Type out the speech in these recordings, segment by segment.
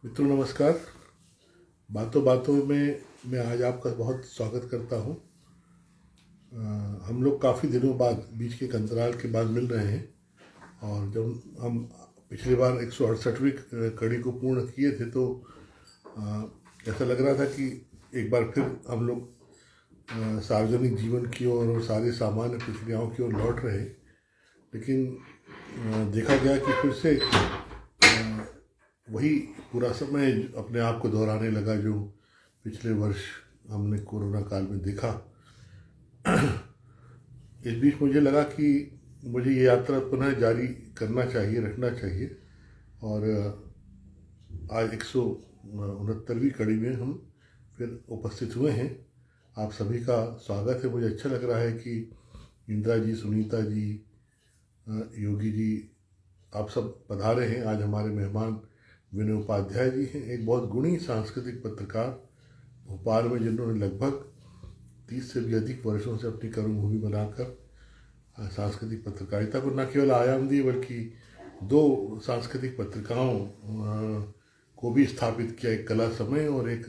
मित्रों नमस्कार। बातों बातों में मैं आज आपका बहुत स्वागत करता हूँ। हम लोग काफ़ी दिनों बाद बीच के एक अंतराल के बाद मिल रहे हैं। और जब हम पिछली बार 168वीं कड़ी को पूर्ण किए थे तो अ, ऐसा लग रहा था कि एक बार फिर हम लोग सार्वजनिक जीवन की ओर और सारी सामान्य प्रक्रियाओं की ओर लौट रहे। लेकिन देखा गया कि फिर से वही पूरा समय अपने आप को दोहराने लगा जो पिछले वर्ष हमने कोरोना काल में देखा। इस बीच मुझे लगा कि मुझे ये यात्रा पुनः जारी करना चाहिए, रखना चाहिए। और आज 169वीं कड़ी में हम फिर उपस्थित हुए हैं। आप सभी का स्वागत है। मुझे अच्छा लग रहा है कि इंदिरा जी, सुनीता जी, योगी जी, आप सब पधारे हैं। आज हमारे मेहमान विनय उपाध्याय जी हैं, एक बहुत गुणी सांस्कृतिक पत्रकार भोपाल में, जिन्होंने लगभग 30 से भी अधिक वर्षों से अपनी कर्मभूमि बनाकर सांस्कृतिक पत्रकारिता को न केवल आयाम दिए बल्कि दो सांस्कृतिक पत्रिकाओं को भी स्थापित किया, एक कला समय और एक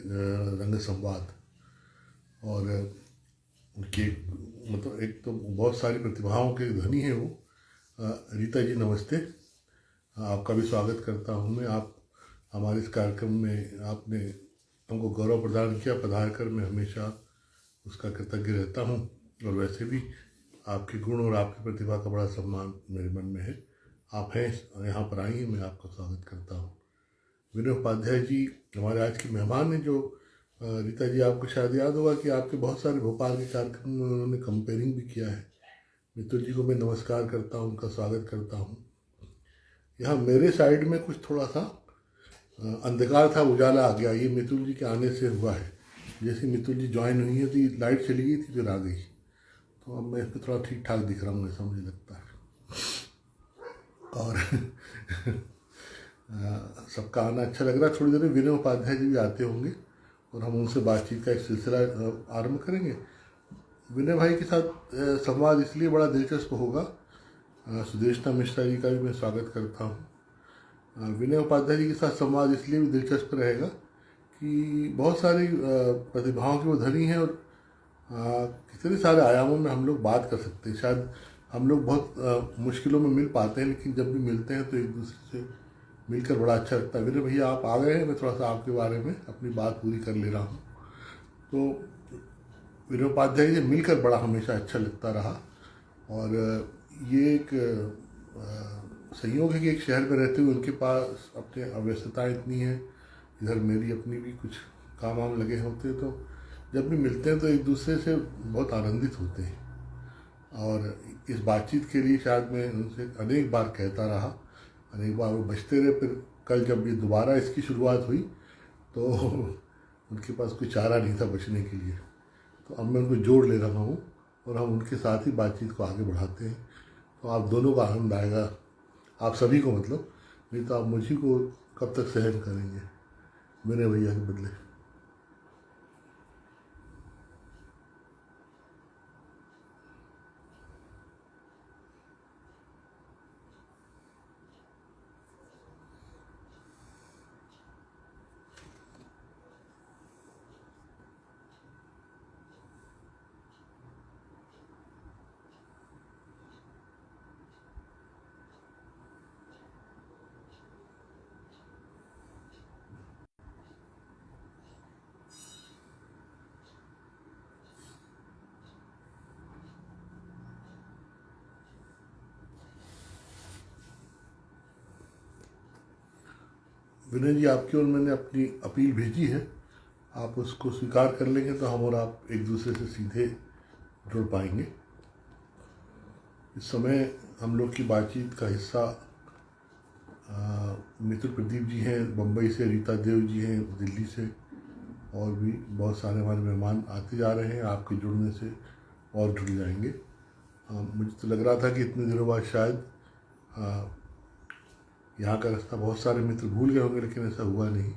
रंग संवाद। और उनकी मतलब एक तो बहुत सारी प्रतिभाओं के धनी हैं वो। रीता जी नमस्ते, आपका भी स्वागत करता हूँ मैं। आप हमारे इस कार्यक्रम में आपने हमको गौरव प्रदान किया, पधार कर मैं हमेशा उसका कृतज्ञ रहता हूँ। और वैसे भी आपके गुण और आपकी प्रतिभा का बड़ा सम्मान मेरे मन में है। आप हैं, यहाँ पर आई हैं, मैं आपका स्वागत करता हूँ। विनय उपाध्याय जी हमारे आज के मेहमान हैं, जो रीता जी आपको शायद याद होगा कि आपके बहुत सारे भोपाल के कार्यक्रम में उन्होंने कंपेयरिंग भी किया है। मित्तल जी को मैं नमस्कार करता हूँ, उनका स्वागत करता हूँ। यहाँ मेरे साइड में कुछ थोड़ा सा अंधकार था, उजाला आ गया। ये मितुल जी के आने से हुआ है। जैसे मितुल जी ज्वाइन हुई है तो ये लाइट चली गई थी, फिर आ गई। तो अब मैं इसमें थोड़ा ठीक ठाक दिख रहा हूँ, ऐसा मुझे लगता है। और सबका आना अच्छा लग रहा है। थोड़ी देर में विनय उपाध्याय जी भी आते होंगे और हम उनसे बातचीत का एक सिलसिला आरंभ करेंगे। विनय भाई के साथ संवाद इसलिए बड़ा दिलचस्प होगा। सुदेशना मिश्रा जी का भी मैं स्वागत करता हूँ। विनय उपाध्याय जी के साथ संवाद इसलिए भी दिलचस्प रहेगा कि बहुत सारी प्रतिभाओं की वो धनी है और कितने सारे आयामों में हम लोग बात कर सकते हैं। शायद हम लोग बहुत मुश्किलों में मिल पाते हैं, लेकिन जब भी मिलते हैं तो एक दूसरे से मिलकर बड़ा अच्छा लगता है। विनय भैया आप आ गए हैं, मैं थोड़ा सा आपके बारे में अपनी बात पूरी कर ले रहा हूँ। तो विनय उपाध्याय से मिलकर बड़ा हमेशा अच्छा लगता रहा। और ये एक संयोग है कि एक शहर में रहते हुए उनके पास अपने अव्यस्तताएँ इतनी हैं, इधर मेरी अपनी भी कुछ काम वाम लगे होते, तो जब भी मिलते हैं तो एक दूसरे से बहुत आनंदित होते हैं। और इस बातचीत के लिए शायद मैं उनसे अनेक बार कहता रहा, अनेक बार वो बचते रहे। फिर कल जब ये दोबारा इसकी शुरुआत हुई तो उनके पास कोई चारा नहीं था बचने के लिए। तो अब मैं उनको जोड़ ले रहा हूँ और हम उनके साथ ही बातचीत को आगे बढ़ाते हैं। तो आप दोनों का आनंद आएगा, आप सभी को मतलब। नहीं तो आप मुझी को कब तक सहन करेंगे मेरे भैया के बदले। विनय जी, आपकी ओर मैंने अपनी अपील भेजी है, आप उसको स्वीकार कर लेंगे तो हम और आप एक दूसरे से सीधे जुड़ पाएंगे। इस समय हम लोग की बातचीत का हिस्सा मित्र प्रदीप जी हैं बम्बई से, रीता देव जी हैं दिल्ली से, और भी बहुत सारे हमारे मेहमान आते जा रहे हैं। आपके जुड़ने से और जुड़ जाएंगे। मुझे तो लग रहा था कि इतने दिनों बाद शायद यहाँ का रास्ता बहुत सारे मित्र भूल गए होंगे, लेकिन ऐसा हुआ नहीं।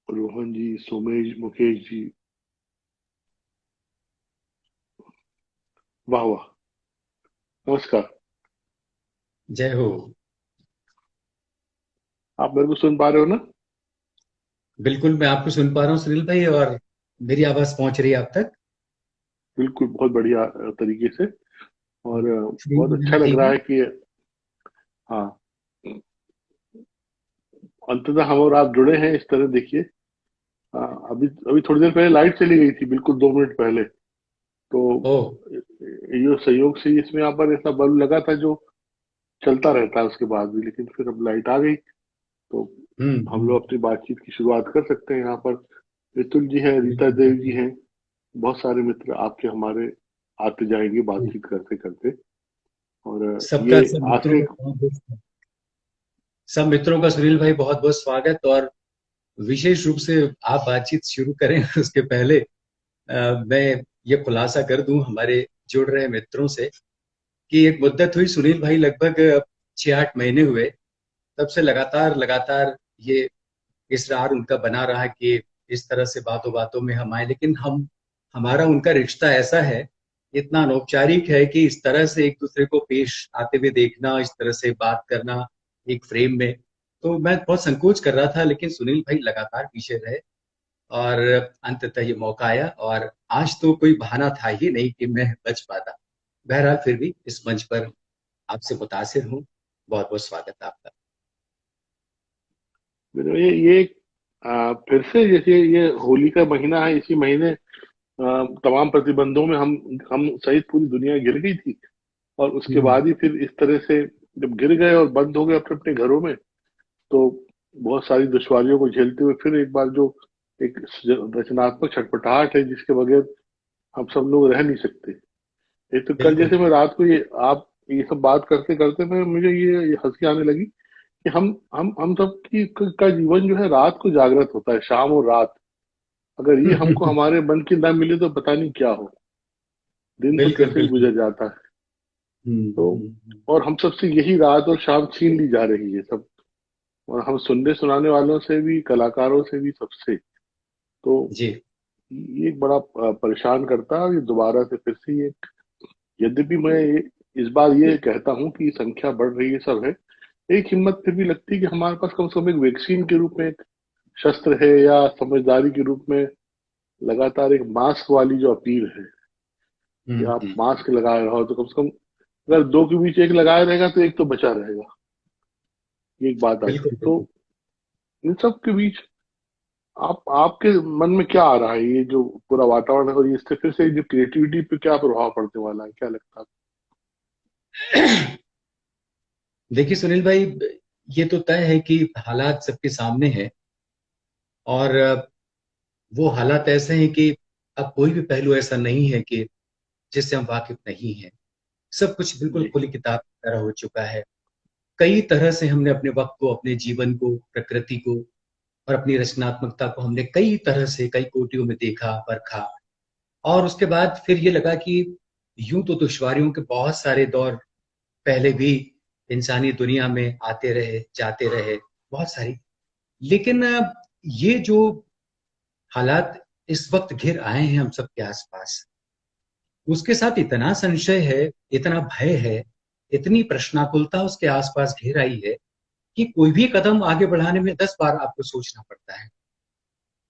रोहन जी, सोमेश, मुकेश जी, वाह वाह। नमस्कार। जय हो। आप मेरे को सुन पा रहे हो ना? बिल्कुल मैं आपको सुन पा रहा हूँ सुनील भाई, और मेरी आवाज पहुंच रही है आप तक? बिल्कुल, बहुत बढ़िया तरीके से। और सुनील बहुत अच्छा वगैरह लग ठीक रहा है? है कि हाँ, अंततः हम और आप जुड़े हैं इस तरह। देखिए, अभी अभी थोड़ी देर पहले लाइट चली गई थी, बिल्कुल 2 मिनट पहले। तो ओ। ये संयोग से इसमें यहाँ पर ऐसा बल्ब लगा था जो चलता रहता है उसके बाद भी, लेकिन फिर अब लाइट आ गई। तो हम हम्म। लोग अपनी बातचीत की शुरुआत कर सकते हैं। यहाँ पर मितुल जी हैं, रीता बिल्कुल देव जी बिल्कुल। हैं, बहुत सारे मित्र आपके हमारे आते जाएंगे जी। बातचीत करते करते। और सबका, ये सब आज मित्रों के का बहुत बहुत, सब मित्रों का सुनील भाई बहुत बहुत स्वागत। और विशेष रूप से आप बातचीत शुरू करें उसके पहले मैं ये खुलासा कर दूं हमारे जुड़ रहे मित्रों से कि एक मुद्दत हुई सुनील भाई, लगभग 6-8 महीने हुए। तब से लगातार लगातार ये इसरार उनका बना रहा कि इस तरह से बातों बातों में हम आए, लेकिन हम, हमारा उनका रिश्ता ऐसा है, इतना अनौपचारिक है कि इस तरह से एक दूसरे को पेश आते हुए देखना, इस तरह से बात करना एक फ्रेम में, तो मैं बहुत संकोच कर रहा था, लेकिन सुनील भाई लगातार पीछे रहे और अंततः ये मौका आया। और आज तो कोई बहाना था ही नहीं कि मैं बच पाता। बहरहाल फिर भी इस मंच पर आपसे मुतासिर हूँ। बहुत बहुत स्वागत है आपका। ये फिर से जैसे ये होली का महीना है, इसी महीने तमाम प्रतिबंधों में हम सहित पूरी दुनिया गिर गई थी। और उसके हम्म। बाद ही फिर इस तरह से जब गिर गए और बंद हो गए अपने अपने घरों में, तो बहुत सारी दुश्वारियों को झेलते हुए फिर एक बार जो एक रचनात्मक छटपटाहट है जिसके बगैर हम सब लोग रह नहीं सकते। एक तो कल बिल्कुल जैसे मैं रात को ये आप ये सब बात करते करते मैं मुझे ये हंसी आने लगी कि हम सब का जीवन जो है रात को जागृत होता है, शाम और रात। अगर ये हमको बिल्कुल हमारे मन की ना मिले तो पता नहीं क्या हो, दिन तो बिल्कुल। कैसे ही गुजर जाता है। तो हम्म। और हम सबसे यही रात और शाम छीन ली जा रही है सब। और हम सुनने सुनाने वालों से भी, कलाकारों से भी, सबसे। तो जी। ये एक बड़ा परेशान करता है। और ये दोबारा से फिर से ये, यद्यपि मैं इस बार ये कहता हूँ कि संख्या बढ़ रही है, सब है, एक हिम्मत फिर भी लगती है कि हमारे पास कम से कम एक वैक्सीन के रूप में एक शस्त्र है, या समझदारी के रूप में लगातार एक मास्क वाली जो अपील है कि आप हम्म। मास्क लगाए रहो। तो कम से कम अगर दो के बीच एक लगाया रहेगा तो एक तो बचा रहेगा। ये एक बात आती बिल्कुल है। तो बिल्कुल। इन सब के बीच आपके मन में क्या आ रहा है, ये जो पूरा वातावरण है, और ये इससे फिर से जो क्रिएटिविटी पे क्या प्रभाव पड़ने वाला है, क्या लगता है? देखिए सुनील भाई, ये तो तय है कि हालात सबके सामने है, और वो हालात ऐसे हैं कि अब कोई भी पहलू ऐसा नहीं है कि जिससे हम वाकिफ नहीं है। सब कुछ बिल्कुल जी। खुली किताब की तरह हो चुका है। कई तरह से हमने अपने वक्त को, अपने जीवन को, प्रकृति को और अपनी रचनात्मकता को हमने कई तरह से, कई कोटियों में देखा, परखा। और उसके बाद फिर ये लगा कि यूं तो दुश्वारियों के बहुत सारे दौर पहले भी इंसानी दुनिया में आते रहे, जाते रहे, बहुत सारी। लेकिन ये जो हालात इस वक्त घिर आए हैं हम सबके आसपास, उसके साथ इतना संशय है, इतना भय है, इतनी प्रश्नाकुलता उसके आसपास घेर आई है कि कोई भी कदम आगे बढ़ाने में 10 बार आपको सोचना पड़ता है।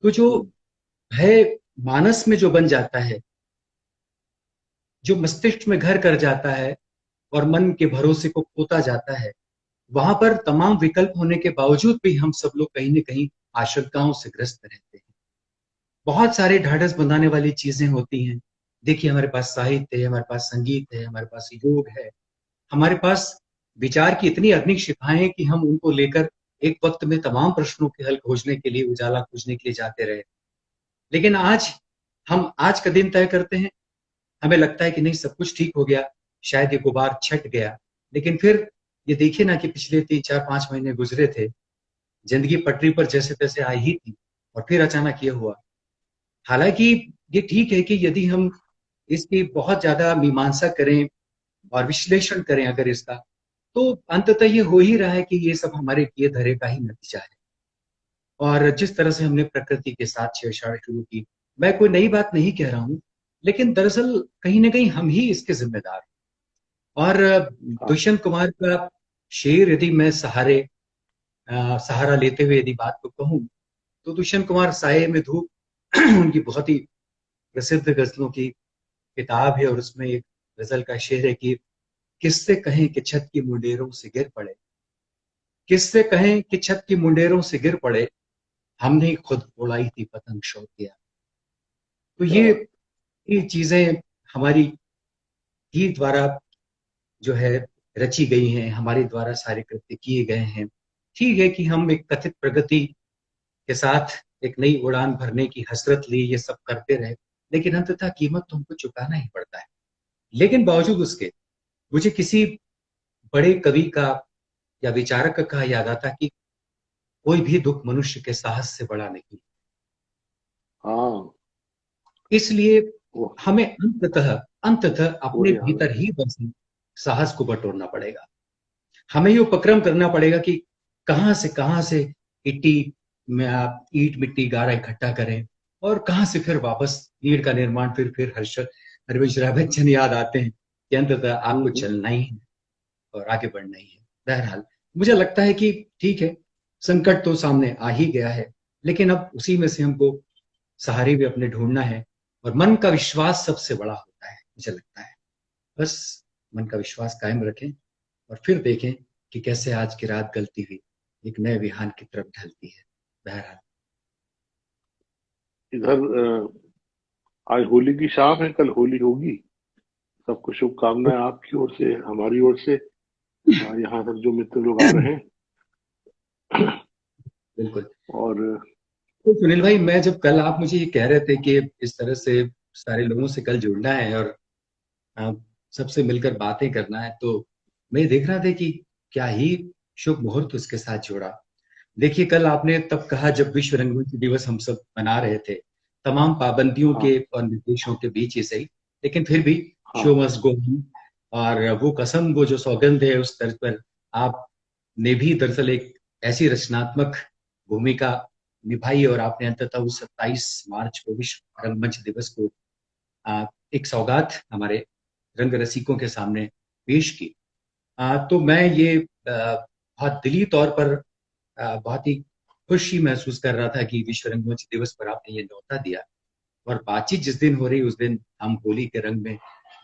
तो जो हम्म। भय मानस में जो बन जाता है, जो मस्तिष्क में घर कर जाता है और मन के भरोसे को खोता जाता है, वहां पर तमाम विकल्प होने के बावजूद भी हम सब लोग कहीं ना कहीं आशंकाओं से ग्रस्त रहते हैं। बहुत सारे ढाढ़स बंधाने वाली चीजें होती हैं। देखिए, हमारे पास साहित्य है, हमारे पास संगीत है, हमारे पास योग है, हमारे पास विचार की इतनी अग्नि शिखाएं हैं कि हम उनको लेकर एक वक्त में तमाम प्रश्नों के हल खोजने के लिए, उजाला खोजने के लिए जाते रहे। लेकिन आज हम आज का दिन तय करते हैं, हमें लगता है कि नहीं, सब कुछ ठीक हो गया, शायद ये गुबार छट गया। लेकिन फिर ये देखिए ना कि पिछले 3-4-5 महीने गुजरे थे, जिंदगी पटरी पर जैसे तैसे आई ही थी, और फिर अचानक ये हुआ। हालांकि ये ठीक है कि यदि हम इसकी बहुत ज्यादा मीमांसा करें और विश्लेषण करें अगर इसका, तो अंततः ये हो ही रहा है कि ये सब हमारे किए धरे का ही नतीजा है। और जिस तरह से हमने प्रकृति के साथ छेड़छाड़ शुरू की, मैं कोई नई बात नहीं कह रहा हूं, लेकिन दरअसल कहीं ना कहीं हम ही इसके जिम्मेदार हैं। और हाँ। दुष्यंत कुमार का शेर यदि मैं सहारा लेते हुए यदि बात को कहूं, तो दुष्यंत कुमार साये में धूप उनकी बहुत ही प्रसिद्ध गजलों की किताब है, और उसमें एक गजल का शेर है कि किससे कहें कि छत की मुंडेरों से गिर पड़े, किससे कहें कि छत की मुंडेरों से गिर पड़े, हमने खुद उड़ाई थी पतंग शौकिया। तो क्या बात। ये चीजें हमारी ही द्वारा जो है रची गई हैं, हमारे द्वारा सारे कृत्य किए गए हैं। ठीक है कि हम एक कथित प्रगति के साथ एक नई उड़ान भरने की हसरत लिए ये सब करते रहे, लेकिन अंततः कीमत तो हमको चुकाना ही पड़ता है। लेकिन बावजूद उसके मुझे किसी बड़े कवि का या विचारक का याद आता कि कोई भी दुख मनुष्य के साहस से बड़ा नहीं। हाँ। इसलिए वो हमें अंततः अंततः अपने वही हाल है। भीतर ही बसे साहस को बटोरना पड़ेगा। हमें ये उपक्रम करना पड़ेगा कि कहां से इट्टी में आप ईट मिट्टी गारा इकट्ठा करें, और कहां से फिर वापस ईंट का निर्माण। फिर हरवंश राय बच्चन याद आते हैं कि अंततः आपको हम्म। चलना ही है और आगे बढ़ना ही है। बहरहाल मुझे लगता है कि ठीक है, संकट तो सामने आ ही गया है, लेकिन अब उसी में से हमको सहारे भी अपने ढूंढना है, और मन का विश्वास सबसे बड़ा होता है मुझे लगता है। बस मन का विश्वास कायम रखें और फिर देखें कि कैसे आज की रात गलती हुई एक नए विहान की तरफ ढलती है। बहरहाल इधर आज होली की शाम है, कल होली होगी। सबको शुभकामनाएं आपकी ओर से, हमारी ओर से। यहाँ सब जो मित्र लोग आ रहे हैं। बिल्कुल। और तो सुनील भाई, मैं जब कल आप मुझे ये कह रहे थे कि इस तरह से सारे लोगों से कल जुड़ना है और अ, सबसे मिलकर बातें करना है, तो मैं देख रहा था कि क्या ही शुभ मुहूर्त उसके साथ जोड़ा। देखिए, कल आपने तब कहा जब विश्व रंगमंच दिवस हम सब मना रहे थे, तमाम पाबंदियों हाँ। के और निर्देशों के बीच ही सही, लेकिन फिर भी हाँ। Show must go on. और वो कसम, वो जो सौगंध है, उस तर्ज पर आपने भी दरअसल एक ऐसी रचनात्मक भूमिका निभाई, और आपने अंततः उस 27 मार्च को विश्व रंगमंच दिवस को एक सौगात हमारे रंग रसिकों के सामने पेश की। तो मैं ये बहुत दिली तौर पर बहुत ही खुशी महसूस कर रहा था कि विश्व रंगमंच दिवस पर आपने ये न्योता दिया। और बातचीत जिस दिन हो रही उस दिन हम होली के रंग में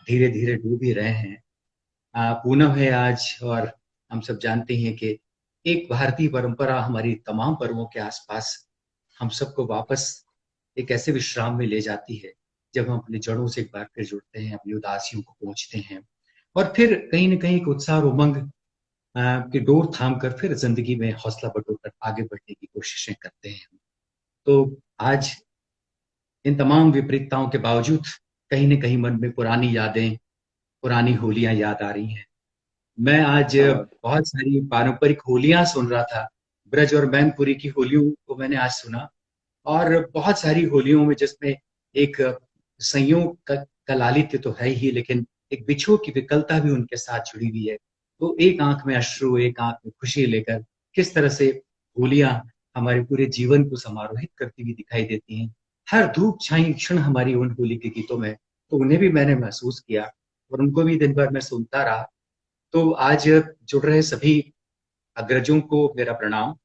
धीरे धीरे डूब ही रहे हैं। पूनम है आज, और हम सब जानते हैं कि एक भारतीय परंपरा हमारी तमाम पर्वों के आसपास हम सबको वापस एक ऐसे विश्राम में ले जाती है जब हम अपनी जड़ों से एक बार फिर जुड़ते हैं, अपनी उदासियों को पहुंचते हैं, और फिर कहीं ना कहीं एक उत्साह और उमंग की डोर थाम कर फिर जिंदगी में हौसला बटोर कर आगे बढ़ने की कोशिशें करते हैं। तो आज इन तमाम विपरीतताओं के बावजूद कहीं ना कहीं मन में पुरानी यादें, पुरानी होलियां याद आ रही हैं। मैं आज क्या बात। बहुत सारी पारंपरिक होलियां सुन रहा था। ब्रज और मैनपुरी की होलियों को मैंने आज सुना, और बहुत सारी होलियों में जिसमें एक संयोग का लालित्य तो है ही, लेकिन एक बिछोह की विकलता भी उनके साथ जुड़ी हुई है। तो एक आंख में अश्रु, एक आंख में खुशी लेकर किस तरह से होलियां हमारे पूरे जीवन को समारोहित करती हुई दिखाई देती हैं, हर धूप छाई क्षण हमारी उन होली के गीतों में। तो उन्हें भी मैंने महसूस किया, और उनको भी दिन भर मैं सुनता रहा। तो आज जुड़ रहे सभी अग्रजों को मेरा प्रणाम,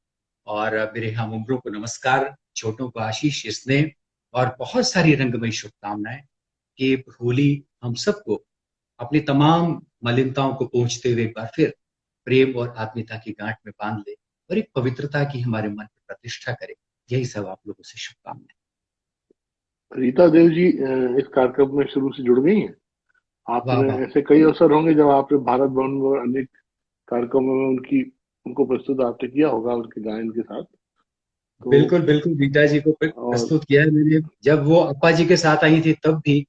और मेरे हम उम्रों को नमस्कार, छोटों को आशीष स्नेह, और बहुत सारी रंगमयी शुभकामनाएं कि होली हम सबको अपनी तमाम मलिनताओं को पहुंचते हुए एक बार फिर प्रेम और आत्मीयता की गांठ में बांध ले, और एक पवित्रता की हमारे मन में प्रतिष्ठा करे। यही सब आप लोगों से शुभकामनाएं। रीता देव जी इस कार्यक्रम में शुरू से जुड़ गई हैं। वाह आपने वाह। ऐसे कई अवसर होंगे जब आपने भारत भवन में अनेक कार्यक्रमों में उनकी उनको प्रस्तुत आपने किया होगा उनके गायन के साथ। तो बिल्कुल बिल्कुल, रीता जी को और प्रस्तुत किया है मैंने, जब वो अप्पा जी के साथ आई थी तब भी,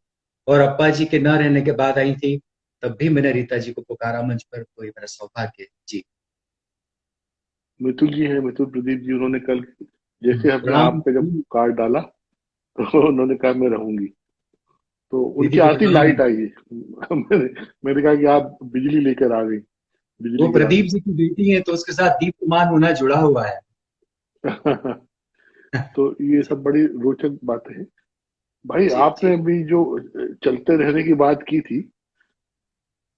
और अप्पा जी के न रहने के बाद आई थी तब भी मैंने रीता जी को पुकारा मंच पर। कोई मेरा सौभाग्य जी। मितुल जी हैं, मितुल प्रदीप जी, उन्होंने कल जैसे हमने प्रणाम आपका जब कार्ड डाला तो उन्होंने कहा मैं रहूंगी। तो दीदी उनकी को आती प्रणाम। लाइट आई है। मैंने कहा कि आप बिजली लेकर आ गई, वो बिजली गिरा प्रदीप दी। जी की बेटी है, तो उसके साथ दीप्तमान होना जुड़ा हुआ है। तो ये सब बड़ी रोचक बातें हैं। भाई जी जी आपने भी जो चलते रहने की बात की थी,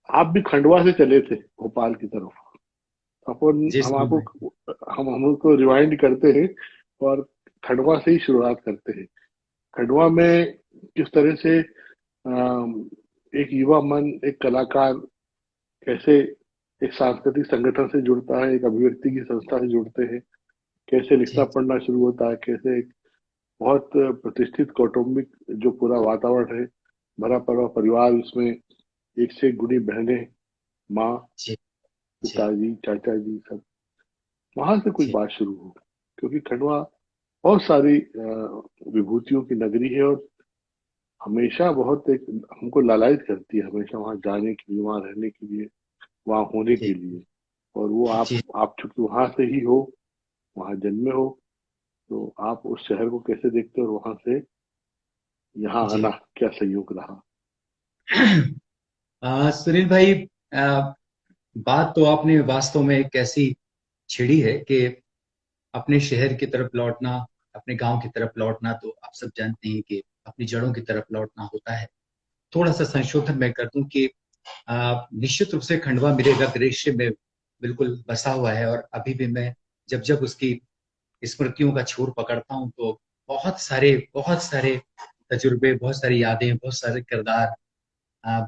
आप भी खंडवा से चले थे भोपाल की तरफ। अपन जी हम सुनील भाई। आपको हम उसको रिवाइंड करते हैं और खंडवा से ही शुरुआत करते हैं। खंडवा में किस तरह से एक युवा मन, एक कलाकार कैसे एक सांस्कृतिक संगठन से जुड़ता है, एक अभिव्यक्ति की संस्था से जुड़ते हैं, कैसे लिखना जी पढ़ना शुरू होता है, कैसे एक बहुत प्रतिष्ठित कौटुंबिक जो पूरा वातावरण है, भरा पड़ा परिवार, उसमें एक से एक गुणी बहनें, माँ, जी जी पिताजी, चाचा जी, सब, वहां से कुछ जी बात शुरू हो। क्योंकि खंडवा बहुत सारी विभूतियों की नगरी है, और हमेशा बहुत एक हमको लालायित करती है, हमेशा वहां जाने के लिए, वहां रहने के लिए, वहां होने के जी लिए। और वो जी। आप चूंकि वहां से ही हो, वहां जन्मे हो, तो आप उस शहर को कैसे देखते हो, और वहां से यहाँ जी। आना क्या संयोग रहा। सुनील भाई, आ, बात तो आपने वास्तव में एक ऐसी छिड़ी है कि अपने शहर की तरफ लौटना, अपने गांव की तरफ लौटना, तो आप सब जानते हैं कि अपनी जड़ों की तरफ लौटना होता है। थोड़ा सा संशोधन मैं कर दूं कि निश्चित रूप से खंडवा मेरे रग रेशे में बिल्कुल बसा हुआ है, और अभी भी मैं जब जब उसकी स्मृतियों का छोर पकड़ता हूँ तो बहुत सारे तजुर्बे, बहुत सारी यादें, बहुत सारे किरदार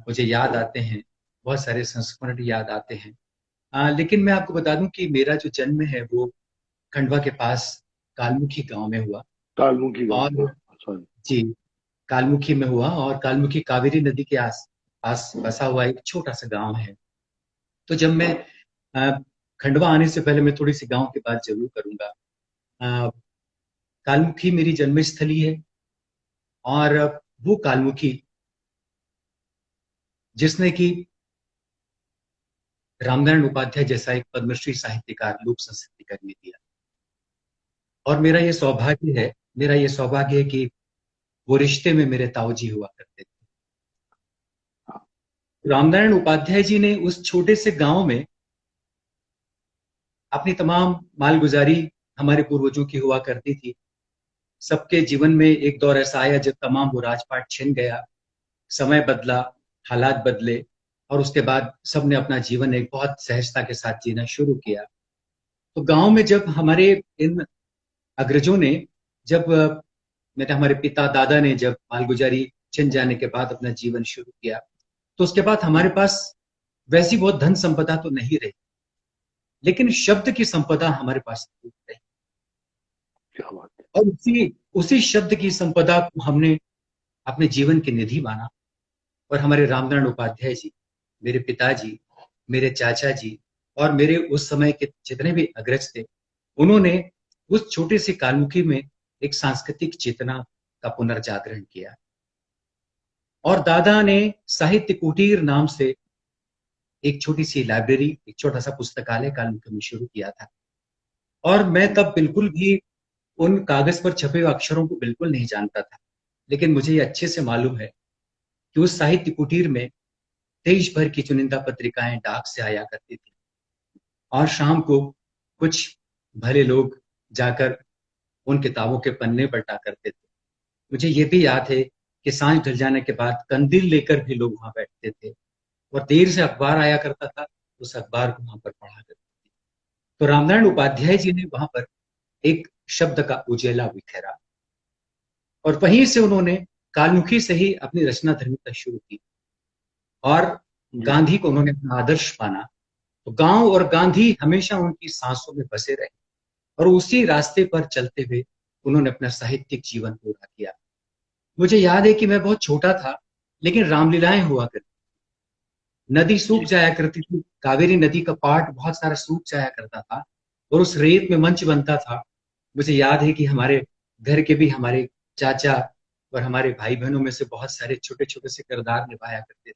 मुझे याद आते हैं, बहुत सारे संस्मरण याद आते हैं। लेकिन मैं आपको बता दूं कि मेरा जो जन्म है वो खंडवा के पास कालमुखी गांव में हुआ। कालमुखी गांव, और हाँ, सॉरी। जी, कालमुखी में हुआ, और कालमुखी कावेरी नदी के आस पास बसा हुआ एक छोटा सा गांव है। तो जब मैं अ, खंडवा आने से पहले मैं थोड़ी सी गांव की बात जरूर करूंगा। अ, कालमुखी मेरी जन्मस्थली है, और वो कालमुखी जिसने कि रामनारायण उपाध्याय जैसा एक पद्मश्री साहित्यकार लोक संस्कृति करने दिया। और मेरा ये सौभाग्य है कि वो रिश्ते में मेरे ताऊजी हुआ करते थे। रामनारायण उपाध्याय जी ने उस छोटे से गांव में अपनी तमाम मालगुजारी हमारे पूर्वजों की हुआ करती थी। सबके जीवन में एक दौर ऐसा आया जब तमाम वो राजपाट छिन गया, समय बदला, हालात बदले, और उसके बाद सबने अपना जीवन एक बहुत सहजता के साथ जीना शुरू किया। तो गांव में जब हमारे इन अग्रजों ने, जब मेरे हमारे पिता दादा ने जब मालगुजारी छिन जाने के बाद अपना जीवन शुरू किया, तो उसके बाद हमारे पास वैसी बहुत धन संपदा तो नहीं रही, लेकिन शब्द की संपदा हमारे पास खूब रही। क्या बात है। और उसी उसी शब्द की संपदा को हमने अपने जीवन की निधि माना। और हमारे रामनारायण उपाध्याय जी, मेरे पिताजी, मेरे चाचा जी, और मेरे उस समय के जितने भी अग्रज थे, उन्होंने उस छोटे से कालमुखी में एक सांस्कृतिक चेतना का पुनर्जागरण किया। और दादा ने साहित्य कुटीर नाम से एक छोटी सी लाइब्रेरी, एक छोटा सा पुस्तकालय कालमुखी में शुरू किया था। और मैं तब बिल्कुल भी उन कागज पर छपे हुए अक्षरों को बिल्कुल नहीं जानता था, लेकिन मुझे ये अच्छे से मालूम है कि उस साहित्य कुटीर में देश भर की चुनिंदा पत्रिकाएं डाक से आया करती थी, और शाम को कुछ भले लोग जाकर उन किताबों के पन्ने पलटा करते थे। मुझे ये भी याद है कि सांझ ढल जाने के बाद कंदील लेकर भी लोग वहां बैठते थे, और देर से अखबार आया करता था, उस अखबार को वहां पर पढ़ा करते थे। तो रामनारायण उपाध्याय जी ने वहां पर एक शब्द का उजेला बिखेरा, और वहीं से उन्होंने कालमुखी से ही अपनी रचना धर्मिता शुरू की, और जी। गांधी को उन्होंने अपना आदर्श माना। तो गांव और गांधी हमेशा उनकी सांसों में बसे रहे, और उसी रास्ते पर चलते हुए उन्होंने अपना साहित्यिक जीवन पूरा किया। मुझे याद है कि मैं बहुत छोटा था, लेकिन रामलीलाएं हुआ करती, नदी सूख जी। जाया करती थी, कावेरी नदी का पाट बहुत सारा सूख जाया करता था, और उस रेत में मंच बनता था। मुझे याद है कि हमारे घर के भी हमारे चाचा और हमारे भाई बहनों में से बहुत सारे छोटे छोटे से किरदार निभाया करते थे।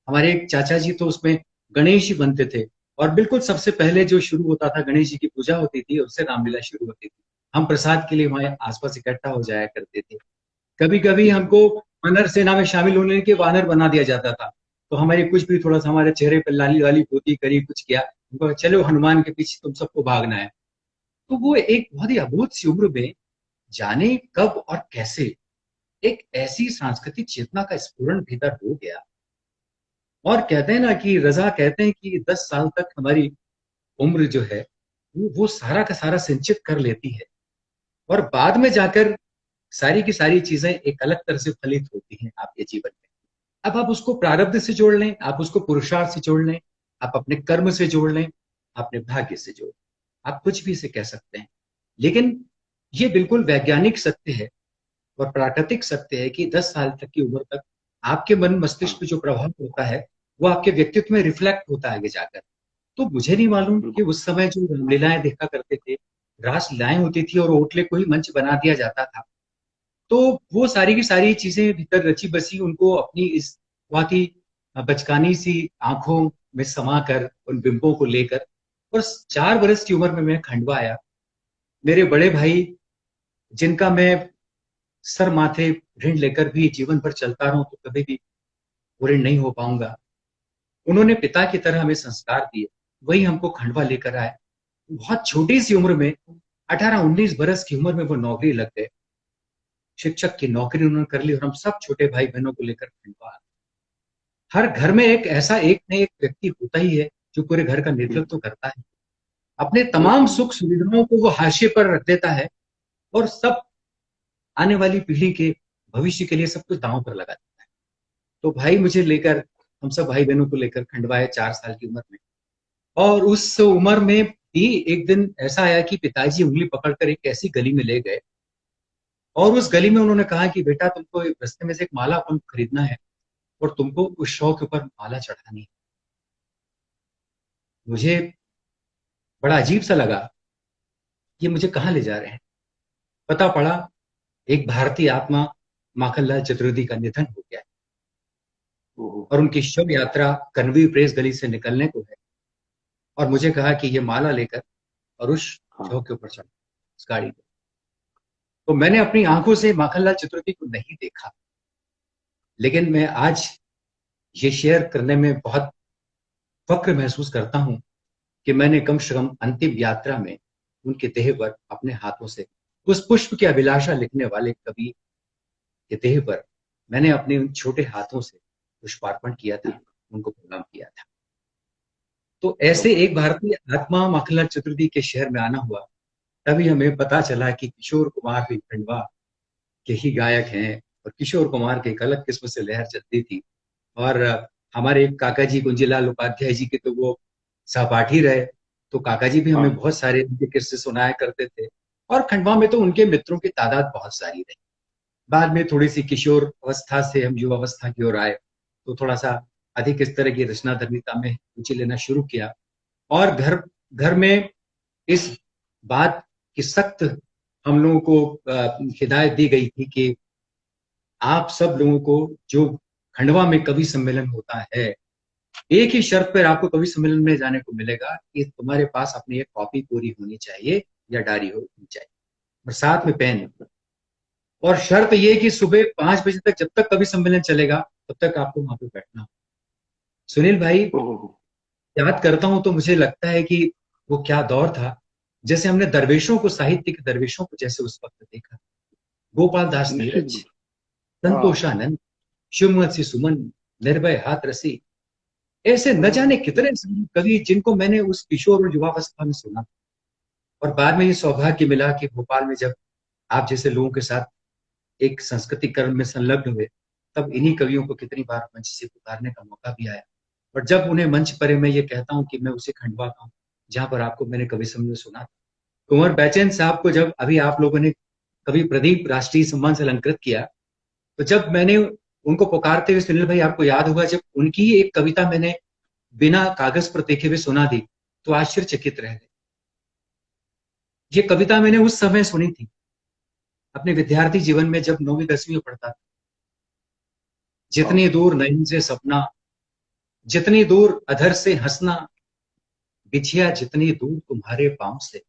हमारे एक चाचा जी तो उसमें गणेश जी बनते थे, और बिल्कुल सबसे पहले जो शुरू होता था, गणेश जी की पूजा होती थी, उससे रामलीला शुरू होती थी। हम प्रसाद के लिए वहां आसपास इकट्ठा हो जाया करते थे। कभी कभी हमको वानर सेना में शामिल होने के वानर बना दिया जाता था। तो हमारे कुछ भी थोड़ा सा हमारे चेहरे पर लाली वाली पोती करी, कुछ किया, उनको चलो हनुमान के पीछे तुम सबको भागना है। तो वो एक बहुत ही अबोध सी उम्र में जाने कब और कैसे एक ऐसी सांस्कृतिक चेतना का स्फुरण भीतर हो गया। और कहते हैं ना कि रजा कहते हैं कि 10 साल तक हमारी उम्र जो है वो सारा का सारा संचित कर लेती है, और बाद में जाकर सारी की सारी चीजें एक अलग तरह से फलित होती हैं आपके जीवन में। अब आप उसको प्रारब्ध से जोड़ लें, आप उसको पुरुषार्थ से जोड़ लें, आप अपने कर्म से जोड़ लें, अपने भाग्य से जोड़ लें, आप कुछ भी इसे कह सकते हैं। लेकिन ये बिल्कुल वैज्ञानिक सत्य है और प्राकृतिक सत्य है कि 10 साल तक की उम्र तक आपके मन मस्तिष्क पे जो प्रभाव होता है वो आपके व्यक्तित्व में रिफ्लेक्ट होता है आगे जाकर। तो मुझे नहीं मालूम कि बिल्कुल। उस समय जो रामलीलाएं देखा करते थे, रास लीलाएं होती थी और ओटले को ही मंच बना दिया जाता था, तो वो सारी की सारी चीजें भीतर रची बसी उनको अपनी इस बहुत ही बचकानी सी आंखों में समा कर उन बिंबों को लेकर, और 4 वर्ष की उम्र में मैं खंडवा आया। मेरे बड़े भाई, जिनका मैं सर माथे ऋण लेकर भी जीवन भर चलता रहूं तो कभी भी वो ऋण नहीं हो पाऊंगा, उन्होंने पिता की तरह हमें संस्कार दिए, वही हमको खंडवा लेकर आए। बहुत छोटी सी उम्र में 18-19 बरस की उम्र में वो नौकरी लग गए, शिक्षक की नौकरी उन्होंने कर ली, और हम सब छोटे भाई बहनों को लेकर खंडवा आ गए। हर घर में एक ऐसा एक न एक व्यक्ति होता ही है जो पूरे घर का नेतृत्व करता है, अपने तमाम सुख सुविधाओं को वो हाशिए पर रख देता है और सब आने वाली पीढ़ी के भविष्य के लिए सब कुछ दांव पर लगा देता है। तो भाई मुझे लेकर, हम सब भाई बहनों को लेकर खंडवाए 4 साल की उम्र में। और उस उम्र में भी एक दिन ऐसा आया कि पिताजी उंगली पकड़कर एक ऐसी गली में ले गए, और उस गली में उन्होंने कहा कि बेटा तुमको रास्ते में से एक माला पंख खरीदना है और तुमको उस शौ के ऊपर माला चढ़ानी है। मुझे बड़ा अजीब सा लगा, ये मुझे कहाँ ले जा रहे हैं। पता पड़ा एक भारतीय आत्मा माखनलाल चतुर्वेदी का निधन हो गया है, ओहो। और उनकी शव यात्रा कन्वी प्रेस गली से निकलने को है, और मुझे कहा कि ये माला लेकर और उस हाँ। शव के ऊपर चढ़ उस गाड़ी पे। तो मैंने अपनी आंखों से माखनलाल चतुर्वेदी को नहीं देखा, लेकिन मैं आज ये शेयर करने में बहुत फक्र महसूस करता हूं कि मैंने कम से कम अंतिम यात्रा में उनके देह पर अपने हाथों से उस पुष्प की अभिलाषा लिखने वाले कवि के देह पर मैंने अपने उन छोटे हाथों से पुष्पार्पण किया था, उनको प्रणाम किया था। तो ऐसे एक भारतीय आत्मा माखनलाल चतुर्वेदी के शहर में आना हुआ, तभी हमें पता चला कि किशोर कुमार भी खंडवा के ही गायक हैं, और किशोर कुमार के एक अलग किस्म से लहर चलती थी। और हमारे काका जी कुंजीलाल उपाध्याय जी के तो वो सहपाठी रहे, तो काका जी भी हाँ। हमें बहुत सारे उनके किस्से सुनाया करते थे, और खंडवा में तो उनके मित्रों की तादाद बहुत सारी रही। बाद में थोड़ी सी किशोर अवस्था से हम युवावस्था की ओर आए, तो थोड़ा सा अधिक इस तरह की रचनाधर्मिता में रुचि लेना शुरू किया, और घर घर में इस बात की सख्त हम लोगों को हिदायत दी गई थी कि आप सब लोगों को जो खंडवा में कवि सम्मेलन होता है, एक ही शर्त पर आपको कवि सम्मेलन में जाने को मिलेगा कि तुम्हारे पास अपनी एक कॉपी पूरी होनी चाहिए या डायरी होनी चाहिए, और साथ में पेन, और शर्त ये कि सुबह 5 बजे तक जब तक कवि सम्मेलन चलेगा तब तक आपको वहां पे बैठना हो। सुनील भाई, ओहो। याद करता हूं तो मुझे लगता है कि वो क्या दौर था, जैसे हमने दरवेशों को, साहित्य के दरवेशों को जैसे उस वक्त देखा। गोपाल दास निश्चित नीरज, रूप। हाँ। संतोषानंद, शिवमत सी सुमन, निर्भय हाथ रसी, ऐसे न जाने कितने कवि जिनको मैंने उस किशोर और युवावस्था में सुना। और बाद में ये सौभाग्य मिला कि भोपाल में जब आप जैसे लोगों के साथ एक सांस्कृतिक कर्म में संलग्न हुए, तब इन्हीं कवियों को कितनी बार मंच से पुकारने का मौका भी आया। और जब उन्हें मंच पर मैं ये कहता हूँ कि मैं उसे खंडवा का हूँ जहां पर आपको मैंने कवि सम्मेलन सुना था। कुंवर बैचेन साहब को जब अभी आप लोगों ने कवि प्रदीप राष्ट्रीय सम्मान से अलंकृत किया, तो जब मैंने उनको पुकारते हुए, सुनील भाई आपको याद होगा, जब उनकी ही एक कविता मैंने बिना कागज पर देखे हुए सुना दी तो आश्चर्यचकित रह गए। ये कविता मैंने उस समय सुनी थी अपने विद्यार्थी जीवन में, जब 9वीं 10वीं में पढ़ता था। जितनी दूर नैन से सपना, जितनी दूर अधर से हंसना, बिछिया जितनी दूर तुम्हारे पांव से,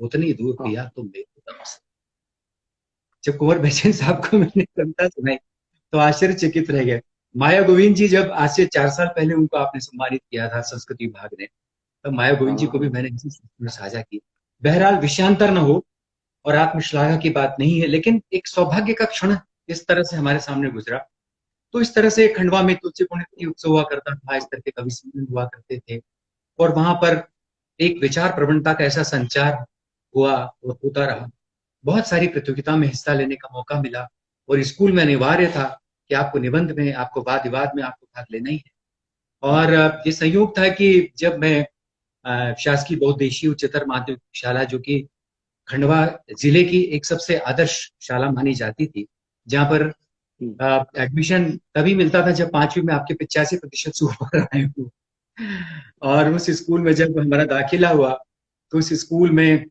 उतनी दूर हाँ। पिया तुम मेरे दम से। जब कुंवर बेचैन साहब को मैंने कविता सुनाई तो आश्चर्यचकित रह गए। माया गोविंद जी, जब आज से 4 साल पहले उनको आपने सम्मानित किया था संस्कृत विभाग ने, तब माया गोविंद जी को भी मैंने इसी सूत्र में साझा की। बहरहाल विषयांतर न हो, और आत्मश्लाघा की बात नहीं है, लेकिन एक सौभाग्य का क्षण इस तरह से हमारे सामने गुजरा। तो इस तरह से खंडवा में तुलसी पुण्यतिथि उत्सव हुआ करता था, इस तरह के कवि सम्मेलन हुआ करते थे, और वहां पर एक विचार प्रवणता का ऐसा संचार हुआ और होता रहा। बहुत सारी प्रतियोगिता में हिस्सा लेने का मौका मिला, और स्कूल में अनिवार्य था कि आपको निबंध में, आपको वाद विवाद में आपको भाग लेना ही है। और ये संयोग था कि जब मैं शासकीय बहुउद्देशीय उच्चतर माध्यमिक शाला, जो कि खंडवा जिले की एक सबसे आदर्श शाला मानी जाती थी, जहां पर एडमिशन तभी मिलता था जब 5वीं में आपके 85% से ऊपर आए हो। और उस स्कूल में जब हमारा दाखिला हुआ, तो उस स्कूल में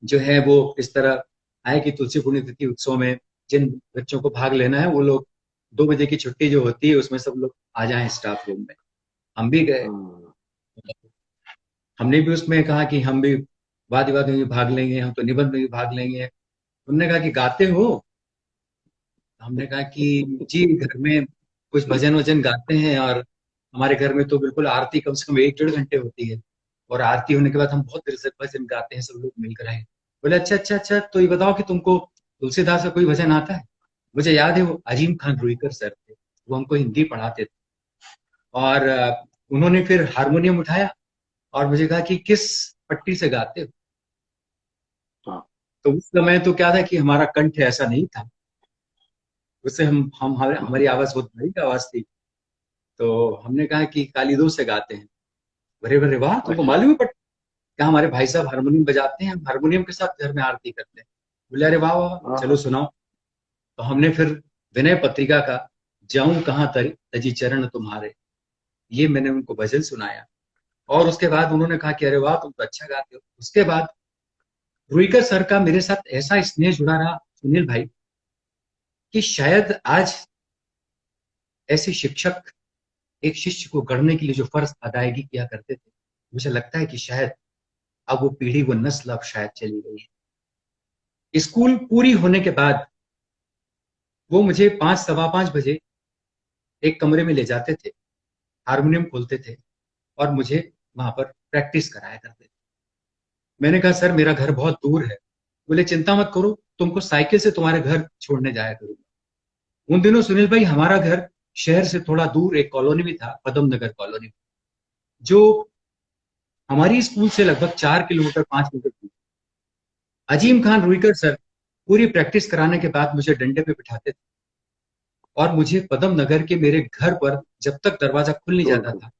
जो है वो इस तरह आए कि तुलसी पुण्यतिथि उत्सव में जिन बच्चों को भाग लेना है वो लोग 2 बजे की छुट्टी जो होती है उसमें सब लोग आ जाएं स्टाफ रूम में। हम भी गए, हमने भी उसमें कहा कि हम भी वाद विवाद में भी भाग लेंगे, हम तो निबंध में भी भाग लेंगे। उन्होंने कहा कि गाते हो? हमने कहा कि जी घर में कुछ भजन वजन गाते हैं, और हमारे घर में तो बिल्कुल आरती कम से कम 1-1.5 घंटे होती है, और आरती होने के बाद हम बहुत देर से भजन गाते हैं, सब लोग मिलकर आए। बोले अच्छा अच्छा अच्छा, तो ये बताओ कि तुमको तुलसीदास का कोई भजन आता है? मुझे याद है वो अजीम खान रुईकर सर थे, वो हमको हिंदी पढ़ाते थे, और उन्होंने फिर हारमोनियम उठाया और मुझे कहा कि किस पट्टी से गाते हो? तो उस समय तो क्या था कि हमारा कंठ ऐसा नहीं था, उससे हमारी आवाज बहुत बड़ी आवाज थी। तो हमने कहा कि काली दो से गाते हैं। अरे अरे वाह, तुमको मालूम है? क्या हमारे भाई साहब हारमोनियम बजाते हैं, हम हारमोनियम के साथ घर में आरती करते हैं। बोले अरे वाह वाह, चलो सुनाओ। तो हमने फिर विनय पत्रिका का जाऊं कहाँ तजी चरण तुम्हारे, ये मैंने उनको भजन सुनाया, और उसके बाद उन्होंने कहा कि अरे वाह तुम तो अच्छा गाते हो। उसके बाद रुईकर सर का मेरे साथ ऐसा स्नेह जुड़ा रहा सुनील भाई, कि शायद आज ऐसे शिक्षक एक शिष्य को गढ़ने के लिए जो फर्ज अदायगी किया करते थे, मुझे लगता है कि शायद अब वो पीढ़ी, वो नस्ल अब शायद चली गई है। स्कूल पूरी होने के बाद वो मुझे 5-5:15 बजे एक कमरे में ले जाते थे, हारमोनियम खोलते थे और मुझे वहां पर प्रैक्टिस कराया करते थे। मैंने कहा सर मेरा घर बहुत दूर है। बोले चिंता मत करो, तुमको साइकिल से तुम्हारे घर छोड़ने जाया करूंगा। उन दिनों सुनील भाई हमारा घर शहर से थोड़ा दूर एक कॉलोनी में था, पदम नगर कॉलोनी, जो हमारी स्कूल से लगभग 4 किलोमीटर 5 किलोमीटर दूर। अजीम खान रुईकर सर पूरी प्रैक्टिस कराने के बाद मुझे डंडे पे बिठाते थे, और मुझे पदम नगर के मेरे घर पर जब तक दरवाजा खुल नहीं जाता था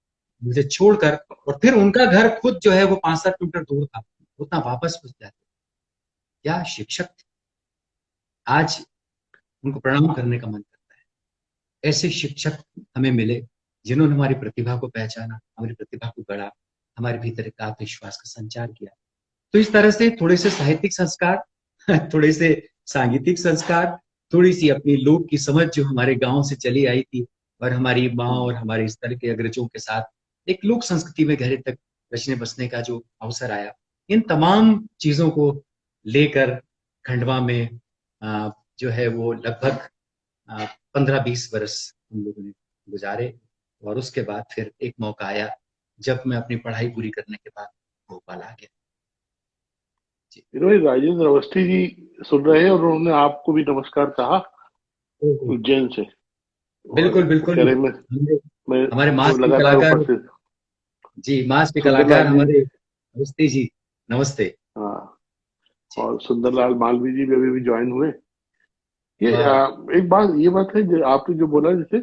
मुझे छोड़कर, और फिर उनका घर खुद जो है वो 5-7 किलोमीटर दूर था, उतना वापस पहुंच जाते। क्या शिक्षक थे! आज उनको प्रणाम करने का मन करता है। ऐसे शिक्षक हमें मिले जिन्होंने हमारी प्रतिभा को पहचाना, हमारी प्रतिभा को गढ़ा, हमारे भीतर एक आत्मविश्वास का संचार किया। तो इस तरह से थोड़े से साहित्यिक संस्कार, थोड़े से सांगीतिक संस्कार, थोड़ी सी अपनी लोक की समझ जो हमारे गांव से चली आई थी, और हमारी माँ और हमारे इस तरह के अग्रजों के साथ एक लोक संस्कृति में गहरे तक बचने बसने का जो अवसर आया, इन तमाम चीजों को लेकर खंडवा में जो है वो लगभग 15-20 वर्ष हम लोगों ने गुजारे। और उसके बाद फिर एक मौका आया जब मैं अपनी पढ़ाई पूरी करने के बाद भोपाल आ गया। राजेंद्र अवस्थी जी सुन रहे हैं और उन्होंने आपको भी नमस्कार कहा उज्जैन से। बिल्कुल बिल्कुल, मैं हमारे मास के लगातार कलाकार उपस्थित जी, मास के कलाकार हमारे अवस्थी जी, नमस्ते। हाँ, और सुंदरलाल मालवी जी भी अभी ज्वाइन हुए। ये एक बात है जो आपने जो बोला, जैसे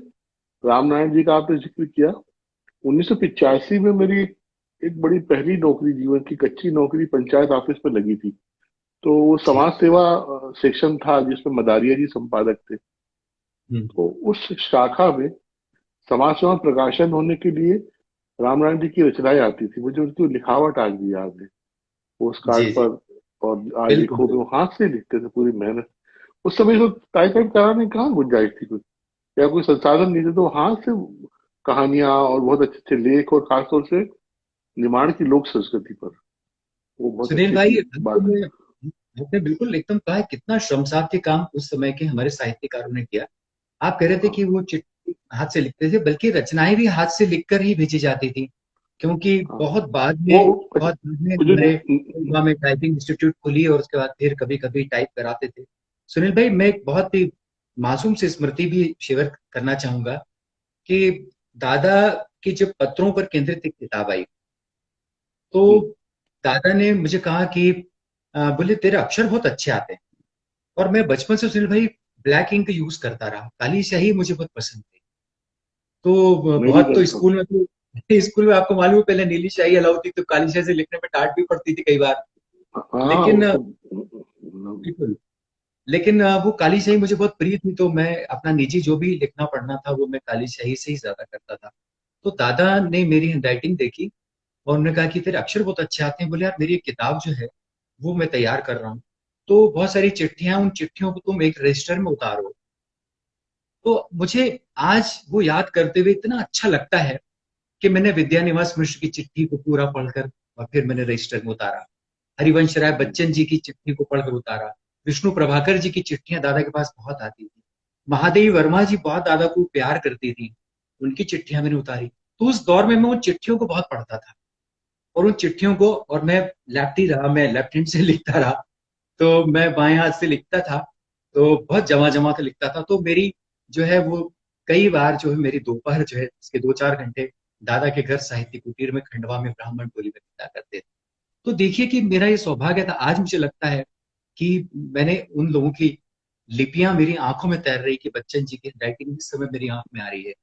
रामनारायण जी का आपने जिक्र किया, 1985 में मेरी एक बड़ी पहली नौकरी, जीवन की कच्ची नौकरी पंचायत ऑफिस में लगी थी। तो वो समाज सेवा सेक्शन था जिसमें मदारिया जी संपादक थे। तो उस शाखा में समाज सेवा प्रकाशन होने के लिए रामनारायण जी की रचनाएं आती थी। मुझे उनकी लिखावट आज भी याद है, पोस्ट कार्ड पर, और आज लिखो में वो हाथ से लिखते थे, पूरी मेहनत। उस समय तो टाइपराइट कराने कहाँ गुंजाइश थी कुछ, या कोई संसाधन नहीं थे, तो हाथ से कहानियां और बहुत अच्छे अच्छे लेख, और खासतौर से निमाड़ की लोक संस्कृति पर वो बहुत सुनील भाई बात। आपने बिल्कुल एकदम कहा है, कितना श्रमसाध्य के काम उस समय के हमारे साहित्यकारों ने किया। आप कह रहे थे कि वो चिट्ठी हाथ से लिखते थे, बल्कि रचनाएं भी हाथ से लिखकर ही भेजी जाती थी, क्योंकि हाँ बहुत बाद वो में अच्छा, बहुत बाद में वो जो हमारे युवा में टाइपिंग इंस्टीट्यूट खुली और उसके बाद फिर कभी कभी टाइप कराते थे। सुनील भाई, मैं एक बहुत ही मासूम सी स्मृति भी शेयर करना चाहूंगा कि दादा की जब पत्रों पर केंद्रित एक किताब आई, तो दादा ने मुझे कहा कि बोले तेरे अक्षर बहुत अच्छे आते हैं। और मैं बचपन से सुनील भाई ब्लैक इंक यूज करता रहा, काली स्याही मुझे बहुत पसंद थी। तो मैं भी बहुत तो करता हूँ। स्कूल में तो स्कूल में आपको मालूम है पहले नीली स्याही अलाउ थी, तो काली स्याही से लिखने में डांट भी पड़ती थी कई बार। हाँ लेकिन वो तो बिल्कुल, लेकिन वो काली स्याही मुझे बहुत प्रिय थी, तो मैं अपना निजी जो भी लिखना पढ़ना था वो मैं काली स्याही से ही ज्यादा करता था। तो दादा ने मेरी हैंडराइटिंग देखी और उन्होंने कहा कि तेरे अक्षर बहुत अच्छे आते हैं। बोले यार मेरी एक किताब जो है वो मैं तैयार कर रहा हूँ, तो बहुत सारी चिट्ठियां, उन चिट्ठियों को तुम एक रजिस्टर में उतारो। तो मुझे आज वो याद करते हुए इतना अच्छा लगता है कि मैंने विद्या निवास मिश्र की चिट्ठी को पूरा पढ़कर और फिर मैंने रजिस्टर में उतारा। हरिवंश राय बच्चन जी की चिट्ठी को पढ़कर उतारा। विष्णु प्रभाकर जी की चिट्ठियां दादा के पास बहुत आती थी। महादेवी वर्मा जी बहुत दादा को प्यार करती थी, उनकी चिट्ठियां मैंने उतारी। तो उस दौर में मैं उन चिट्ठियों को बहुत पढ़ता था, और उन चिट्ठियों को, और मैं लेफ्टी रहा, मैं लेफ्ट हैंड से लिखता रहा, तो मैं बाएं हाथ से लिखता था, तो बहुत जमा जमा के लिखता था। तो मेरी जो है वो कई बार जो है मेरी दोपहर जो है इसके 2-4 घंटे दादा के घर साहित्य कुटीर में खंडवा में ब्राह्मण बोली में बिता करते थे। तो देखिए कि मेरा ये सौभाग्य था। आज मुझे लगता है कि मैंने उन लोगों की लिपियां मेरी आंखों में तैर रही, कि बच्चन जी की राइटिंग इस समय मेरी आंख में आ रही है।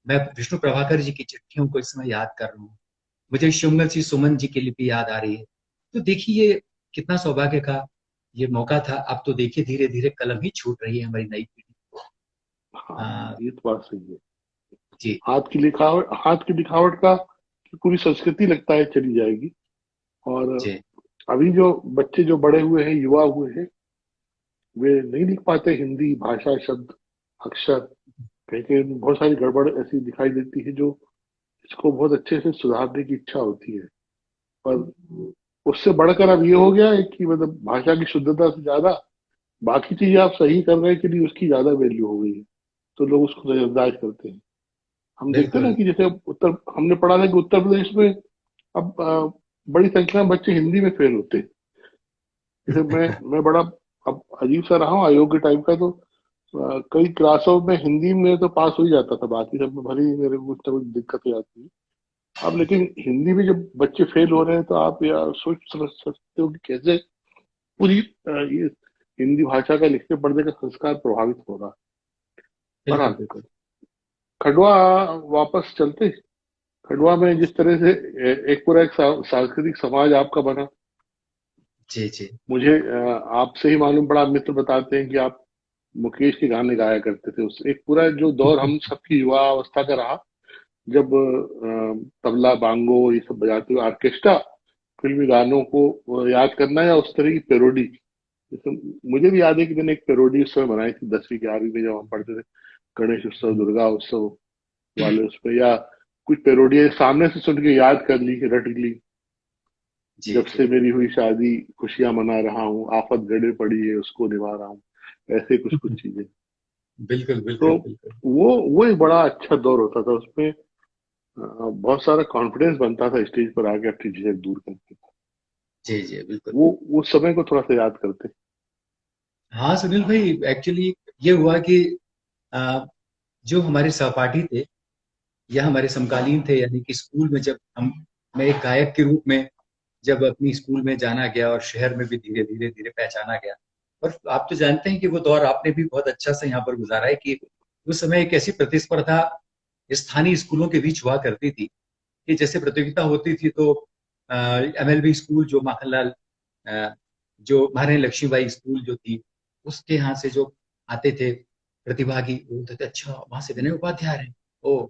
मैं विष्णु प्रभाकर जी की चिट्ठियों को इस समय याद कर रहा हूँ। मुझे शिवमल सिंह सुमन जी की लिपि याद आ रही है। तो देखिए ये कितना सौभाग्य का ये मौका था। अब तो देखिए धीरे धीरे कलम ही छूट रही है हमारी नई पीढ़ी को। हाँ आ, ये तो बात सही है। जी हाथ की लिखावट का की पूरी संस्कृति लगता है चली जाएगी। और जी अभी जो बच्चे जो बड़े हुए हैं, युवा हुए हैं, वे नहीं लिख पाते हिंदी भाषा शब्द अक्षर। कहीं कहीं बहुत सारी गड़बड़ ऐसी दिखाई देती है जो इसको बहुत अच्छे से सुधारने की इच्छा होती है। पर उससे बढ़कर अब ये हो गया है कि मतलब भाषा की शुद्धता से ज्यादा बाकी चीजें आप सही कर रहे हैं कि नहीं उसकी ज्यादा वैल्यू हो गई है। तो लोग उसको नजरअंदाज करते हैं। हम देखते हैं ना बिल्कुल कि जैसे उत्तर हमने पढ़ा था कि उत्तर प्रदेश में अब बड़ी संख्या में बच्चे हिंदी में फेल होते हैं। जैसे मैं बड़ा अब अजीब सा रहा हूँ अयोग्य टाइप का, तो कई क्लासों में हिंदी में तो पास हो ही जाता था, बाकी सब में भले ही मेरे को कुछ ना कुछ दिक्कतें आती है। अब लेकिन हिंदी में जब बच्चे फेल हो रहे हैं तो आप यार सोच समझ सकते हो कि कैसे पूरी ये हिंदी भाषा का लिखने पढ़ने का संस्कार प्रभावित हो रहा है। बिल्कुल बहरहाल बिल्कुल। खंडवा वापस चलते। खंडवा में जिस तरह से एक पूरा एक सांस्कृतिक समाज आपका बना, जी जी मुझे आपसे ही मालूम पड़ा, मित्र बताते हैं कि आप मुकेश के गाने गाया करते थे। उस एक पूरा जो दौर हम सबकी युवा अवस्था का रहा, जब तबला बांगो ये सब बजाते हुए ऑर्केस्ट्रा फिल्मी गानों को याद करना या उस तरह की पेरोडी। जैसे मुझे भी याद है कि मैंने एक पेरोडी उस समय बनाई थी 10वीं 11वीं में जब हम पढ़ते थे, गणेश उत्सव दुर्गा उत्सव वाले उस पे, या कुछ पेरोडी सामने से सुन के याद कर ली रट ली। जी जब जी से मेरी हुई शादी खुशियां मना रहा हूँ, आफत गड़े पड़ी है उसको निभा रहा हूँ, ऐसे कुछ कुछ चीजें। बिल्कुल तो बिल्कुल बिल्कुल। वो एक बड़ा अच्छा दौर होता था। उसमें बहुत सारा कॉन्फिडेंस बनता था स्टेज पर आके अपनी झिझक दूर करके। जी जी बिल्कुल। वो उस समय को थोड़ा सा याद करते। हाँ सुनील भाई, एक्चुअली ये हुआ कि अ, जो हमारे सहपाठी थे या हमारे समकालीन थे, यानी कि स्कूल में जब हम, मैं एक गायक के रूप में जब अपनी स्कूल में जाना गया और शहर में भी धीरे धीरे धीरे पहचाना गया। और आप तो जानते हैं कि वो दौर आपने भी बहुत अच्छा से यहाँ पर गुजारा है, कि उस समय एक ऐसी प्रतिस्पर्धा स्थानीय स्कूलों के बीच हुआ करती थी कि जैसे प्रतियोगिता होती थी तो एमएलबी स्कूल जो माखनलाल, अ, जो महारानी लक्ष्मीबाई स्कूल जो थी, उसके यहाँ से जो आते थे प्रतिभागी, वो बोलते थे अच्छा वहां से विनय उपाध्याय आ रहे हैं, ओ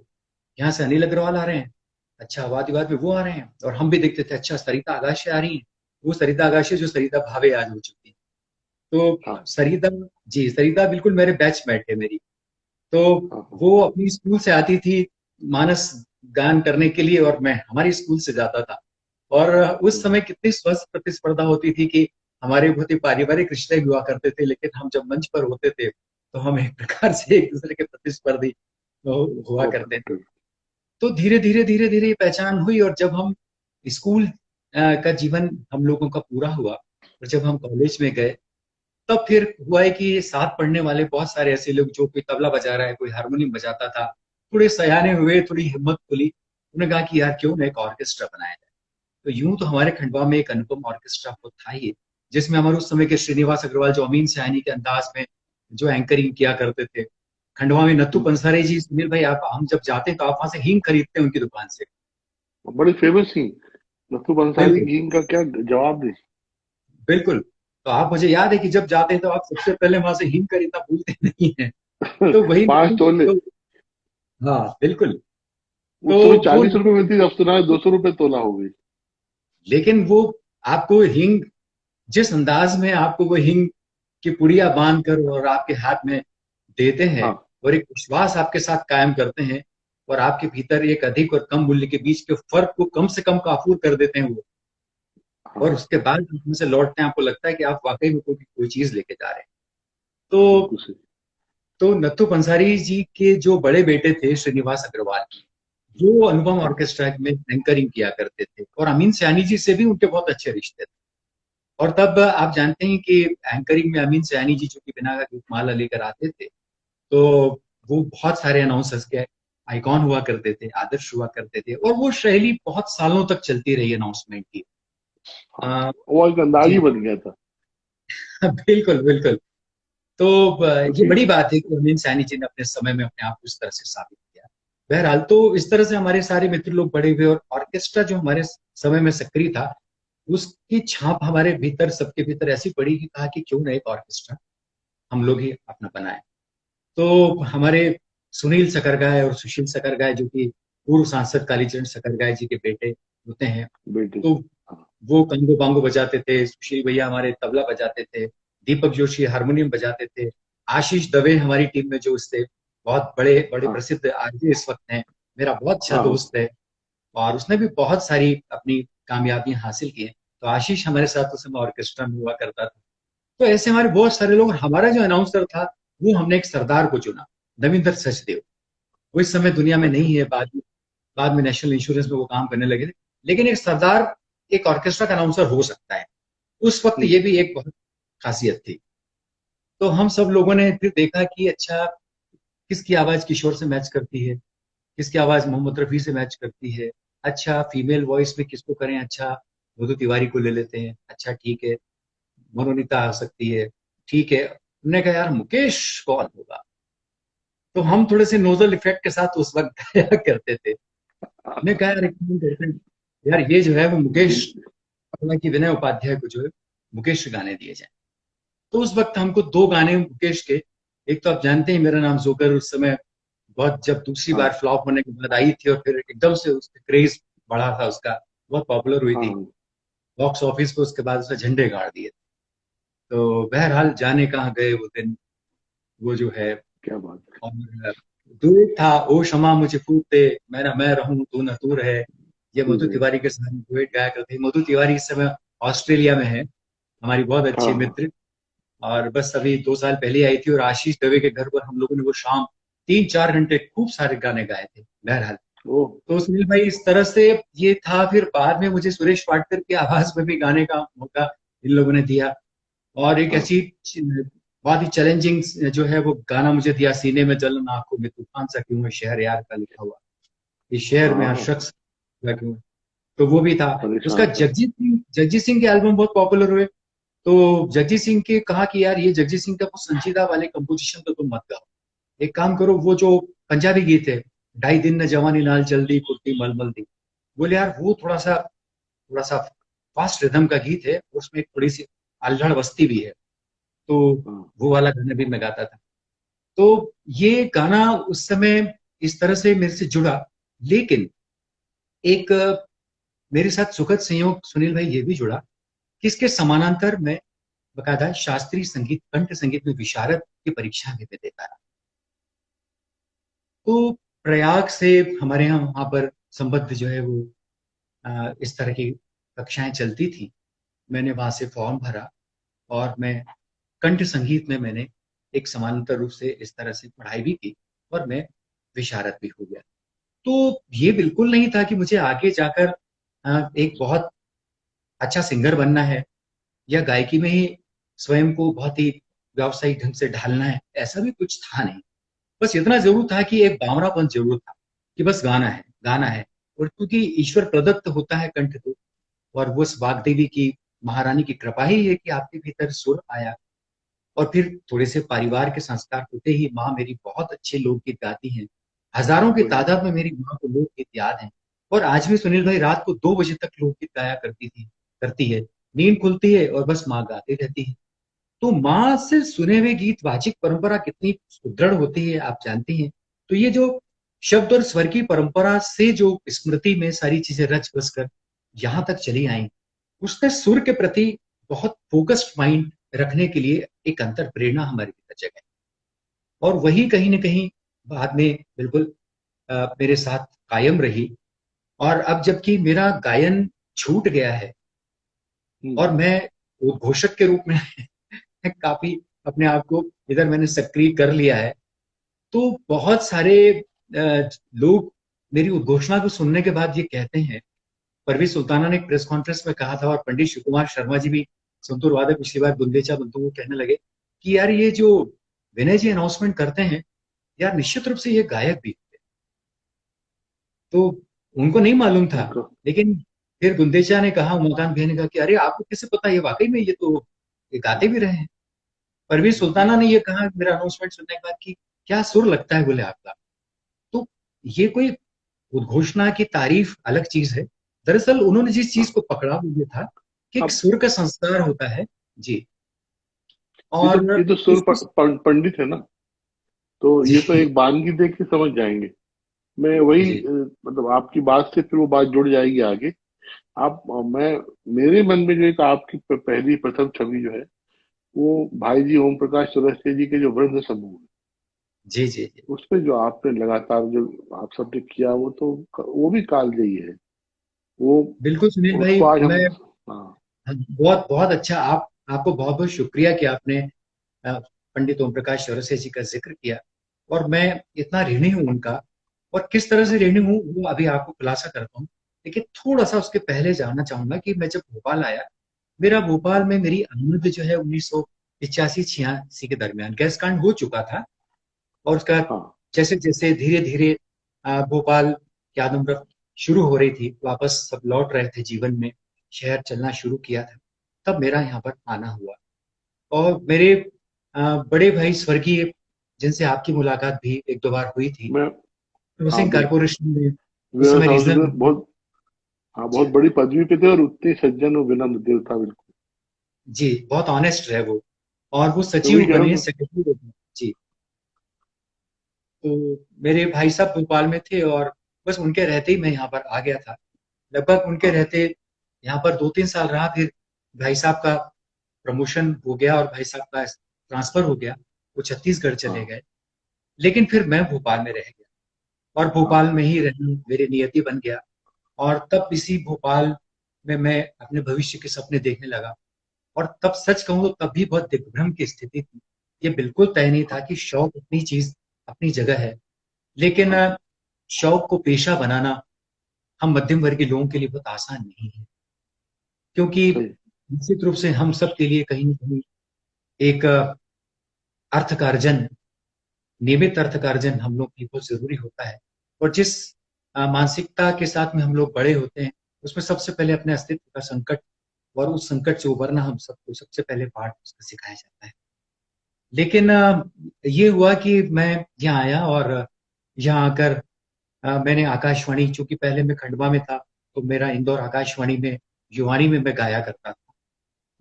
यहाँ से अनिल अग्रवाल आ रहे हैं, अच्छा वाद विवाद में वो आ रहे हैं। और हम भी देखते थे अच्छा सरिता आगाशे आ रही हैं, वो सरिता आगाशे जो सरिता भावे आज हो चुकी है। तो हाँ सरिता, जी सरिता बिल्कुल मेरे बैचमेट है मेरी। तो हाँ हाँ। वो अपनी स्कूल से आती थी मानस गान करने के लिए, और मैं हमारी स्कूल से जाता था। और उस हम्म, समय कितनी स्वस्थ प्रतिस्पर्धा होती थी कि हमारे बहुत ही पारिवारिक रिश्ते भी हुआ करते थे, लेकिन हम जब मंच पर होते थे तो हम एक प्रकार से एक दूसरे के प्रतिस्पर्धी हुआ हो करते थे। सकते तो धीरे धीरे धीरे धीरे ये पहचान हुई, और जब हम स्कूल का जीवन हम लोगों का पूरा हुआ और जब हम कॉलेज में गए, तब फिर हुआ है कि साथ पढ़ने वाले बहुत सारे ऐसे लोग, जो कोई तबला बजा रहा है, कोई हारमोनियम बजाता था, थोड़े सयाने हुए, थोड़ी हिम्मत खुली, उन्होंने कहा कि यार क्यों ना एक ऑर्केस्ट्रा बनाया जाए। तो यूं तो हमारे खंडवा में एक अनुपम ऑर्केस्ट्रा तो था ही, जिसमें हमारे उस समय के श्रीनिवास अग्रवाल, जो अमीन सयानी के अंदाज में जो एंकरिंग किया करते थे। खंडवा में नत्थू पंसारी जी, सुनील भाई, आप हम जब जाते हैं तो आप वहां से हींग खरीदते हैं उनकी दुकान से। बड़ी फेमस ही नथु बंसाली बिल्कुल, की, इनका क्या जवाब दे। बिल्कुल। तो आप, मुझे याद है कि जब जाते हैं तो आप सबसे पहले वहां से हींग खरीदना भूलते नहीं है। तो वही 5 तोले। तो, हाँ बिल्कुल। उस तो समय वो, 40 रुपए मिलती थी, अब सुना है 200 रुपए तोला हो गई। लेकिन वो आपको हींग, जिस अंदाज में आपको वो हींग की पुड़िया बांध कर और आपके हाथ में देते हैं, हाँ और एक विश्वास आपके साथ कायम करते हैं, और आपके भीतर एक अधिक और कम मूल्य के बीच के फर्क को कम से कम काफूर कर देते हैं वो, और हाँ, उसके बाद उसमें से लौटते हैं, आपको लगता है कि आप वाकई में कोई चीज लेके जा रहे हैं। तो बिल्कुल सही। नत्थू पंसारी जी के जो बड़े बेटे थे श्रीनिवास अग्रवाल, जो अनुपम हाँ ऑर्केस्ट्रा में एंकरिंग किया करते थे, और अमीन सयानी जी से भी उनके बहुत अच्छे रिश्ते थे। और तब आप जानते हैं कि एंकरिंग में अमीन सयानी जी, जो कि बिना का माला लेकर आते थे, तो वो बहुत सारे अनाउंसर्स के आइकॉन हुआ करते थे, आदर्श हुआ करते थे, और वो शैली बहुत सालों तक चलती रही अनाउंसमेंट की। हाँ, आ, वो एक अंदाज ही जी। बन गया था। बिल्कुल बिल्कुल। तो ये क्योंकि बड़ी बात है कि अमीन सैनी जी ने अपने समय में अपने आप को इस तरह से साबित किया। बहरहाल, तो इस तरह से हमारे सारे मित्र लोग बड़े हुए, और ऑर्केस्ट्रा जो हमारे समय में सक्रिय था, उसकी छाप हमारे भीतर, सबके भीतर ऐसी पड़ी कि कहा कि क्यों ना एक ऑर्केस्ट्रा हम लोग ही अपना बनाए। तो हमारे सुनील सकरगाय और सुशील सकरगाय, जो कि पूर्व सांसद कालीचरण सकरगाय जी के बेटे होते हैं, बेटे तो थे। हाँ वो कंगो बांगो बजाते थे, सुशील भैया हमारे तबला बजाते थे, दीपक जोशी हारमोनियम बजाते थे, आशीष दवे हमारी टीम में जो इससे बहुत बड़े बड़े हाँ प्रसिद्ध आरजे इस वक्त हैं, मेरा बहुत अच्छा हाँ दोस्त है, और उसने भी बहुत सारी अपनी कामयाबियां हासिल की हैं। तो आशीष हमारे साथ उस समय ऑर्केस्ट्रा में हुआ करता था। तो ऐसे हमारे बहुत सारे लोग, और हमारा जो अनाउंसर था, वो हमने एक सरदार को चुना, नविंदर सचदेव। वो इस समय दुनिया में अच्छा। नहीं है, बाद में नेशनल इंश्योरेंस में वो काम करने लगे थे। लेकिन एक सरदार एक ऑर्केस्ट्रा का अनाउंसर हो सकता है, उस वक्त ये भी एक बहुत खासियत थी। तो हम सब लोगों ने फिर देखा कि अच्छा, किसकी आवाज किशोर से मैच करती है, किसकी आवाज मोहम्मद रफी से मैच करती है, अच्छा फीमेल वॉइस में किसको करें, अच्छा मधु तिवारी को ले लेते हैं, अच्छा ठीक है मोनोनीता आ सकती है, ठीक है। हमने कहा यार मुकेश कौन होगा। तो हम थोड़े से नोजल इफेक्ट के साथ उस वक्त गाया करते थे। हमने कहा यार एक काम करते हैं, यार ये जो है वो मुकेश, हालांकि विनय उपाध्याय को जो है मुकेश के गाने दिए जाए। तो उस वक्त हमको दो गाने मुकेश के, एक तो आप जानते हैं मेरा नाम जोकर, उस समय बहुत, जब दूसरी बार हाँ फ्लॉप होने के बाद आई थी और फिर एकदम से उसका क्रेज बढ़ा था, उसका बहुत पॉपुलर हुई थी, हाँ। बॉक्स ऑफिस पे उसके बाद उसने झंडे गाड़ दिए। तो बहरहाल, जाने कहाँ गए वो दिन, वो जो है। क्या बात और डुएट था, ओ क्षमा मुझे फूट दे, मैं ना मैं रहूं तू न तू रहे, ये मधु है। तिवारी के साथ डुएट गाया करते थे। मधु तिवारी इस समय ऑस्ट्रेलिया में है, हमारी बहुत हाँ अच्छी हाँ। मित्र, और बस अभी 2 साल पहले आई थी, और आशीष दवे के घर पर हम लोगों ने वो शाम 3-4 घंटे खूब सारे गाने गाए थे। बहरहाल, ओ। तो सुनील भाई, इस तरह से ये था। फिर बाद में मुझे सुरेश वाडकर की आवाज में भी गाने का मौका इन लोगों ने दिया, और एक हाँ ऐसी बहुत ही चैलेंजिंग जो है वो गाना मुझे दिया, सीने में जलन आंखों में तूफान सा क्यों है, शहर यार का लिखा हुआ, इस शहर में हर हाँ। शख्स का क्यों है। तो वो भी था। उसका परेशान था। जगजीत सिंह के एल्बम बहुत पॉपुलर हुए। तो जगजीत सिंह के कहा कि यार ये जगजीत सिंह का कुछ संजीदा वाले कंपोजिशन तो तुम मत गाओ, एक काम करो, वो जो पंजाबी गीत है, ढाई दिन न जवानी नाल जल्दी कुर्ती मलमल दी, बोले यार वो थोड़ा सा फास्ट रिदम का गीत है, उसमें थोड़ी सी अल्हड़ बस्ती भी है, तो हाँ वो वाला गाना भी मैं गाता था। तो ये गाना उस समय इस तरह से मेरे से जुड़ा। लेकिन एक मेरे साथ सुखद संयोग सुनील भाई ये भी जुड़ा कि इसके समानांतर में बकायदा शास्त्रीय संगीत, कंठ संगीत में विशारद की परीक्षा भी मैं देता रहा। तो प्रयाग से हमारे यहाँ वहां पर संबद्ध जो है वो इस तरह की कक्षाएं चलती थी। मैंने वहां से फॉर्म भरा, और मैं कंठ संगीत में मैंने एक समानांतर रूप से इस तरह से पढ़ाई भी की, और मैं विशारद भी हो गया। तो ये बिल्कुल नहीं था कि मुझे आगे जाकर एक बहुत अच्छा सिंगर बनना है या गायकी में ही स्वयं को बहुत ही व्यावसायिक ढंग से ढालना है, ऐसा भी कुछ था नहीं। बस इतना जरूर था कि एक बावरापन जरूर था कि बस गाना है, गाना है। और क्योंकि ईश्वर प्रदत्त होता है कंठ तो, और वो उस वाग्देवी की, महारानी की कृपा ही है कि आपके भीतर सुर आया। और फिर थोड़े से परिवार के संस्कार होते ही माँ मेरी बहुत अच्छे लोकगीत गाती हैं। हजारों की वही तादाद में मेरी माँ को लोकगीत याद हैं। और आज भी सुनील भाई रात को 2 बजे तक लोकगीत गाया करती है। नींद खुलती है और बस माँ गाती रहती है। तो माँ से सुने हुए गीत वाचिक परंपरा कितनी सुदृढ़ होती है आप जानती हैं। तो ये जो शब्द और स्वर की परंपरा से जो स्मृति में सारी चीजें रच बस कर यहाँ तक चली आई, उसने सुर के प्रति बहुत फोकस्ड माइंड रखने के लिए एक अंतर प्रेरणा हमारे भीतर जगाई। और वही कहीं ना कहीं बाद में बिल्कुल मेरे साथ कायम रही। और अब जबकि मेरा गायन छूट गया है और मैं उद्घोषक के रूप में काफी अपने आप को इधर मैंने सक्रिय कर लिया है, तो बहुत सारे लोग मेरी उद्घोषणा को सुनने के बाद ये कहते हैं। परवीज सुल्ताना ने एक प्रेस कॉन्फ्रेंस में कहा था और पंडित शिव कुमार शर्मा जी भी संतूर वादक पिछली बार बुंदेचा बंतु को कहने लगे कि यार ये जो विनय जी अनाउंसमेंट करते हैं, यार निश्चित रूप से ये गायक भी थे। तो उनको नहीं मालूम था, उनको लेकिन फिर बुंदेचा ने कहा, उमाकांत भैया ने कहा कि अरे आपको कैसे पता, ये वाकई में ये गाते भी रहे हैं। परवीज सुल्ताना ने ये कहा मेरा अनाउंसमेंट सुनने के बाद कि क्या सुर लगता है बोले आपका। तो ये कोई उद्घोषणा की तारीफ अलग चीज है। दरअसल उन्होंने जिस चीज हाँ, को पकड़ा वो ये था कि एक अब सुर का संस्कार होता है जी। ये तो और ये तो सुर इस पंडित है ना, तो ये तो जी एक वानगी देख के समझ जाएंगे। मैं वही जी मतलब आपकी बात से फिर वो बात जुड़ जाएगी आगे। आप मैं मेरे मन में जो एक आपकी पहली प्रथम छवि जो है, वो भाई जी ओम प्रकाश चौरसिया जी के जो वृंद समूह है, जी जी जी उसपे जो आपने लगातार जो आप सबने किया, वो तो वो भी कालजयी है। वो बिल्कुल सुनील भाई। उसको आज हम, मैं हाँ बहुत बहुत अच्छा, आपको बहुत बहुत शुक्रिया कि आपने पंडित ओम प्रकाश चौरसिया जी का जिक्र किया। और मैं इतना ऋणी हूँ उनका। और किस तरह से ऋणी हूँ वो अभी आपको खुलासा करता हूँ। लेकिन थोड़ा सा उसके पहले जानना चाहूंगा कि मैं जब भोपाल आया, मेरा भोपाल में मेरी अनुमति जो है 1985-86 के दरमियान गैस कांड हो चुका था। और उसका हाँ जैसे जैसे धीरे धीरे भोपाल की आदमरफ्त शुरू हो रही थी, वापस सब लौट रहे थे जीवन में, शहर चलना शुरू किया था, तब मेरा यहाँ पर आना हुआ। और मेरे बड़े भाई स्वर्गीय, जिनसे आपकी मुलाकात भी 1-2 बार हुई थी, मैं, हाँ हाउसिंग बिल्कुल, कारपोरेशन में उस वे समय हाउस रीजनल। में बहुत, हाँ जी बहुत बड़ी पदवी पे थे और उतने सज्जन और विनम्र दिल था, बिल्कुल। जी, बहुत ऑनेस्ट रहे वो। और वो मैं वही सचिव कह रहा बने, हूँ सेक्रेटरी बने जी। तो मेरे भाई साहब भोपाल में थे और बस उनके रहते ही मैं यहाँ पर आ गया था। लगभग उनके हाँ रहते यहाँ पर 2-3 साल रहा। फिर भाई साहब का प्रमोशन हो गया और भाई साहब का ट्रांसफर हो गया, वो छत्तीसगढ़ चले हाँ गए। लेकिन फिर मैं भोपाल में रह गया और हाँ भोपाल में ही रहना मेरी नियति बन गया। और तब इसी भोपाल में मैं अपने भविष्य के सपने देखने लगा। और तब सच कहूं तो तब भी बहुत दिग्भ्रम की स्थिति थी। ये बिल्कुल तय नहीं था हाँ कि शौक अपनी चीज अपनी जगह है, लेकिन हाँ शौक को पेशा बनाना हम मध्यम वर्गीय लोगों के लिए बहुत आसान नहीं है। क्योंकि सही, निश्चित रूप से हम सब के लिए कहीं ना कहीं एक अर्थकार्जन, नियमित अर्थकार्जन हम लोग के लिए बहुत जरूरी होता है। और जिस मानसिकता के साथ में हम लोग बड़े होते हैं, उसमें सबसे पहले अपने अस्तित्व का संकट, और उस संकट से उबरना हम सबको सबसे पहले पाठ उसका सिखाया जाता है। लेकिन ये हुआ कि मैं यहाँ आया और यहाँ आकर मैंने आकाशवाणी, चूंकि पहले मैं खंडवा में था तो मेरा इंदौर आकाशवाणी में युवानी में मैं गाया करता था।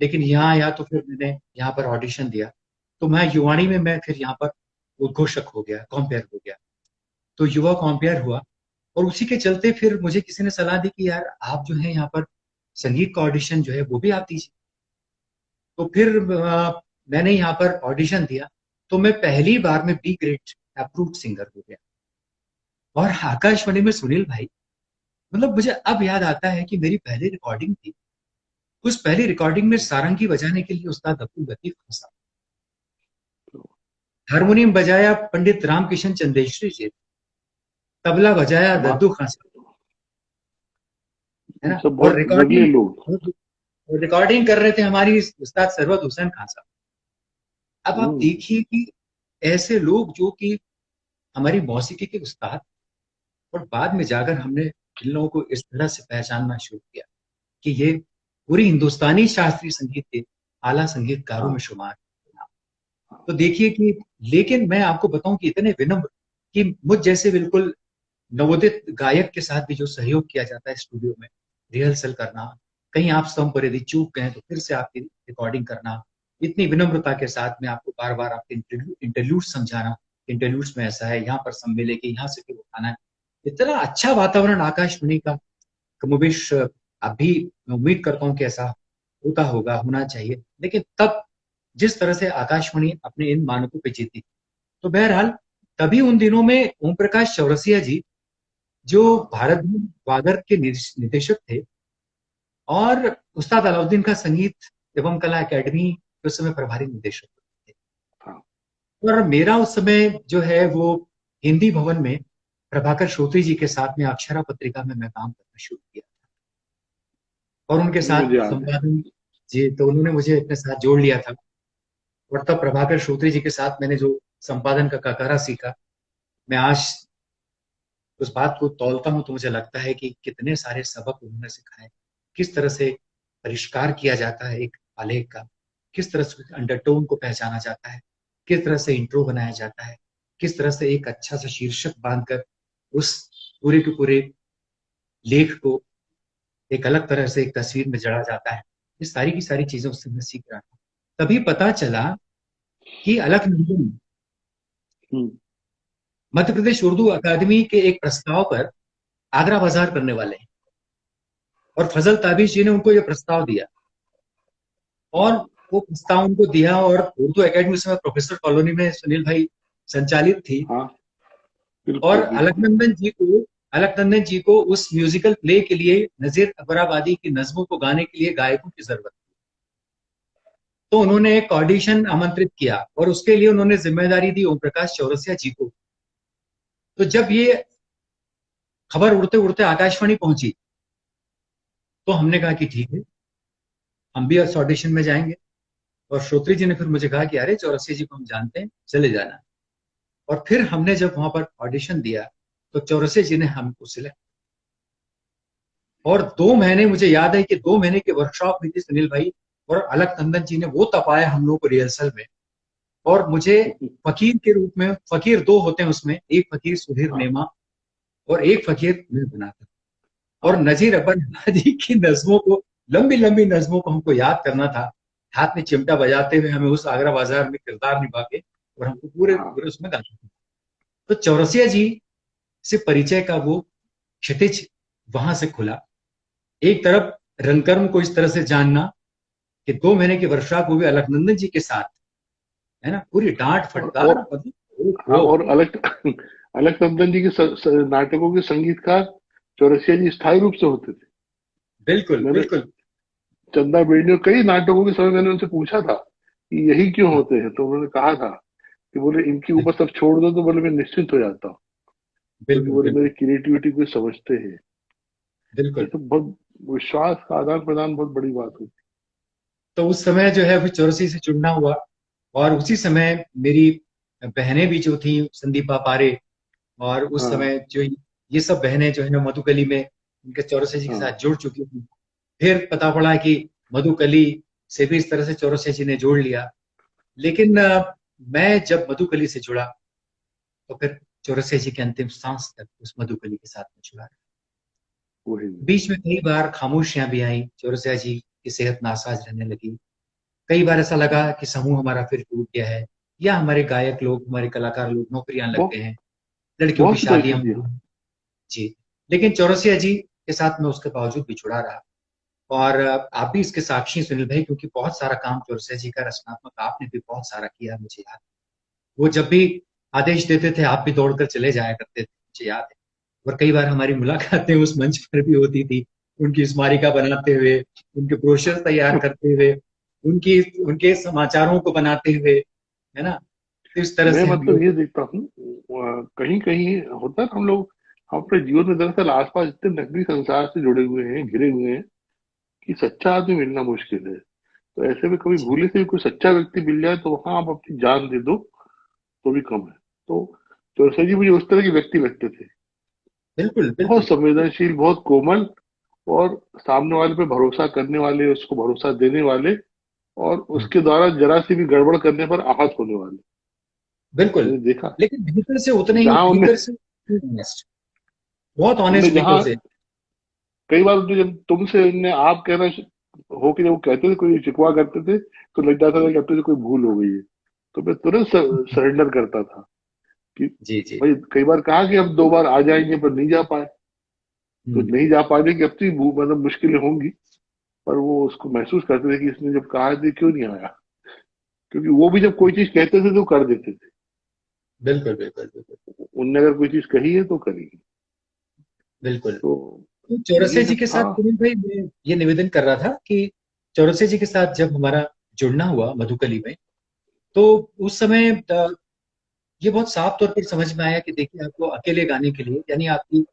लेकिन यहाँ आया तो फिर मैंने यहाँ पर ऑडिशन दिया, तो मैं युवानी में मैं फिर यहाँ पर उद्घोषक हो गया, कॉम्पेयर हो गया। तो युवा कॉम्पेयर हुआ। और उसी के चलते फिर मुझे किसी ने सलाह दी कि यार आप जो है यहाँ पर संगीत का ऑडिशन जो है वो भी आप दीजिए। तो फिर मैंने यहाँ पर ऑडिशन दिया। तो मैं पहली बार में बी ग्रेड अप्रूव्ड सिंगर हो गया। और आकाशवाणी में सुनील भाई, मतलब मुझे अब याद आता है कि मेरी पहली रिकॉर्डिंग थी। उस पहली रिकॉर्डिंग में सारंगी बजाने के लिए उस्ताद अब्दुल लतीफ खान साहब, हारमोनियम बजाया पंडित रामकिशन चंदेश्वरी जी, तबला बजाया वाह, दद्दू खां साहब, है ना। सब और बहुत नगले लोग। रिकॉर्डिंग कर रहे थे हमारी उस्ताद सरवत हुसैन खान साहब। अब आप हम्म। देखिए कि ऐसे लोग जो कि हमारी मौसीकी के उस्ताद, और बाद में जाकर हमने इन लोगों को इस तरह से पहचानना शुरू किया कि ये पूरी हिंदुस्तानी शास्त्रीय संगीत के आला संगीतकारों में हाँ शुमार। हाँ। तो देखिए कि, लेकिन मैं आपको बताऊं कि इतने विनम्र कि मुझ जैसे बिल्कुल नवोदित गायक के साथ भी जो सहयोग किया जाता है स्टूडियो में, रिहर्सल करना, कहीं आप स्तंभ पर यदि चूक गए तो फिर से आपकी रिकॉर्डिंग करना, इतनी विनम्रता के साथ में आपको बार बार आपके इंटरल्यूड समझाना, इंटरल्यूड्स में ऐसा है, यहाँ पर सब मिलेगी, यहाँ से फिर उठाना है। इतना अच्छा वातावरण आकाशवाणी का कमोबेश अभी मैं उम्मीद करता हूँ कि ऐसा होता होगा, होना चाहिए। लेकिन तब जिस तरह से आकाशवाणी अपने इन मानकों पे जीती, तो बहरहाल तभी उन दिनों में ओम प्रकाश चौरसिया जी, जो हाँ। भारत वादर के निदेशक थे, और उस्ताद अलाउद्दीन का संगीत एवं कला एकेडमी के उस समय प्रभारी निदेशक थे। हाँ। और मेरा उस समय जो है वो हिंदी भवन में प्रभाकर श्रोत्री जी के साथ में अक्षरा पत्रिका में मैं काम करना शुरू किया, और उनके मुझे साथ याद है। संपादन। जी, तो उन्होंने मुझे अपने साथ जोड़ लिया था, और तब प्रभाकर श्रोत्री जी के साथ मैंने जो संपादन का काकारा सीखा, मैं आज उस बात को तौलता हूं तो मुझे लगता है कि कितने सारे सबक उन्होंने सिखाए, किस तरह से परिष्कार किया जाता है एक आलेख का, किस तरह से अंडरटोन को पहचाना जाता है, किस तरह से इंट्रो बनाया जाता है, किस तरह से एक अच्छा सा शीर्षक बांधकर उस पूरे के पूरे लेख को एक अलग तरह से एक तस्वीर में जड़ा जाता है। ये सारी की सारी चीजें उससे मैं सीख रहा था। तभी पता चला कि अलकनंदन हम्म। मध्य प्रदेश उर्दू अकादमी के एक प्रस्ताव पर आगरा बाजार करने वाले हैं, और फजल ताबिश जी ने उनको ये प्रस्ताव दिया, और वो प्रस्ताव उनको दिया, और उर्दू एकेडमी उस समय प्रोफेसर कॉलोनी में सुनील भाई संचालित थी। हाँ, और बिल्कुल बिल्कुल। अलकनंदन जी को उस म्यूजिकल प्ले के लिए नजीर अकबराबादी की नज्मों को गाने के लिए गायकों की जरूरत थी। तो उन्होंने एक ऑडिशन आमंत्रित किया, और उसके लिए उन्होंने जिम्मेदारी दी ओम प्रकाश चौरसिया जी को। तो जब ये खबर उड़ते उड़ते आकाशवाणी पहुंची, तो हमने कहा कि ठीक है, हम भी इस ऑडिशन में जाएंगे। और श्रोत्री जी ने फिर मुझे कहा कि अरे चौरसिया जी को हम जानते हैं, चले जाना। और फिर हमने जब वहां पर ऑडिशन दिया, तो चौरसिया जी ने हमको सिलेक्ट, और 2 महीने, मुझे याद है कि 2 महीने की वर्कशॉप हुई थी सुनील भाई, और अलकनंदन जी ने वो तपाया हम लोग को रिहर्सल में। और मुझे फकीर के रूप में, फकीर 2 होते हैं उसमें, एक फकीर सुधीर हाँ नेमा और एक फकीर मैं बना था। और हाँ नजीर अकबर की नज्मों को, लंबी लंबी नज्मों को हमको याद करना था, हाथ में चिमटा बजाते हुए हमें उस आगरा बाजार में किरदार निभा के, और हमको पूरे हाँ। पूरे उसमें गाना था। तो चौरसिया जी से परिचय का वो क्षितिज वहां से खुला। एक तरफ रंगकर्म को इस तरह से जानना कि 2 महीने की वर्कशॉप वो भी अलकनंदन जी के साथ, है ना, पूरी डांट फटकार, और मतलब हाँ, ओ, और अलग अलग चंदन जी के नाटकों के संगीतकार चौरसिया जी स्थायी रूप से होते थे। बिल्कुल मैंने बिल्कुल चंदा बेड़ियों कई नाटकों के समय मैंने उनसे पूछा था कि यही क्यों होते हैं, तो उन्होंने कहा था कि बोले इनके ऊपर सब छोड़ दो तो बोले मैं निश्चिंत हो जाता हूँ, क्योंकि बिल्कुल बोले मेरी बिल्कुल क्रिएटिविटी को समझते हैं। ये बिल्कुल। सब बहुत विश्वास का आदान प्रदान बहुत बड़ी बात होती तो उस समय जो है फिर चौरसी से जुड़ना हुआ, और उसी समय मेरी बहनें भी जो थी, संदीपा पारे, और है। उस हाँ समय जो ये सब बहनें जो है ना मधुकली में उनके चौरसिया जी के हाँ साथ जुड़ चुकी थी। फिर पता पड़ा कि मधुकली से भी इस तरह से चौरसिया जी ने जोड़ लिया। लेकिन मैं जब मधुकली से जुड़ा, तो फिर चौरसिया जी के अंतिम सांस तक उस मधुकली के साथ में जुड़ा। वही। बीच में कई बार खामोशियां भी आई, चौरसिया जी की सेहत नासाज रहने लगी। कई बार ऐसा लगा कि समूह हमारा फिर टूट गया है, या हमारे गायक लोग, हमारे कलाकार लोग नौकरियां लग गए बहुत हैं, लड़कियों की बहुत सी शादियां हो परिस्थितियां। गई। जी। लेकिन चौरसिया जी के साथ मैं उसके बावजूद भी जुड़ा रहा। और आप भी इसके साक्षी हैं, सुनील भाई, क्योंकि बहुत सारा काम चौरसिया जी का रचनात्मक आपने भी बहुत सारा किया, मुझे याद है। वो जब भी आदेश देते थे, आप भी दौड़कर चले जाया करते थे, मुझे याद है। और कई बार हमारी मुलाकातें उस मंच पर भी होती थी, उनकी स्मारिका बनाते हुए, उनके ब्रोशर तैयार करते हुए, उनकी उनके समाचारों को बनाते हुए, है ना। तो इस तरह मैं से हम मतलब लोग। ये देखता हूँ, कहीं कहीं होता है ना, हम लोग हम अपने जीवन में दरअसल आसपास इतने नकली संसार से जुड़े हुए हैं, घिरे हुए हैं, कि सच्चा आदमी मिलना मुश्किल है। तो ऐसे में कभी जी भूले से भी कोई सच्चा व्यक्ति मिल जाए तो वहां आप अपनी जान दे दो तो भी कम है। तो चौरसिया जी मुझे उस तरह के व्यक्ति लगते थे, बिल्कुल बहुत बिल्कुल। संवेदनशील, बहुत कोमल, और सामने वाले पे भरोसा करने वाले, उसको भरोसा देने वाले, और हाँ, उसके द्वारा जरा सी भी गड़बड़ करने पर आहत होने वाले। बिल्कुल। मैंने देखा लेकिन भीतर से उतने ही जहां उनने भीतर से ऑनेस्ट, बहुत उनने ऑनेस्ट जहां बिकॉज है। कई बार तो जब तुमसे उनने आप कहना हो कि जब वो कहते थे, कोई शिकवा करते थे, तो लग जाता था कि अपने से कोई भूल हो गई है, तो मैं तुरंत सरेंडर करता था कि जी जी। भाई, कई बार कहा कि हम 2 बार आ जाएंगे पर नहीं जा पाए, तो हम्म, नहीं जा पाने की अपनी मतलब मुश्किलें होंगी, पर वो उसको महसूस करते थे कि इसने जब कहा है तो क्यों नहीं आया, क्योंकि वो भी जब कोई चीज कहते थे तो कर देते थे। बिल्कुल बिल्कुल बिल्कुल उनने अगर कोई चीज कही है तो करी है। बिल्कुल। तो तो चौरसिया ये जी सब के था। साथ सुनील भाई मैं ये निवेदन कर रहा था कि चौरसिया जी के साथ जब हमारा जुड़ना हुआ मधुकली में, तो उस समय ये बहुत साफ तौर पर समझ में आया कि देखिए आपको अकेले गाने के लिए, यानी आपकी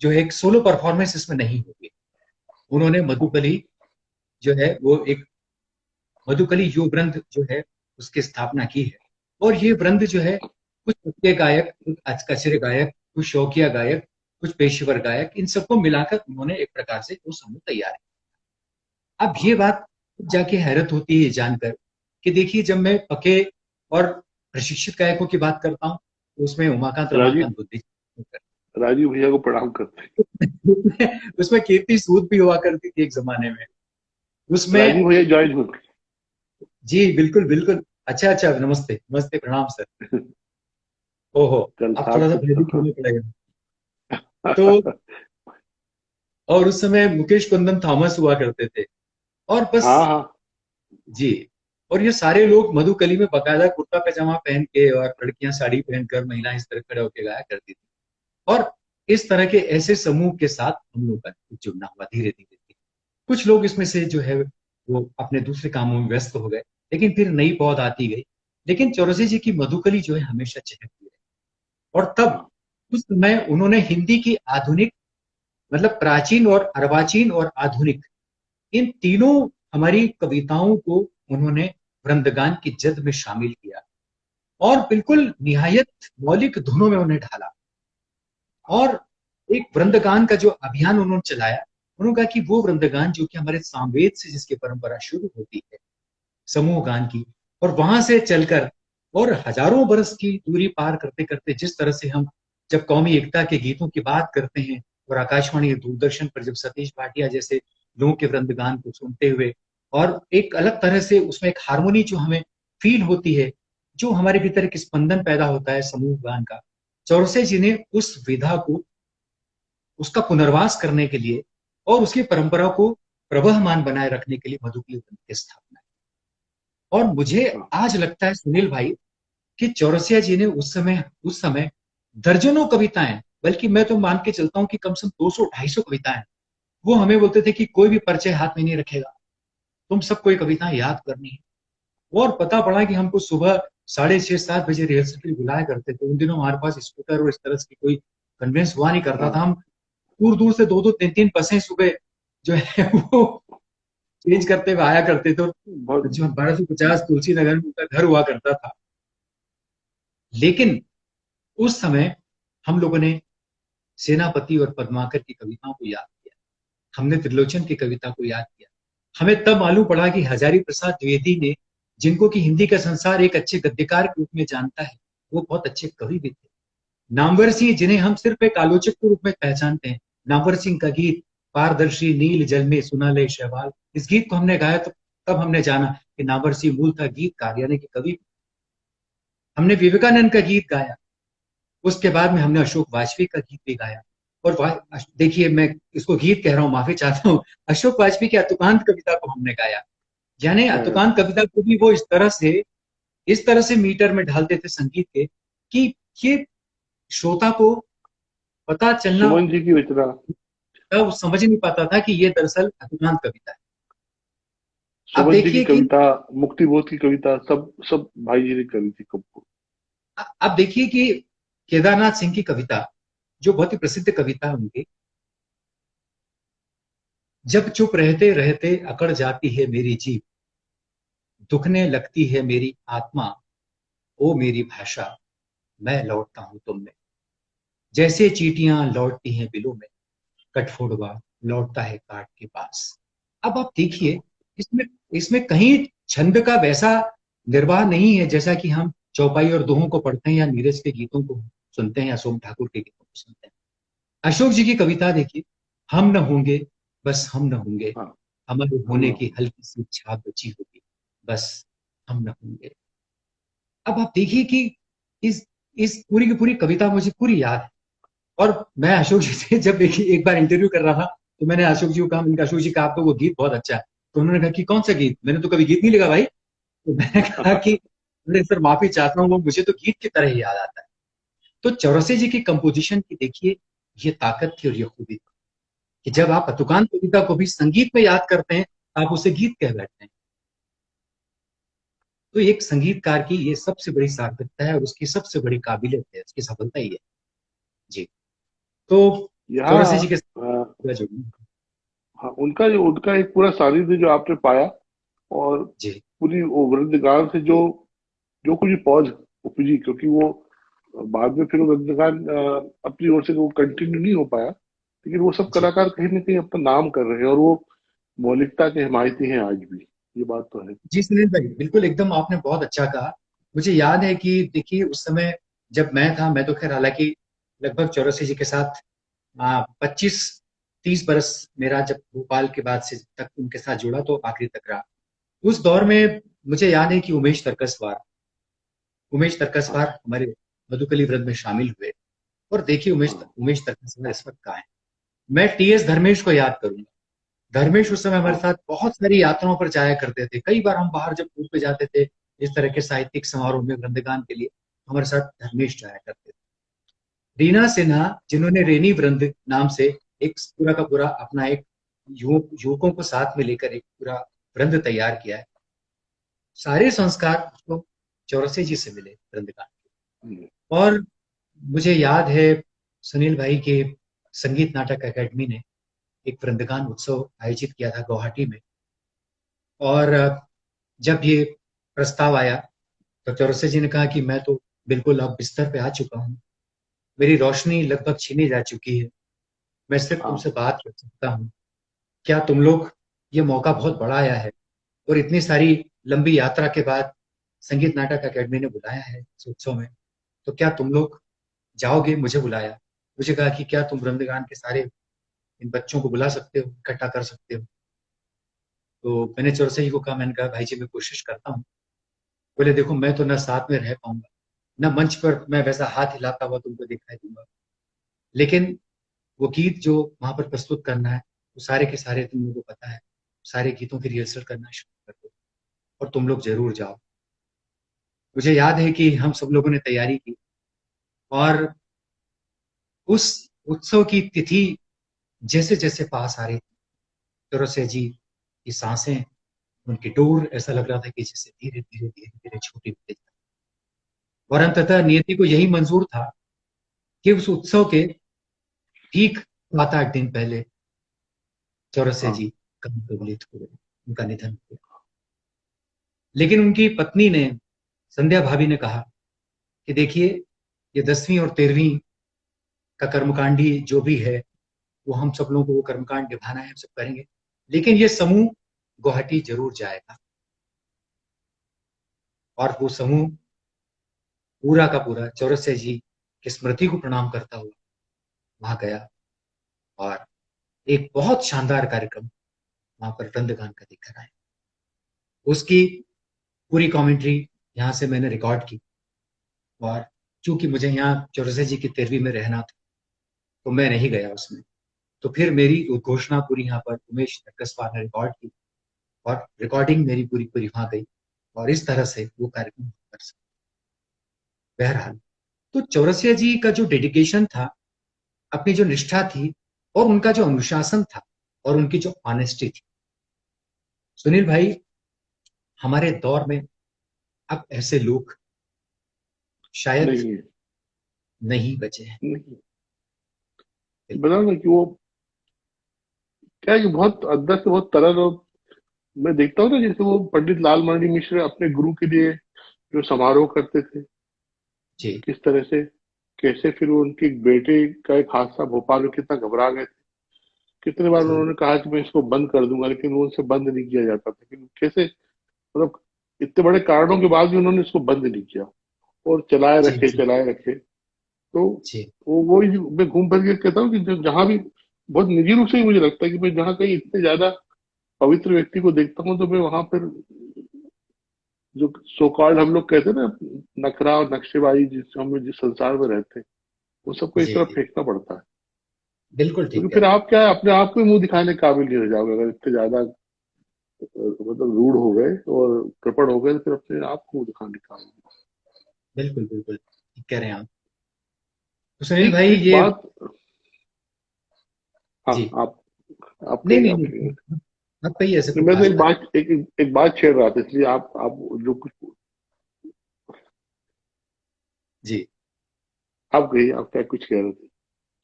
जो एक सोलो परफॉर्मेंस इसमें नहीं होगी। उन्होंने मधुकली जो है वो एक मधुकली युव वृंद जो है उसकी स्थापना की है। और ये वृंद जो है कुछ सत्य गायक, कुछ कचरे गायक, कुछ शौकिया गायक, कुछ पेशेवर गायक, इन सबको मिलाकर उन्होंने एक प्रकार से वो समूह तैयार किया। अब ये बात जाके हैरत होती है जानकर कि देखिए जब मैं पके और प्रशिक्षित गायकों की बात करता हूँ तो उसमें उमाकांत राजीव रमाकांत बुद्धि राजीव भैया को प्रणाम करते हैं। उसमें कीर्ति सूद भी हुआ करती थी एक जमाने में उसमें। राजीव भैया जॉइन हो। जी बिल्कुल बिल्कुल। अच्छा अच्छा, नमस्ते नमस्ते, प्रणाम सर। ओहो, कल अब साथ थोड़ा सा में प्रेरित हाँ। होना पड़ेगा। तो और उस समय मुकेश कुंदन थॉमस हुआ करते थे और बस। हाँ हाँ। जी। और ये सारे लोग मधुकली में बकायदा कुर्ता पैजामा पहन के और लड़कियां साड़ी पहनकर, महिलाएं इस तरह खड़े होकर गाया करती थी। और इस तरह के ऐसे समूह के साथ हम लोग का जुड़ना हुआ धीरे धीरे। कुछ लोग इसमें से जो है वो अपने दूसरे कामों में व्यस्त हो गए, लेकिन फिर नई पौध आती गई। लेकिन चौरसिया जी की मधुकली जो है हमेशा चहकती रही। और तब हाँ उस समय उन्होंने हिंदी की आधुनिक, मतलब प्राचीन और अर्वाचीन और आधुनिक, इन तीनों हमारी कविताओं को उन्होंने वृंदगान की जद में शामिल किया और बिल्कुल निहायत मौलिक धुनों में उन्हें ढाला। और एक वृंदगान का जो अभियान उन्होंने चलाया, उन्होंने कहा कि वो वृंदगान जो कि हमारे सामवेद से जिसकी परंपरा शुरू होती है, समूह गान की, और वहां से चलकर और हजारों बरस की दूरी पार करते करते जिस तरह से हम जब कौमी एकता के गीतों की बात करते हैं और आकाशवाणी दूरदर्शन पर जब सतीश भाटिया जैसे लोगों के वृंदगान को सुनते हुए, और एक अलग तरह से उसमें एक हारमोनी जो हमें फील होती है, जो हमारे भीतर एक स्पंदन पैदा होता है समूह गान का, चौरसे जी ने उस विधा को, उसका पुनर्वास करने के लिए और उसकी परंपरा को प्रवहमान बनाए रखने के लिए मधुकली वृंद की स्थापना की। और मुझे हाँ। आज लगता है सुनील भाई कि चौरसिया जी ने उस समय दर्जनों कविताएं, बल्कि मैं तो मान के चलता हूं कि कम से कम 200-250 कविताएं, वो हमें बोलते थे कि कोई भी परिचय हाथ में नहीं रखेगा, तुम सबको ये कविताएं याद करनी है। और पता पड़ा कि हमको सुबह 6:30-7 बजे रिहर्सल के लिए बुलाया करते थे। उन दिनों हमारे पास स्कूटर और इस तरह की कोई कन्वेंस हुआ नहीं करता था। हाँ हम दूर दूर से 2-2, 3-3 बसें सुबह जो है वो चेंज करते हुए आया करते थे। और बहुत। जो 1250 तुलसी नगर में उनका घर हुआ करता था। लेकिन उस समय हम लोगों ने सेनापति और पद्माकर की कविताओं को याद किया, हमने त्रिलोचन की कविता को याद किया। हमें तब मालूम पड़ा कि हजारी प्रसाद द्विवेदी ने, जिनको कि हिंदी का संसार एक अच्छे गद्यकार के रूप में जानता है, वो बहुत अच्छे कवि भी थे। नामवर सिंह, जिन्हें हम सिर्फ एक आलोचक के रूप में पहचानते हैं, नामवर सिंह का गीत पारदर्शी नील जल में सुना ले शैवाल, इस गीत को हमने गाया तो तब हमने जाना कि नामवर सिंह मूल था गीतकार, यानी कि कवि। हमने विवेकानंद का गीत गाया, उसके बाद में हमने अशोक वाजपेयी का गीत भी गाया। और देखिए मैं इसको गीत कह रहा हूँ, माफी चाहता हूँ, अशोक वाजपेयी की अतुकांत कविता को हमने गाया। यानी हाँ। अतुकांत कविता को भी वो इस तरह से मीटर में ढालते थे संगीत के कि ये श्रोता को पता चलना, सुमन जी की रचना, तब समझ नहीं पाता था कि ये दरअसल अतुकांत कविता है। अब सुमन जी की देखिए कि कविता, मुक्तिबोध की कविता, सब सब भाई जी ने करी थी कब को। अब देखिए कि केदारनाथ सिंह की कविता जो बहुत ही प्रसिद्ध कविता है उनकी। जब चुप रहते रहते अकड़ जाती है मेरी जीभ, दुखने लगती है मेरी आत्मा, ओ मेरी भाषा, मैं लौटता हूं तुम में। जैसे चींटियां लौटती हैं बिलों में, कठफोड़वा लौटता है काट के पास। अब आप देखिए, इसमें इसमें कहीं छंद का वैसा निर्वाह नहीं है जैसा कि हम चौपाई और दोहों को पढ़ते हैं या नीरज के गीतों को सुनते हैं या सोम ठाकुर के गीतों को सुनते हैं। अशोक जी की कविता देखिए, हम न होंगे, बस हम न होंगे, हाँ, हमारे हम होने ना की हल्की सी छाप बची होगी, बस हम न होंगे। अब आप देखिए कि इस पूरी की पूरी कविता मुझे पूरी याद है। और मैं अशोक जी से जब देखिए एक बार इंटरव्यू कर रहा था, तो मैंने अशोक जी को कहा, मैंने कहा अशोक जी का आपका वो गीत बहुत अच्छा है। तो उन्होंने कहा कि कौन सा गीत, मैंने तो कभी गीत नहीं लिखा भाई। तो मैंने कहा कि अरे सर माफी चाहता हूँ, वो मुझे तो गीत की तरह ही याद आता है। तो चौरसिया जी की कंपोजिशन की देखिए ये ताकत थी और ये खूबी थी कि जब आप तुकान कविता को भी संगीत में याद करते हैं, आप उसे गीत कह बैठते हैं। तो एक संगीतकार की ये सबसे बड़ी सार्थकता है और उसकी सबसे बड़ी काबिलियत है, उसकी सफलता ही है। जी। तो चौरसिया यहाँ जी के अ, साथ जुड़ी। हाँ, उनका एक पूरा सानिध्य जो आपने पाया, और जी पूरी वो वृंदगान से जो जो कुछ पौध उपजी, क्योंकि वो बाद में फिर वो वृंदगान अपनी ओर से वो कंटिन्यू नहीं हो पाया, लेकिन वो सब जी कलाकार कहीं ना कहीं अपना नाम कर रहे हैं, और वो मौलिकता के हिमायती हैं आज भी। ये बात तो है। जी सुनील भाई, बिल्कुल एकदम आपने बहुत अच्छा कहा। मुझे याद है कि देखिए उस समय जब मैं था, मैं तो खैर हालांकि लगभग चौरसिया जी के साथ 25-30 बरस मेरा जब भोपाल के बाद से तक उनके साथ जुड़ा तो आखिरी तक रहा। उस दौर में मुझे याद है कि उमेश हाँ, तरकसवार हमारे मधुकली वृंद में शामिल हुए। और देखिए हाँ, उमेश तरकसवार इस वक्त कहाँ है। मैं टीएस धर्मेश को याद करूंगा। धर्मेश उस समय हमारे हाँ, साथ बहुत सारी यात्राओं पर जाया करते थे। कई बार हम बाहर जब टूर पे जाते थे इस तरह के साहित्यिक समारोह में वृंदगान के लिए, हमारे साथ धर्मेश जाया करते थे। रीना सिन्हा, जिन्होंने रेनी वृंद नाम से एक पूरा का पूरा अपना एक युवकों को साथ में लेकर एक पूरा वृंद तैयार किया है। सारे संस्कार उसको चौरसिया जी से मिले वृंदगान। हम्म, और मुझे याद है सुनील भाई के संगीत नाटक एकेडमी ने एक वृंदगान उत्सव आयोजित किया था गुवाहाटी में। और जब ये प्रस्ताव आया तो चौरसिया जी ने कहा कि मैं तो बिल्कुल अब बिस्तर पे आ चुका हूँ, मेरी रोशनी लगभग छीनी जा चुकी है, मैं सिर्फ हाँ, तुमसे बात कर सकता हूँ। क्या तुम लोग, ये मौका बहुत बड़ा आया है और इतनी सारी लंबी यात्रा के बाद संगीत नाटक अकेडमी ने बुलाया है इस उत्सव में, तो क्या तुम लोग जाओगे? मुझे बुलाया, मुझे कहा कि क्या तुम वृंदगान के सारे इन बच्चों को बुला सकते हो, इकट्ठा कर सकते हो? तो मैंने चौरसिया जी को कहा, मैंने कहा भाई जी मैं कोशिश करता हूँ। बोले देखो मैं तो ना साथ में रह पाऊंगा, ना मंच पर मैं वैसा हाथ हिलाता हुआ तुमको दिखाई दूंगा, लेकिन वो गीत जो वहां पर प्रस्तुत करना है वो सारे के सारे तुम लोगों को पता है, सारे गीतों की रिहर्सल करना शुरू कर दो और तुम लोग जरूर जाओ। मुझे याद है कि हम सब लोगों ने तैयारी की और उस उत्सव की तिथि जैसे जैसे पास आ रही थी, चौरसिया जी की सांसें, उनकी डोर ऐसा लग रहा था कि जैसे धीरे धीरे धीरे धीरे छोटी होती जा रही। और अंततः नियति को यही मंजूर था कि उस उत्सव के ठीक 7-8 दिन पहले चौरसिया हाँ, जी कभी प्रबलित हो गए, उनका निधन हो गया। लेकिन उनकी पत्नी ने, संध्या भाभी ने कहा कि देखिए ये 10वीं और 13वीं का कर्मकांडी जो भी है वो हम सब लोगों को वो कर्मकांड निभाना है, हम सब करेंगे, लेकिन ये समूह गुवाहाटी जरूर जाएगा। और वो समूह पूरा का पूरा चौरसिया जी की स्मृति को प्रणाम करता हुआ वहां गया और एक बहुत शानदार कार्यक्रम वहां पर वृंदगान का देखकर आए। उसकी पूरी कमेंट्री यहाँ से मैंने रिकॉर्ड की। और चूंकि मुझे यहाँ चौरसिया जी की 13वीं में रहना था तो मैं नहीं गया उसमें। तो फिर मेरी घोषणा पूरी यहाँ पर उमेश टक्कसवार ने रिकॉर्ड की और रिकॉर्डिंग मेरी पूरी पूरी वहां गई और इस तरह से वो कार्यक्रम कर सका। बहरहाल, तो चौरसिया जी का जो डेडिकेशन था, अपनी जो निष्ठा थी और उनका जो अनुशासन था और उनकी जो ऑनेस्टी थी, सुनील भाई हमारे दौर में अब ऐसे लोग शायद नहीं है, नहीं बचे हैं। नहीं, बता ना कि वो क्या है कि बहुत अंदर से बहुत तरल, और मैं देखता हूँ ना जैसे वो पंडित लालमणि मिश्र अपने गुरु के लिए जो समारोह करते थे, जी किस तरह से, कैसे फिर वो उनके एक बेटे का एक हादसा भोपाल में कितना घबरा गए थे, कितने बार जी उन्होंने कहा कि मैं इसको बंद कर दूंगा, लेकिन वो उनसे बंद नहीं किया जाता था, लेकिन कैसे मतलब इतने बड़े कारणों के बाद भी उन्होंने इसको बंद नहीं किया और जी जी चलाए रखे। तो जी वो ही मैं घूम फिर के कहता हूँ कि जहाँ भी बहुत निजी रूप से ही मुझे लगता है कि मैं जहाँ कहीं इतने ज्यादा पवित्र व्यक्ति को देखता हूँ तो मैं वहां पर जो सो कॉल्ड हम लोग कहते हैं ना, नखरा और नक्शेबाजी जिस हम जिस संसार में रहते हैं, वो सबको एक जी तरफ जी फेंकना पड़ता है। बिल्कुल क्योंकि ठीक है। फिर आप क्या है, अपने आप को ही मुंह दिखाने के काबिल नहीं रह जाओगे अगर इतने ज्यादा मतलब रूढ़ हो गए और प्रपड़ हो गए, तो फिर अपने आप को मुंह दिखाने के काबिल नहीं। बिल्कुल बिल्कुल ठीक कह रहे हैं आप। तो सुनील एक भाई एक ये, बात, हाँ जी आप नहीं कहिए, नहीं आप नहीं, कहिए। आप कहिए, ऐसे नहीं, कोई मैं तो खास बात। एक बात छेड़ रहा था, इसलिए आप जो कुछ जी आप कहिए, आप क्या कुछ कह रहे थे।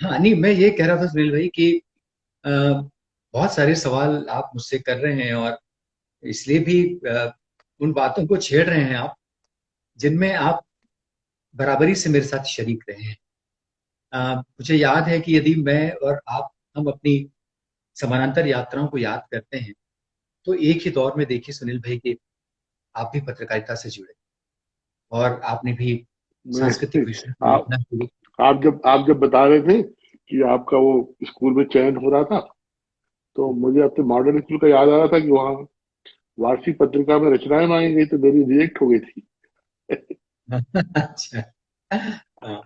हाँ नहीं, मैं ये कह रहा था सुनील भाई कि अ, बहुत सारे सवाल आप मुझसे कर रहे हैं, और इसलिए भी उन बातों को छेड़ रहे हैं आप जिनमें आप बराबरी से मेरे साथ शरीक रहे हैं। मुझे याद है कि यदि मैं और आप, हम अपनी समानांतर यात्राओं को याद करते हैं, तो एक ही दौर में देखिए सुनील भाई कि आप भी पत्रकारिता से जुड़े, और आपने भी मैं सांस्कृतिक विषयों को आप लिखना शुरू। आप जब बता रहे थे कि आपका वो स्कूल में चयन हो रहा था, तो मुझे अपने मॉडल स्कूल का याद आ रहा था कि वहाँ वार्षिक पत्रिका में रचनाएं मांगी गई तो मेरी रिजेक्ट हो गई थी। अच्छा, हाँ,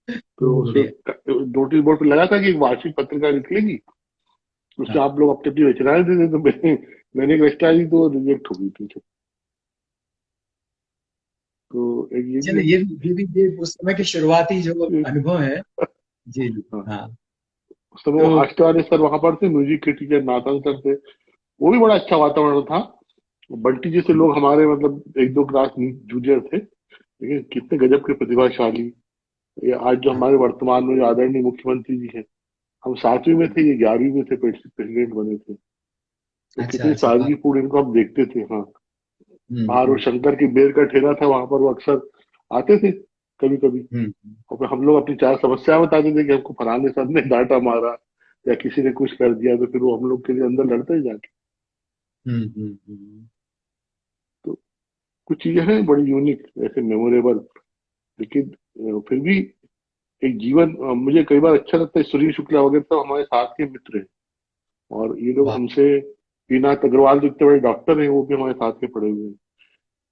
तो बहुत उसमें बढ़िया। नोटिस बोर्ड पे लगा था कि एक वार्षिक पत्रिका निकलेगी, उसमें हाँ आप लोग अपनी अपनी रचनाएं दे दें, तो मैंने एक रचना दी तो रिजेक्ट हो गई थी। तो एक ये भी चलो, ये उस समय के शुरुआती जो है। अनुभव है। जी जी, हाँ, हाँ। उस समय वो तो आष्टे वाले सर वहां पर थे, म्यूजिक के टीचर नाथन सर थे। वो भी बड़ा अच्छा वातावरण था। बंटी जैसे लोग हमारे मतलब एक दो क्लास जूनियर थे, लेकिन कितने गजब के प्रतिभाशाली। ये आज जो हाँ, हमारे वर्तमान में जो आदरणीय मुख्यमंत्री जी हैं, हम 7वीं में थे, ये 11वीं में थे, प्रेसिडेंट बने थे। तो अच्छा कितनी अच्छा, वाह। सादगीपूर्ण इनको हम देखते थे। हाँ, बाहर वो हम्म शंकर की बेर का ठेला था, वहां पर वो अक्सर आते थे कभी कभी। हम्म और फिर हम लोग अपनी चार समस्या बताते थे कि हमको फलाने सर ने डांटा मारा या किसी ने कुछ कर दिया, तो फिर वो हम लोग के लिए अंदर लड़ते ही जाके। हम्म। तो कुछ चीजें हैं बड़ी यूनिक, ऐसे मेमोरेबल। लेकिन फिर भी एक जीवन, मुझे कई बार अच्छा लगता है, सुनील शुक्ला वगैरह तो हमारे साथ के मित्र हैं, और ये लोग वाह। हमसे, पीनाथ अग्रवाल जो इतने बड़े डॉक्टर हैं, वो भी हमारे साथ के पड़े हुए हैं।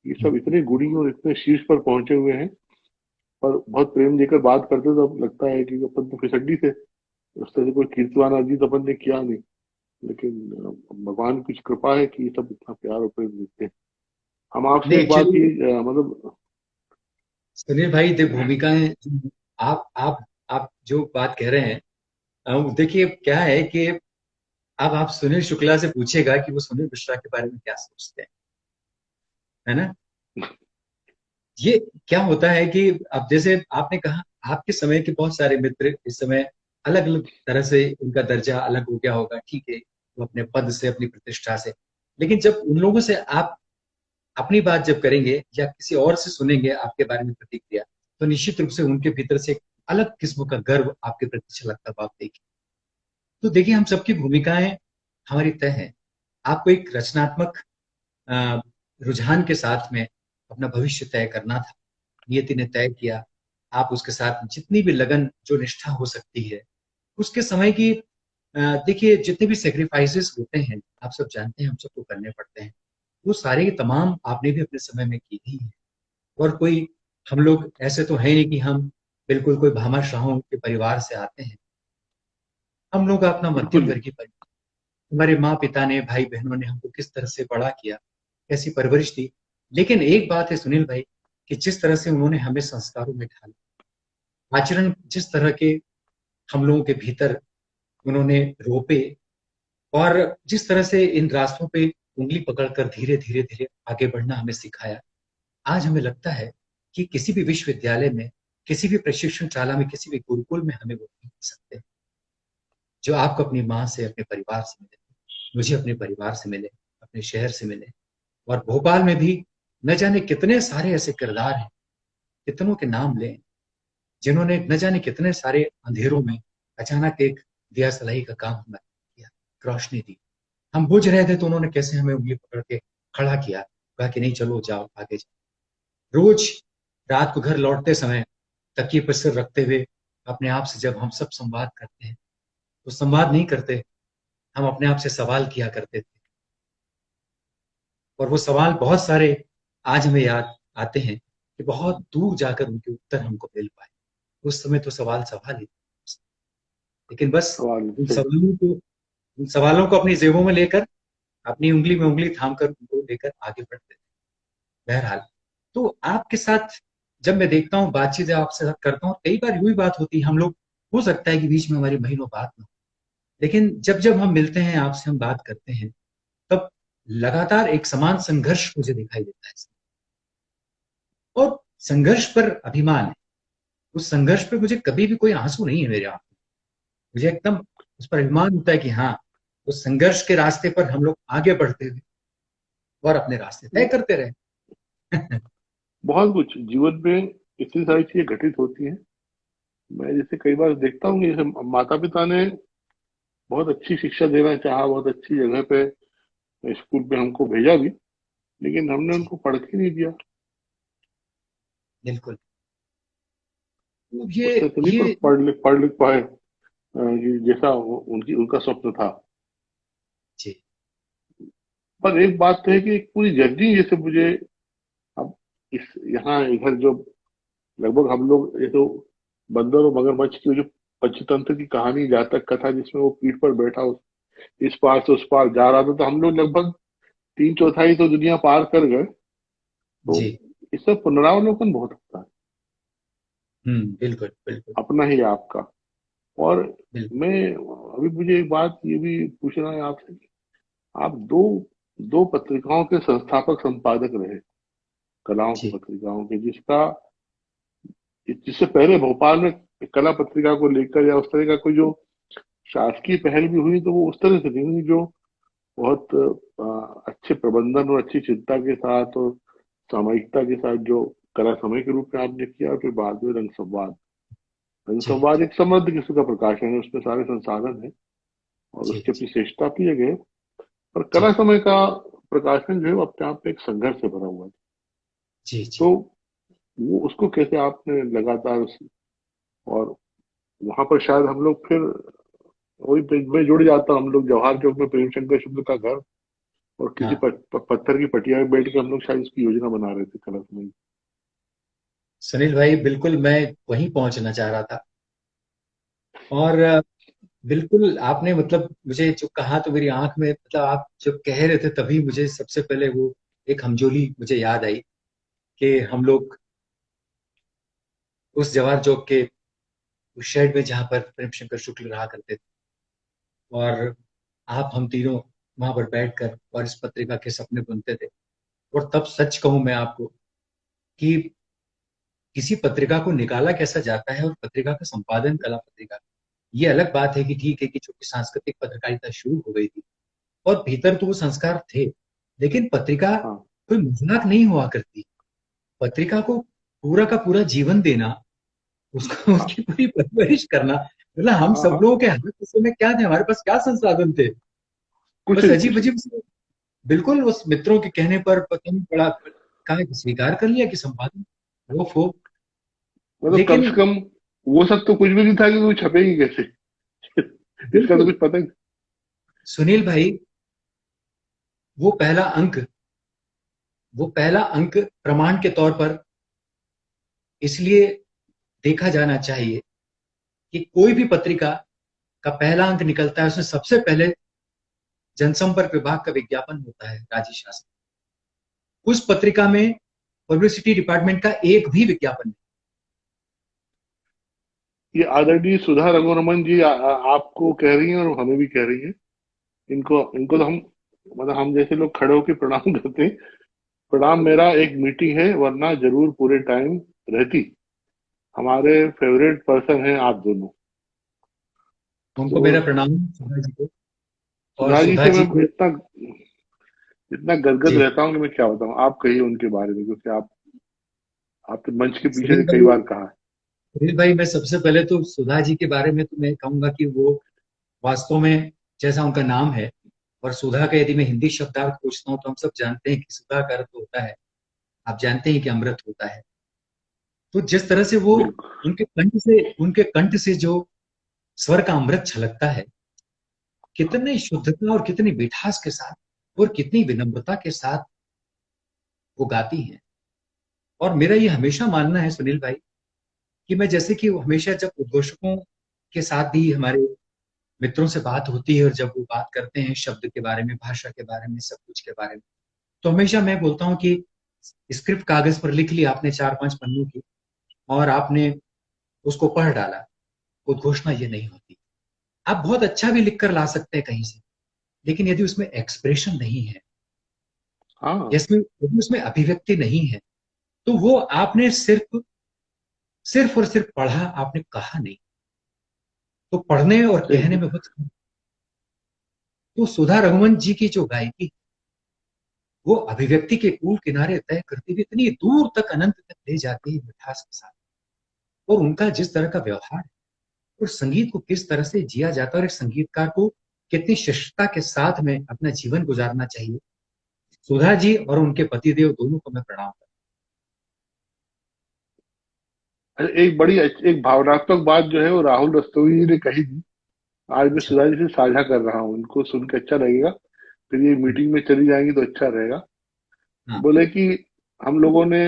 ये सब हम्म, इतने गुणी और इतने शीर्ष पर पहुंचे हुए हैं, और बहुत प्रेम देकर बात करते, तो अब लगता है कि अपन तो फिसड्डी थे, उस तरह से कोई कीर्तिवान अर्जित अपन ने किया नहीं। लेकिन भगवान की कुछ कृपा है कि ये सब इतना प्यार और प्रेम देते हैं। हम नहीं आपसे एक बात एक्चुअली ये मतलब, सुनील भाई, भूमिकाएं, आप जो बात कह रहे हैं, देखिए क्या है कि अब आप सुनील शुक्ला से पूछेगा कि वो सुनील मिश्रा के बारे में क्या सोचते हैं, है ना। ये क्या होता है कि अब जैसे आपने कहा, आपके समय के बहुत सारे मित्र इस समय अलग अलग तरह से उनका दर्जा अलग हो गया होगा, ठीक है, वो अपने पद से, अपनी प्रतिष्ठा से। लेकिन जब उन लोगों से आप अपनी बात जब करेंगे या किसी और से सुनेंगे आपके बारे में प्रतिक्रिया, तो निश्चित रूप से उनके भीतर से एक अलग किस्म का गर्व आपके प्रति छलकता हुआ आप देखिए। तो देखिए, हम सबकी भूमिकाएं हमारी तय है। आपको एक रचनात्मक अ, रुझान के साथ में अपना भविष्य तय करना था, नियति ने तय किया। आप उसके साथ जितनी भी लगन, जो निष्ठा हो सकती है उसके समय की, देखिए जितने भी सेक्रीफाइसेस होते हैं, आप सब जानते हैं, हम सबको करने पड़ते हैं। वो सारे तमाम आपने भी अपने समय में की ही है। और कोई, हम लोग ऐसे तो है नहीं कि हम बिल्कुल कोई भामाशाहों के परिवार से आते हैं। हम लोग का अपना बिल्कुल मध्यम नहीं। वर्गीय परिवार। हमारे माँ पिता ने, भाई बहनों ने हमको किस तरह से बड़ा किया, कैसी परवरिश दी। लेकिन एक बात है सुनील भाई, कि जिस तरह से उन्होंने हमें संस्कारों में ढाला, आचरण जिस तरह के हम लोगों के भीतर उन्होंने रोपे, और जिस तरह से इन रास्तों पे उंगली पकड़कर धीरे धीरे धीरे आगे बढ़ना हमें सिखाया, आज हमें लगता है कि किसी भी विश्वविद्यालय में, किसी भी प्रशिक्षण शाला में, किसी भी गुरुकुल में हमें वो नहीं मिल सकते। जो आपको अपनी माँ से, अपने परिवार से मिले, मुझे अपने परिवार से मिले, अपने शहर से मिले। और भोपाल में भी न जाने कितने सारे ऐसे किरदार हैं, कितनों के नाम लें, जिन्होंने न जाने कितने सारे अंधेरों में अचानक एक दिया सलाई का काम हमें किया, रोशनी दी। हम बुझ रहे थे तो उन्होंने कैसे हमें उंगली पकड़ के खड़ा किया, कहा कि नहीं चलो जाओ आगे जाओ। रोज रात को घर लौटते समय तकिए पर सिर रखते हुए अपने आप से जब हम सब संवाद करते हैं तो संवाद नहीं करते, हम अपने आप से सवाल किया करते थे। और वो सवाल बहुत सारे आज हमें याद आते हैं कि बहुत दूर जाकर उनके उत्तर हमको मिल पाए। उस समय तो सवाल सवाल ही थे। लेकिन बस सवाल उन से सवालों को उन सवालों को अपनी जेबों में लेकर, अपनी उंगली में उंगली थाम कर उनको लेकर आगे बढ़ते थे। बहरहाल, तो आपके साथ जब मैं देखता हूँ, बातचीत जब आपसे साथ करता हूँ, कई बार यूं ही बात होती है, हम लोग हो सकता है कि बीच में हमारी महीनों बात ना हो, लेकिन जब जब हम मिलते हैं, आपसे हम बात करते हैं, तब लगातार एक समान संघर्ष मुझे दिखाई देता है। और संघर्ष पर अभिमान है। उस संघर्ष पे मुझे कभी भी कोई आंसू नहीं है मेरे आंखों में। मुझे एकदम उस पर अभिमान होता है कि हाँ, उस संघर्ष के रास्ते पर हम लोग आगे बढ़ते हुए और अपने रास्ते तय करते रहे। बहुत कुछ जीवन में इतनी सारी चीजें घटित होती हैं। मैं जैसे कई बार देखता हूँ कि जैसे माता पिता ने बहुत अच्छी शिक्षा देना चाहा, बहुत अच्छी जगह पे स्कूल पे हमको भेजा भी, लेकिन हमने जी, उनको पढ़ के नहीं दिया। बिल्कुल। तो ये उससे तो नहीं ये पढ़ लिख पाए कि जैसा उनकी उनका स्वप्न था। जी, पर एक बात तो है कि एक पूरी जर्नी जैसे मुझे अब इस यहाँ इधर जो लगभग हम लोग ये तो बंदर और मगरमच्छ की जो पंचतंत्र की कहानी जातक कथा जिसमें वो पीठ पर बैठा इस पार से उस पार जा रहा था, तो हम लोग लगभग तीन चौथाई तो दुनिया पार कर गए। तो जी। इससे पुनरावलोकन बहुत होता है, बिल्कुल, बिल्कुल, अपना ही आपका। और बिल्कुल। मैं अभी मुझे एक बात ये भी पूछना है आपसे कि आप दो दो पत्रिकाओं के संस्थापक संपादक रहे, कलाओं की जी, पत्रिकाओं के, जिसका जिससे पहले भोपाल में कला पत्रिका को लेकर या उस तरह का कोई जो शासकीय पहल भी हुई तो वो उस तरह से नहीं हुई जो बहुत अच्छे प्रबंधन और अच्छी चिंता के साथ और सामयिकता के साथ जो कला समय के रूप में आपने किया, और फिर बाद में रंग जी, संवाद जी, एक समृद्ध किस्म का प्रकाशन है, उसमें सारे संसाधन है और जी, उसकी अपनी श्रेष्ठता भी है। पर जी, कला समय का प्रकाशन जो है वो अपने आप में एक संघर्ष से भरा हुआ है। जी, तो जी। वो उसको कैसे आपने लगातार और वहां पर शायद हम लोग फिर वही में जुड़ जाता, हम लोग जवाहर चौक में प्रेम शंकर शुक्ल का घर और किसी हाँ, पत्थर की पटिया में बैठ के हम लोग शायद इसकी योजना बना रहे थे कला समय। सुनील भाई, बिल्कुल मैं वहीं पहुंचना चाह रहा था। और बिल्कुल आपने मतलब मुझे जो कहा तो मेरी आंख में, मतलब आप जब कह रहे थे तभी मुझे सबसे पहले वो एक हमजोली मुझे याद आई कि हम लोग उस जवाहर चौक के उस शेड में जहां पर प्रेम शंकर शुक्ल रहा करते थे, और आप हम तीनों वहां पर बैठकर और इस पत्रिका के सपने बुनते थे। और तब सच कहूं मैं आपको कि किसी पत्रिका को निकाला कैसा जाता है और पत्रिका का संपादन, कला पत्रिका, ये अलग बात है कि ठीक है कि चूंकि सांस्कृतिक पत्रकारिता शुरू हो गई थी और भीतर तो वो संस्कार थे, लेकिन पत्रिका हाँ कोई मजाक नहीं हुआ करती। पत्रिका को पूरा का पूरा जीवन देना, उसको हाँ उसकी पूरी परवरिश करना, मतलब हम हाँ सब हाँ, लोगों के हाथ उस समय क्या थे, हमारे पास क्या संसाधन थे। कुछ बस नहीं अजीब कुछ नहीं। अजीब से, बिल्कुल उस मित्रों के कहने पर पता नहीं पड़ा, कहा कि स्वीकार कर लिया कि संपादन, वो मतलब कम से लेकिन कम वो सब तो कुछ भी नहीं था कि वो छपेगी कैसे। इसका तो बिल्कुल कुछ पता ही। सुनील भाई, वो पहला अंक वो पहला अंक प्रमाण के तौर पर इसलिए देखा जाना चाहिए कि कोई भी पत्रिका का पहला अंक निकलता है, उसमें सबसे पहले जनसंपर्क विभाग का विज्ञापन होता है, राज्य शासन। उस पत्रिका में पब्लिसिटी डिपार्टमेंट का एक भी विज्ञापन नहीं। ये आदरणीय सुधा रघुरमन जी आपको कह रही हैं और हमें भी कह रही हैं। इनको इनको तो हम मतलब हम जैसे लोग खड़े होकर प्रणाम करते हैं। प्रणाम, मेरा एक मीटिंग है वरना जरूर पूरे टाइम रहती। हमारे फेवरेट पर्सन हैं आप दोनों। उनको तो मेरा प्रणाम सुधा जी को। और सुधा जी सुधा से जी मैं को इतना इतना गदगद जी रहता हूँ कि मैं क्या बताऊँ। आप कहिए उनके बारे में, क्योंकि आपने मंच के पीछे सुनील से कई भाई, बार कहा है। सुनील भाई, मैं सबसे पहले तो सुधा जी के बारे में तो मैं कहूंगा कि वो वास्तव में, जैसा उनका नाम है, और सुधा का यदि मैं हिंदी शब्दार्थ पूछता हूँ तो हम सब जानते हैं कि सुधा का अर्थ होता है, आप जानते हैं कि अमृत होता है। तो जिस तरह से वो, बिल्कुल। उनके कंठ से जो स्वर का अमृत छलकता है, कितनी शुद्धता और कितनी मिठास के साथ और कितनी विनम्रता के साथ वो गाती हैं। और मेरा ये हमेशा मानना है सुनील भाई, कि मैं जैसे कि हमेशा जब उद्घोषकों के साथ भी हमारे मित्रों से बात होती है और जब वो बात करते हैं शब्द के बारे में, भाषा के बारे में, सब कुछ के बारे में, तो हमेशा मैं बोलता हूँ कि स्क्रिप्ट कागज पर लिख ली आपने 4-5 पन्नों की, और आपने उसको पढ़ डाला, उद्घोषणा ये नहीं होती। आप बहुत अच्छा भी लिख कर ला सकते हैं कहीं से, लेकिन यदि उसमें एक्सप्रेशन नहीं है, हाँ, यदि उसमें अभिव्यक्ति नहीं है, तो वो आपने सिर्फ सिर्फ और सिर्फ पढ़ा, आपने कहा नहीं। तो पढ़ने और कहने सही। में बहुत फर्क। तो सुधा रघुवंश जी की जो गायकी, वो अभिव्यक्ति के कूल किनारे तय करती हुई इतनी दूर तक, अनंत तक ले जाती है मिठास के साथ। और उनका जिस तरह का व्यवहार है, और संगीत को किस तरह से जिया जाता है, और एक संगीतकार को कितनी शिष्टता के साथ में अपना जीवन गुजारना चाहिए। सुधा जी और उनके पतिदेव दोनों को मैं प्रणाम करता एक भावनात्मक बात जो है वो राहुल रस्तोगी जी ने कही थी। आज हूँ। मैं अच्छा। सुधा जी से साझा कर रहा हूँ, इनको सुन के अच्छा लगेगा। फिर ये मीटिंग में चली जाएंगी तो अच्छा रहेगा। हाँ। बोले कि हम लोगों ने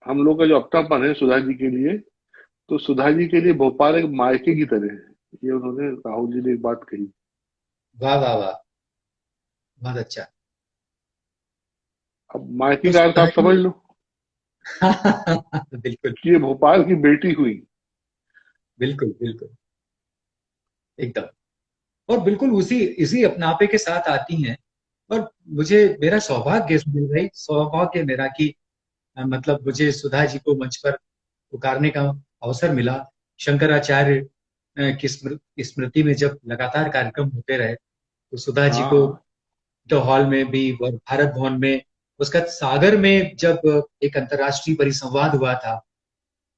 हम लोग का जो अपनापन है सुधा जी के लिए, तो सुधा जी के लिए भोपाल एक मायके की तरह है। ये उन्होंने, राहुल जी ने एक बात कही। वाह वाह वाह, बहुत अच्छा। अब मायके तो का अर्थ सुधा आप जी समझ लो बिल्कुल कि ये भोपाल की बेटी हुई। बिल्कुल बिल्कुल, एकदम। और बिल्कुल उसी इसी अपनापे के साथ आती हैं। और मुझे, मेरा सौभाग्य है सुनील भाई, सौभाग्य है मेरा कि मतलब मुझे सुधा जी को मंच पर पुकारने का अवसर मिला। शंकराचार्य की स्मृति में जब लगातार कार्यक्रम होते रहे, तो सुधा जी को हाँ, द हॉल में भी और भारत भवन में, उसका सागर में जब एक अंतर्राष्ट्रीय परिसंवाद हुआ था,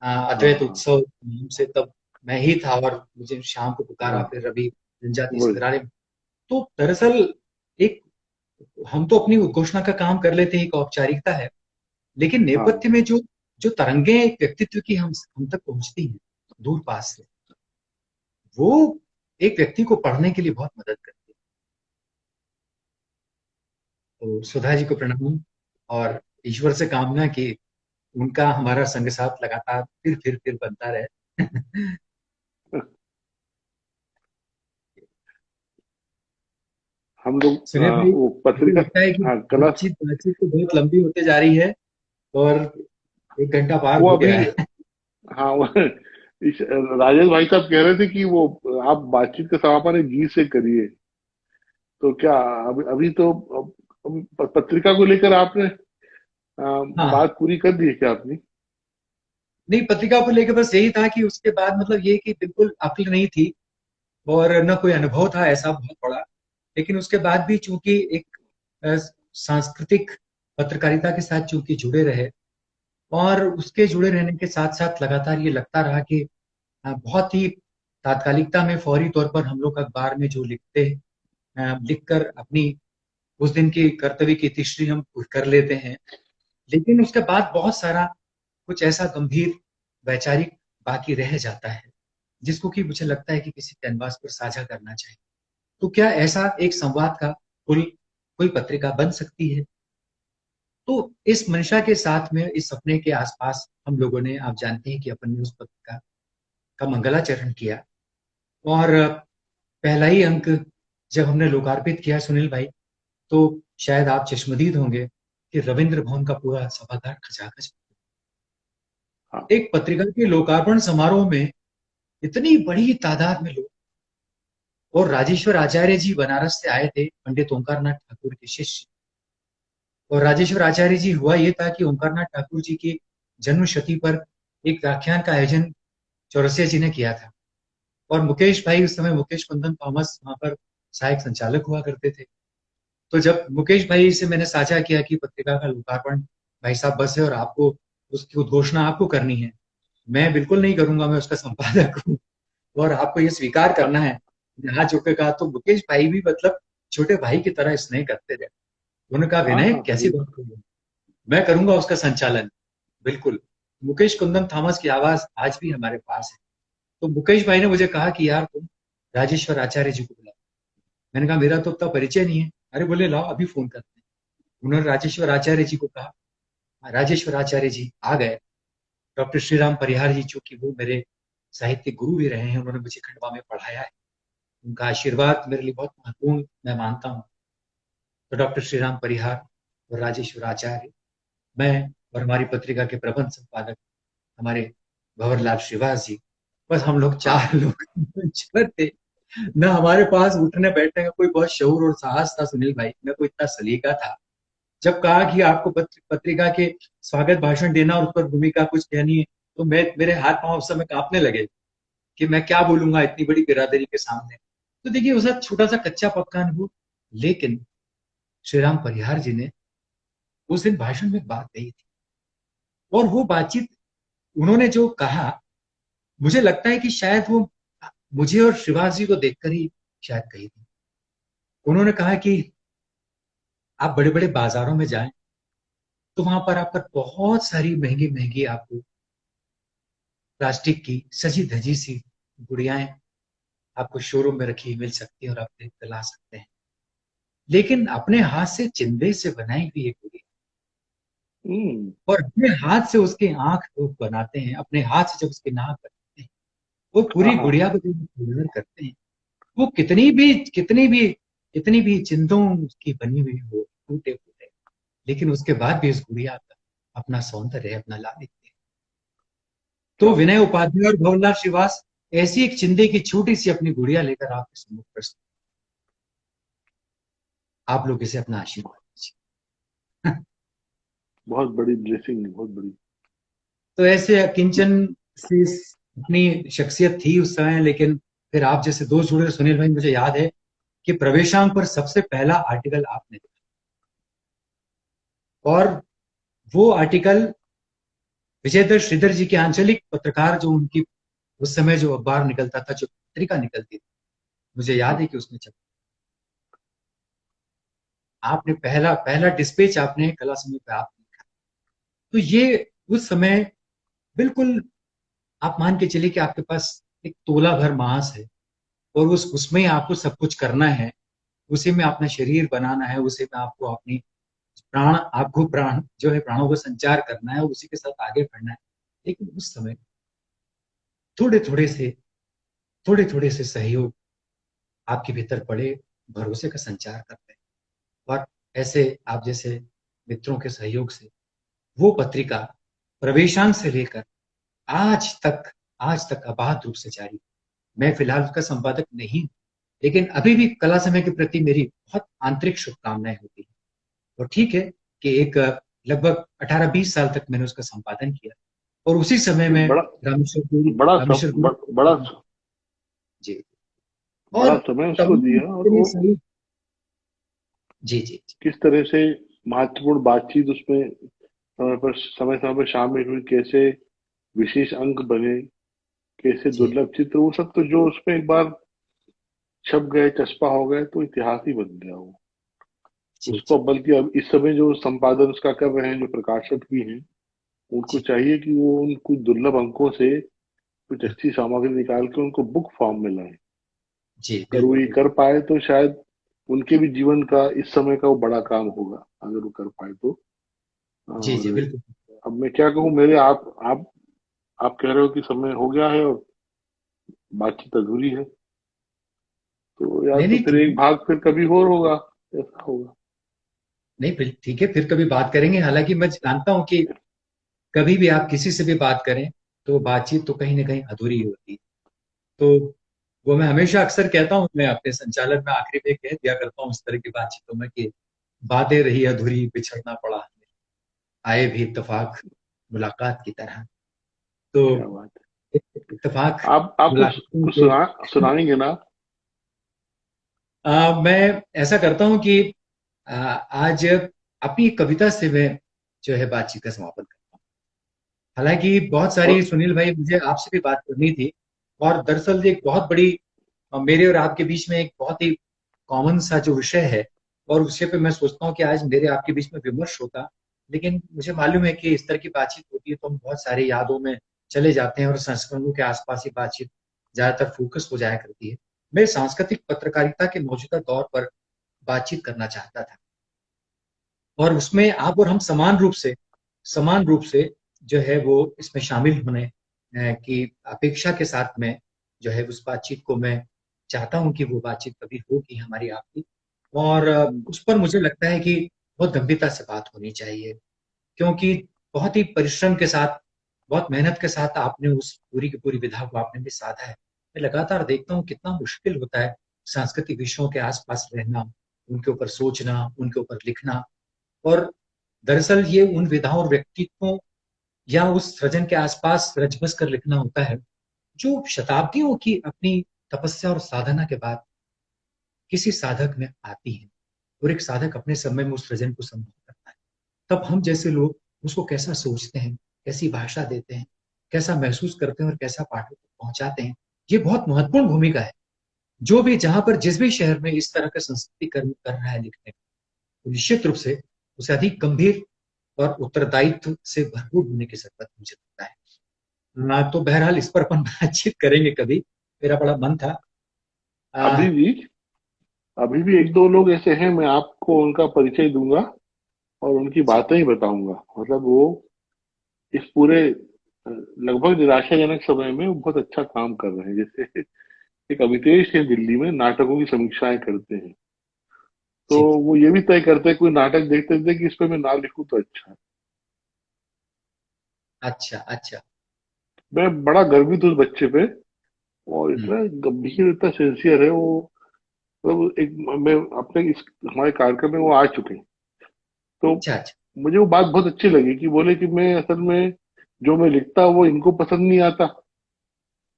हाँ, अद्वैत हाँ। उत्सव नाम से, तब मैं ही था और मुझे शाम को पुकारा हाँ, फिर रवि जनजाति वही। संग्रहालय में। तो दरअसल एक, हम तो अपनी उद्घोषणा का काम कर लेते हैं, एक औपचारिकता है, लेकिन हाँ, नेपथ्य में जो जो तरंगे एक व्यक्तित्व की हम तक पहुंचती हैं दूर पास से, वो एक व्यक्ति को पढ़ने के लिए बहुत मदद करती है। तो सुधा जी को प्रणाम, और ईश्वर से कामना कि उनका हमारा संग साथ लगातार फिर बनता रहे। हम लोग सुनिए भाई, वो मुझे पत्रिका। लगता है कि हाँ, कला। बातचीत बातचीत तो बहुत लंबी होते जा रही है, और 1 घंटा पार वो हो अभी, गया है। हाँ, वो राजेश भाई साहब कह रहे थे कि वो आप बातचीत का समापन एक गीत से करिए। तो क्या अभी अभी तो पत्रिका को लेकर आपने हाँ। बात पूरी कर दी है क्या आपने? नहीं, पत्रिका को लेकर बस यही था कि उसके बाद मतलब ये कि बिल्कुल अक्ल नहीं थी, और न कोई अनुभव था ऐसा बहुत बड़ा। लेकिन उसके बाद भी चूंकि एक अ, सांस्कृतिक पत्रकारिता के साथ चूंकि जुड़े रहे, और उसके जुड़े रहने के साथ साथ लगातार ये लगता रहा कि बहुत ही तात्कालिकता में, फौरी तौर पर हम लोग अखबार में जो लिखते लिखकर अपनी उस दिन की कर्तव्य की तीसरी हम कर लेते हैं। लेकिन उसके बाद बहुत सारा कुछ ऐसा गंभीर वैचारिक बाकी रह जाता है, जिसको कि मुझे लगता है कि किसी कैनवास पर साझा करना चाहिए। तो क्या ऐसा एक संवाद का पुल कोई पत्रिका बन सकती है? तो इस मंशा के साथ में, इस सपने के आसपास हम लोगों ने, आप जानते हैं कि अपन ने उस पत्रिका का मंगलाचरण किया। और पहला ही अंक जब हमने लोकार्पित किया सुनील भाई, तो शायद आप चश्मदीद होंगे कि रविंद्र भवन का पूरा सभागार खचाखच। हाँ, एक पत्रिका के लोकार्पण समारोह में इतनी बड़ी तादाद में लोग, और राजेश्वर आचार्य जी बनारस से आए थे, पंडित ओंकारनाथ ठाकुर के शिष्य। और राजेश्वर आचार्य जी, हुआ ये था कि ओंकारनाथ ठाकुर जी की जन्म शती पर एक व्याख्यान का आयोजन चौरसिया जी ने किया था। और मुकेश भाई उस समय मुकेश कुंदन थॉमस वहां पर सहायक संचालक हुआ करते थे। तो जब मुकेश भाई से मैंने साझा किया कि पत्रिका का लोकार्पण भाई साहब बस है और आपको उसकी उद्घोषणा आपको करनी है, मैं बिल्कुल नहीं करूंगा, मैं उसका संपादक हूँ और आपको ये स्वीकार करना है। हाथ जोड़ के कहा तो मुकेश भाई भी मतलब छोटे भाई की तरह स्नेह करते रहे। उन्होंने कहा हाँ विनय हाँ, कैसी बात बिल्कुल। कर रहे हो? मैं करूंगा उसका संचालन। बिल्कुल। मुकेश कुंदन थॉमस की आवाज आज भी हमारे पास है। तो मुकेश भाई ने मुझे कहा कि यार तुम राजेश्वर आचार्य जी को बुलाओ। मैंने कहा मेरा तो उतना परिचय नहीं है। अरे बोले लाओ अभी फोन करते हैं। उन्होंने राजेश्वर आचार्य जी को कहा। राजेश्वर आचार्य जी आ गए। डॉक्टर श्रीराम परिहार जी चूंकि वो मेरे साहित्य गुरु भी रहे हैं, उन्होंने मुझे खंडवा में पढ़ाया है, उनका आशीर्वाद मेरे लिए बहुत महत्वपूर्ण मैं मानता हूँ। तो डॉक्टर श्रीराम परिहार और राजेश्वर आचार्य, मैं और हमारी पत्रिका के प्रबंध संपादक हमारे भंवरलाल श्रीवास जी, बस हम लोग हाँ 4 लोग मंच पर थे। न हमारे पास उठने बैठने का कोई बहुत शऊर और साहस था सुनील भाई, न कोई इतना सलीका था। जब कहा कि आपको पत्रिका के स्वागत भाषण देना और उस पर भूमिका कुछ कहनी है, तो मैं मेरे हाथ पांव उस समय कांपने लगे कि मैं क्या बोलूंगा इतनी बड़ी बिरादरी के सामने। तो देखिए उसका छोटा सा कच्चा पक्का अनुभव। लेकिन श्रीराम परिहार जी ने उस दिन भाषण में एक बात कही थी और वो बातचीत उन्होंने जो कहा, मुझे लगता है कि शायद वो मुझे और श्रीवास जी को देखकर ही शायद कही थी। उन्होंने कहा कि आप बड़े बड़े बाजारों में जाएं तो वहां पर आप पर बहुत सारी महंगी महंगी आपको प्लास्टिक की सजी धजी सी गुड़ियाएं आपको शोरूम में रखी मिल सकती है और आप खरीद कर ला सकते हैं। लेकिन अपने हाथ से चिंदे से बनाई हुई एक गुड़िया हम्म, और अपने हाथ से उसके आंख को बनाते हैं, अपने हाथ से जब उसके नाक बनाते हैं, वो हाँ पूरी हाँ, गुड़िया को जब तैयार करते हैं, वो कितनी भी चिंदों की बनी हुई हो, टूटे फूटे, लेकिन उसके बाद भी उस गुड़िया का अपना सौंदर्य है, अपना लालित्य है। तो क्या विनय बात। उपाध्याय और भंवरलाल श्रीवास ऐसी एक चिंदे की छोटी सी अपनी गुड़िया लेकर आपके सम्मुख प्रस्तुत, आप लोग इसे अपना आशीर्वाद दीजिए। बहुत बड़ी ब्लेसिंग, बहुत बड़ी। तो ऐसे किंचन सी अपनी शख्सियत थी उस समय। लेकिन फिर आप जैसे दोस्त जुड़े सुनील भाई, मुझे याद है कि प्रवेशांक पर सबसे पहला आर्टिकल आपने लिखा और वो आर्टिकल विजयदर श्रीधर जी के आंचलिक पत्रकार, जो उनकी उस समय जो अखबार निकलता था, जो पत्रिका निकलती थी, मुझे याद है कि उसमें छपा। आपने पहला पहला डिस्पैच आपने कला समय पे आप लिखा। तो ये उस समय बिल्कुल आप मान के चलिए कि आपके पास एक तोला भर मांस है और उसमें आपको सब कुछ करना है, उसी में अपना शरीर बनाना है, उसी में आपको अपनी प्राण, आपको प्राण जो है प्राणों को संचार करना है और उसी के साथ आगे बढ़ना है। लेकिन उस समय थोड़े थोड़े थोड़े से सहयोग आपके भीतर पड़े, भरोसे का संचार करते हैं और ऐसे आप जैसे मित्रों के सहयोग से वो पत्रिका प्रवेशांक से लेकर आज तक आज तक अबाध रूप से जारी। मैं फिलहाल उसका संपादक नहीं हूं, लेकिन अभी भी कला समय के प्रति मेरी बहुत आंतरिक शुभकामनाएं होती है। और ठीक है कि एक लगभग 18-20 साल तक मैंने उसका संपादन किया और उसी समय में बड़ा रामेश्वर बड़ा गुरु जी बड़ा और समय उसको तमाम दिया, और जितने वो सारे जी जी जी किस तरह से महत्वपूर्ण बातचीत उसमें समय समय पर शामिल हुई, कैसे विशेष अंक बने, कैसे जी दुर्लभ चित्र, वो सब तो जो उसमें एक बार छप गए, चस्पा हो गए, तो इतिहास ही बन गया वो। जी उसको जी बल्कि अब इस समय जो संपादन उसका कर रहे हैं, जो प्रकाशक भी हैं, उनको जी चाहिए कि वो उन कुछ दुर्लभ अंकों से कुछ अच्छी सामग्री निकाल के उनको बुक फॉर्म में लाएं। जी अगर वो बिल्कुल ये कर बिल्कुल पाए तो शायद उनके भी जीवन का इस समय का वो बड़ा काम होगा, अगर वो कर पाए तो। जी जी और बिल्कुल। अब मैं क्या कहूँ, मेरे आप कह रहे हो कि समय हो गया है और बातचीत अधूरी है, तो यार नहीं तो नहीं फिर ठीक एक है। भाग फिर कभी और होगा, ऐसा होगा। नहीं ठीक है, फिर कभी बात करेंगे। हालांकि मैं जानता हूं कि कभी भी आप किसी से भी बात करें तो बातचीत तो कहीं ना कहीं अधूरी होती है। तो वो मैं हमेशा अक्सर कहता हूँ, मैं अपने संचालन में आखिरी में कह दिया करता हूँ इस तरह की बातचीतों में कि बातें रही अधूरी, बिछड़ना पड़ा, आए भी इत्तेफाक मुलाकात की तरह। तो क्या बात है। इत्तेफाक आप बुला कुछ सकते हैं कुछ कि सुनाएंगे ना? मैं ऐसा करता हूँ कि आज अपनी एक कविता से मैं जो है बातचीत का समापन करता हूँ। हालांकि बहुत सारी, और सुनील भाई, मुझे आपसे भी बात करनी थी, और दरअसल एक बहुत बड़ी मेरे और आपके बीच में एक बहुत ही कॉमन सा जो विषय है, और उस विषय पे मैं सोचता हूँ कि आज मेरे आपके बीच में विमर्श होता, लेकिन मुझे मालूम है कि इस तरह की बातचीत होती है तो हम बहुत सारे यादों में चले जाते हैं और संस्करणों के आसपास ही बातचीत ज्यादातर फोकस हो जाया करती है। मैं सांस्कृतिक पत्रकारिता के मौजूदा दौर पर बातचीत करना चाहता था, और उसमें आप और हम समान रूप से जो है वो इसमें शामिल होने की अपेक्षा के साथ में जो है उस बातचीत को मैं चाहता हूं कि वो बातचीत कभी होगी हमारी आपकी, और उस पर मुझे लगता है कि बहुत गंभीरता से बात होनी चाहिए, क्योंकि बहुत ही परिश्रम के साथ, बहुत मेहनत के साथ आपने उस पूरी की पूरी विधा को आपने भी साधा है। मैं लगातार देखता हूँ कितना मुश्किल होता है सांस्कृतिक विषयों के आसपास रहना, उनके ऊपर सोचना, उनके ऊपर लिखना, और दरअसल ये उन विधाओं और व्यक्तित्वों या उस सृजन के आसपास रच बस कर लिखना होता है जो शताब्दियों की अपनी तपस्या और साधना के बाद किसी साधक में आती है, और एक साधक अपने समय में उस सृजन को संभव करता है। तब हम जैसे लोग उसको कैसा सोचते हैं, कैसी भाषा देते हैं, कैसा महसूस करते हैं और कैसा पाठक तक पहुंचाते हैं, ये बहुत महत्वपूर्ण भूमिका है। जो भी जहां पर जिस भी शहर में इस तरह का संस्कृति कर्म कर रहा है लिखने का, तो निश्चित रूप से उसे अधिक गंभीर और उत्तरदायित्व से भरपूर होने की जरूरत मुझे लगता है। तो बहरहाल इस पर अपन बातचीत करेंगे कभी, मेरा बड़ा मन था। अभी आ, भी अभी भी एक दो लोग ऐसे हैं, मैं आपको उनका परिचय दूंगा और उनकी जी, बातें ही बताऊंगा। मतलब वो इस पूरे लगभग निराशाजनक समय में वो बहुत अच्छा काम कर रहे हैं। जैसे एक अमितेश है, दिल्ली में नाटकों की समीक्षाएं करते हैं। तो जी, वो ये भी तय करते हैं, कोई नाटक देखते थे कि इस पे मैं ना लिखूं तो अच्छा है। अच्छा, अच्छा। मैं बड़ा गर्वित हूँ उस बच्चे पे, और हम्म, इतना गंभीर, इतना सिंसियर है वो। मतलब एक, मैं अपने इस हमारे कार्यक्रम में वो आ चुके हैं। तो अच्छा, अच्छा। मुझे वो बात बहुत अच्छी लगी कि बोले कि मैं असल में जो मैं लिखता हूँ वो इनको पसंद नहीं आता,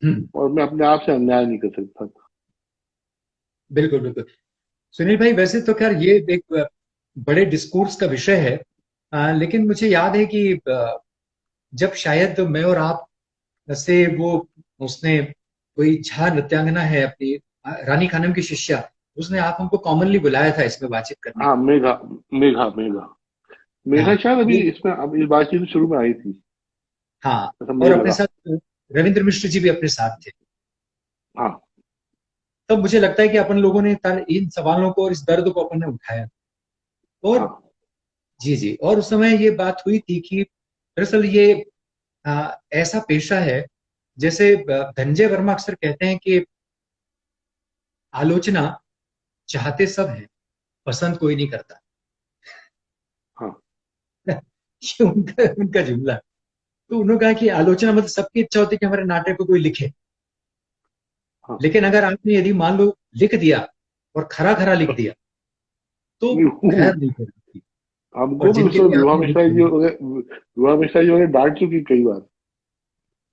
हम्म, और मैं अपने आप से अन्याय नहीं कर सकता था। बिल्कुल, बिल्कुल। सुनील भाई, वैसे तो खैर ये एक बड़े डिस्कोर्स का विषय है, लेकिन मुझे याद है कि जब शायद मैं और आप से वो, उसने, कोई झा नृत्यांगना है अपनी, रानी खानम की शिष्या, उसने आप हमको कॉमनली बुलाया था इसमें बातचीत करने हाँ, के मेघा। मेघा मेघा लिए। मेघा हाँ, शायद अभी वो, इसमें, अब इस बातचीत शुरू में आई थी, हाँ, ऐसा और मुझे अपने लगा। साथ रविंद्र मिश्र जी भी अपने साथ थे। हाँ, तब मुझे लगता है कि अपन लोगों ने इन सवालों को और इस दर्द को अपन ने उठाया, और हाँ, जी, जी, और उस समय ये बात हुई थी कि दरअसल ये ऐसा पेशा है, जैसे धनंजय वर्मा अक्सर कहते हैं कि आलोचना चाहते सब हैं, पसंद कोई नहीं करता। हाँ, ये उनका उनका जुमला। तो उन्होंने कहा कि आलोचना मतलब सबकी इच्छा होती है कि हमारे नाटक को कोई लिखे, हाँ। लेकिन अगर आपने यदि मान लो लिख दिया और खरा खरा लिख दिया, तो नहीं, खैर नहीं करती। और हमको भी उस जिनके समय लिए विवाह आपने लिख मिश्रा जी दिया। विवाह मिश्रा जी ने डांट चुकी कई बार।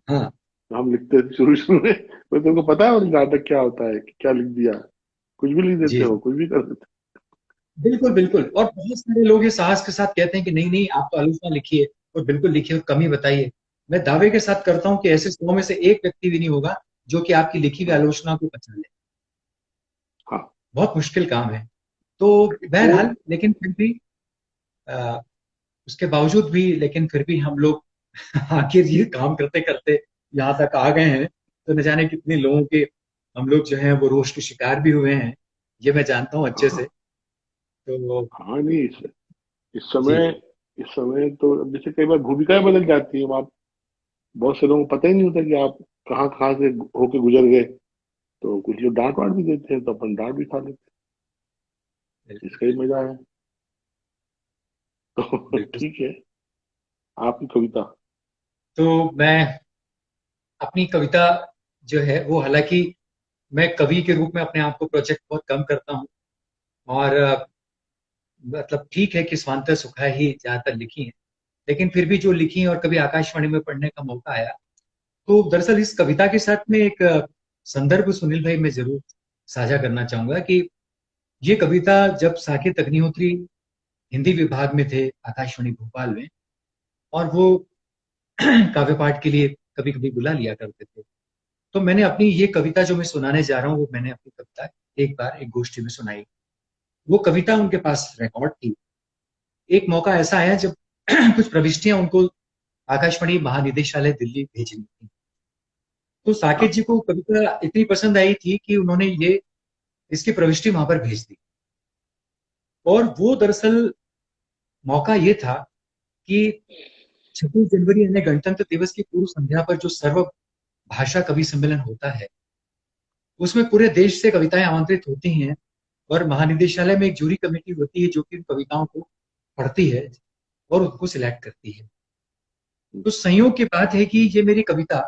हाँ, हम लिखते थे शुरू शुरू में, मैं तुमको पता है और नाटक क्या होता है, कि क्या लिख दिया, कुछ भी लिख देते जी, हो, जी, कुछ भी कर देते बिल्कुल, बिल्कुल। और बहुत सारे लोग ये साहस के साथ कहते हैं कि नहीं, नहीं, आप तो आलोचना लिखिए, और बिल्कुल लिखिए और कम ही बताइए। मैं दावे के साथ करता हूं कि ऐसे 100 में से एक व्यक्ति भी नहीं होगा जो कि आपकी लिखी हुई हो। हाँ, आलोचना को पचा ले। हाँ। बहुत मुश्किल काम है। तो वो बहरहाल, लेकिन फिर भी आ, उसके बावजूद भी, लेकिन फिर भी हम लोग आखिर ये काम करते करते यहाँ तक आ गए हैं, तो न जाने कितने लोगों के हम लोग जो हैं वो रोष के शिकार भी हुए हैं, ये मैं जानता हूँ अच्छे से। हाँ, तो हाँ। नहीं, इस जी, समय, जी, इस समय तो अब जैसे कई बार भूमिकाएं बदल जाती हैं। आप, बहुत से लोगों को पता ही नहीं होता कि आप कहाँ कहाँ से होके गुजर गए। तो कुछ लोग डांट वाट भी देते हैं, तो अपन डांट भी खा लेते हैं, बिल्कुल, इसका ही बिल्कुल, मजा है। तो बिल्कुल। ठीक है, आपकी कविता। तो मैं अपनी कविता जो है वो, हालांकि मैं कवि के रूप में अपने आप को प्रोजेक्ट बहुत कम करता हूँ, और मतलब ठीक है कि स्वांतः सुखाय ही ज्यादातर लिखी है, लेकिन फिर भी जो लिखी है और कभी आकाशवाणी में पढ़ने का मौका आया, तो दरअसल इस कविता के साथ में एक संदर्भ सुनील भाई मैं जरूर साझा करना चाहूंगा कि ये कविता जब साकेत अग्निहोत्री हिंदी विभाग में थे आकाशवाणी भोपाल में, और वो काव्य पाठ के लिए कभी कभी बुला लिया करते थे, तो मैंने अपनी ये कविता जो मैं सुनाने जा रहा हूँ वो मैंने अपनी कविता एक बार एक गोष्ठी में सुनाई। वो कविता उनके पास रिकॉर्ड थी। एक मौका ऐसा आया जब कुछ प्रविष्टियां उनको आकाशवाणी महानिदेशालय दिल्ली भेजनी थी। तो साकेत जी को कविता इतनी पसंद आई थी कि उन्होंने ये इसकी प्रविष्टि वहां पर भेज दी। और वो दरअसल मौका ये था कि 26 जनवरी यानी गणतंत्र दिवस की पूर्व संध्या पर जो सर्व भाषा कवि सम्मेलन होता है, उसमें पूरे देश से कविताएं आमंत्रित होती हैं और महानिदेशालय में एक जूरी कमेटी होती है जो कि उन कविताओं को पढ़ती है और उनको सिलेक्ट करती है। तो संयोग की बात है कि ये मेरी कविता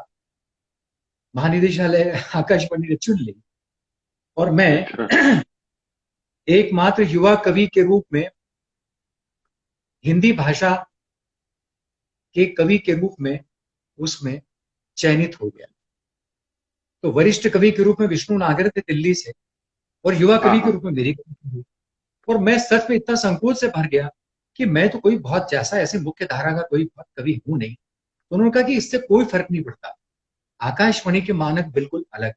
महानिदेशालय आकाशवाणी ने चुन ली और मैं अच्छा। एकमात्र युवा कवि के रूप में हिंदी भाषा के कवि के रूप में उसमें चयनित हो गया। तो वरिष्ठ कवि के रूप में विष्णु नागर थे दिल्ली से, और युवा हाँ कवि के हाँ। रूप में मेरी कविता हुई। और मैं सच में इतना संकोच से भर गया कि मैं तो कोई बहुत जैसा ऐसे मुख्य धारा का कोई बहुत कवि हूं नहीं। तो उन्होंने कहा कि इससे कोई फर्क नहीं पड़ता, आकाशवाणी के मानक बिल्कुल अलग।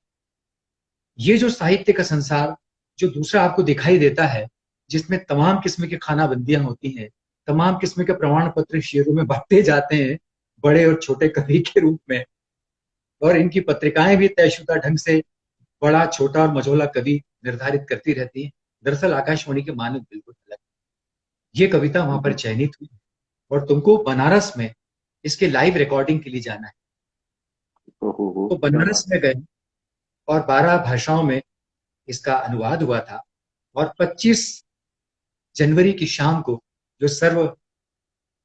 ये जो साहित्य का संसार जो दूसरा आपको दिखाई देता है, जिसमें तमाम किस्म की खानाबंदियां होती हैं, तमाम किस्म के प्रमाण पत्र शेयरों में बांटे जाते हैं बड़े और छोटे कवि के रूप में, और इनकी पत्रिकाएं भी तयशुदा ढंग से बड़ा छोटा और मझोला कवि निर्धारित करती रहती है। दरअसल आकाशवाणी के मानक बिल्कुल अलग। ये कविता वहां पर चयनित हुई और तुमको बनारस में इसके लाइव रिकॉर्डिंग के लिए जाना है। ओहो, तो क्या बनारस बात। में गए और 12 भाषाओं में इसका अनुवाद हुआ था। और 25 जनवरी की शाम को जो सर्व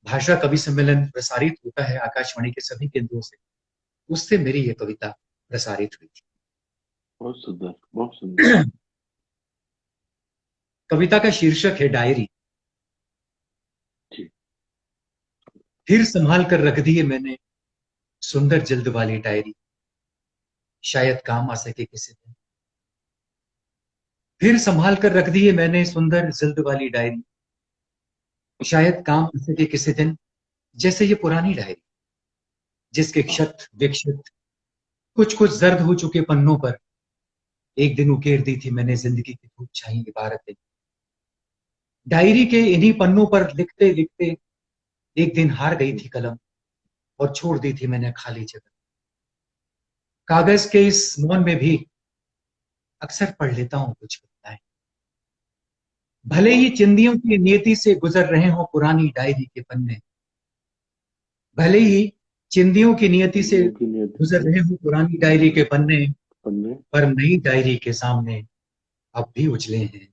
भाषा कवि सम्मेलन प्रसारित होता है आकाशवाणी के सभी केंद्रों से, उससे मेरी ये कविता प्रसारित हुई थी। बहुत सुंदर, बहुत सुंदर। कविता का शीर्षक है डायरी। जी। फिर संभाल कर रख दी है मैंने सुंदर जल्द वाली डायरी, शायद काम आ सके किसी दिन। फिर संभाल कर रख दी है मैंने सुंदर जल्द वाली डायरी, शायद काम आ सके किसी दिन। जैसे ये पुरानी डायरी जिसके क्षत विक्षत कुछ कुछ जर्द हो चुके पन्नों पर एक दिन उकेर दी थी मैंने जिंदगी की धूप छाई इबारतें। डायरी के इन्हीं पन्नों पर लिखते लिखते एक दिन हार गई थी कलम और छोड़ दी थी मैंने खाली जगह। कागज के इस मौन में भी अक्सर पढ़ लेता हूं कुछ कविताएं, भले ही चिंदियों की नियति से गुजर रहे हो पुरानी डायरी के पन्ने। भले ही चिंदियों की नियति से गुजर रहे हो पुरानी डायरी के पन्ने, पर नई डायरी के सामने अब भी उजले हैं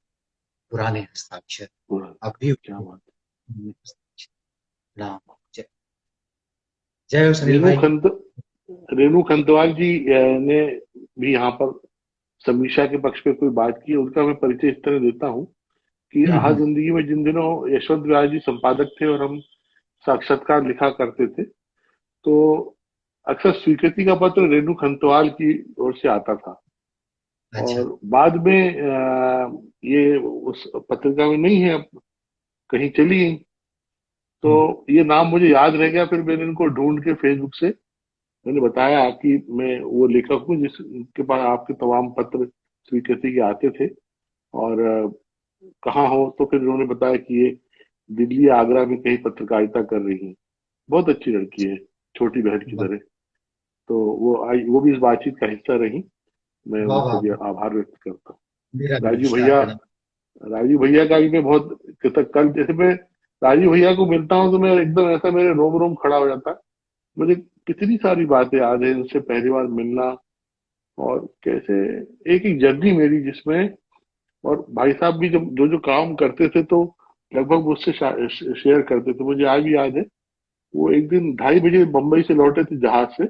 पुराने हस्ताक्षर। अब भी क्या बात। राम जय। जय हो सुनील भाई। रेणु खंतवाल जी ने भी यहाँ पर समीक्षा के पक्ष पे कोई बात की। उनका मैं परिचय इस तरह देता हूँ कि आहा जिंदगी में जिन दिनों यशवंत व्यास जी संपादक थे और हम साक्षात्कार लिखा करते थे, तो अक्सर स्वीकृति का पत्र रेणु खंतवाल की ओर से आता था। अच्छा। और बाद में ये उस पत्रिका में नहीं है, अब कहीं चली गई। तो ये नाम मुझे याद रह गया। फिर मैंने इनको ढूंढ के फेसबुक से मैंने बताया कि मैं वो लेखक हूँ जिसके पास आपके तमाम पत्र स्वीकृति के आते थे, और कहाँ हो। तो फिर उन्होंने बताया कि ये दिल्ली आगरा में कहीं पत्रकारिता कर रही है। बहुत अच्छी लड़की है, छोटी बहन की तरह। तो वो भी इस बातचीत का हिस्सा रही। मैं उनका भी आभार व्यक्त करता हूँ। राजू भैया का भी मैं बहुत कल जैसे मैं राजू भैया को मिलता हूँ तो मैं एकदम ऐसा मेरे रोम रोम खड़ा हो जाता है। मुझे कितनी सारी बातें याद है उनसे पहली बार मिलना, और कैसे एक एक जर्नी मेरी जिसमें। और भाई साहब भी जब जो जो काम करते थे तो लगभग मुझसे शेयर करते थे। मुझे आज भी याद है, वो एक दिन 2:30 बजे बम्बई से लौटे थे जहाज से,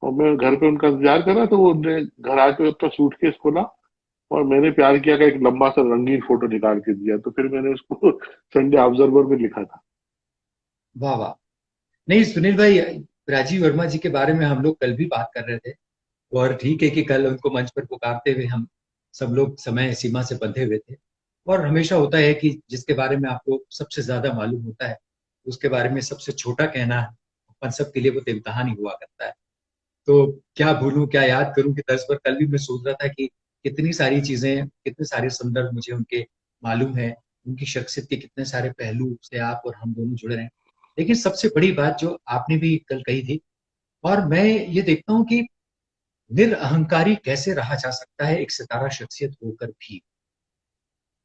और मैं घर पे उनका इंतजार कर रहा था। वो घर आके अपना सूटकेस खोला और मैंने प्यार किया का एक लंबा सा रंगीन फोटो निकाल के दिया। तो फिर मैंने उसको संडे ऑब्जर्वर में लिखा था। वाह वाह। नहीं सुनील भाई, राजीव वर्मा जी के बारे में हम लोग कल भी बात कर रहे थे, और ठीक है कि कल उनको मंच पर पुकारते हुए हम सब लोग समय सीमा से बंधे हुए थे। और हमेशा होता है कि जिसके बारे में आपको सबसे ज्यादा मालूम होता है, उसके बारे में सबसे छोटा कहना अपन सब के लिए वो तो इम्तहान ही हुआ करता है। तो क्या भूलूं क्या याद करूं की तर्ज पर कल भी मैं सोच रहा था कि कितनी सारी चीजें, कितने सारे संदर्भ मुझे उनके मालूम है, उनकी शख्सियत के कितने सारे पहलू से आप और हम दोनों जुड़े हैं। लेकिन सबसे बड़ी बात जो आपने भी कल कही थी, और मैं ये देखता हूँ कि निरअहंकारी कैसे रहा जा सकता है एक सितारा शख्सियत होकर भी।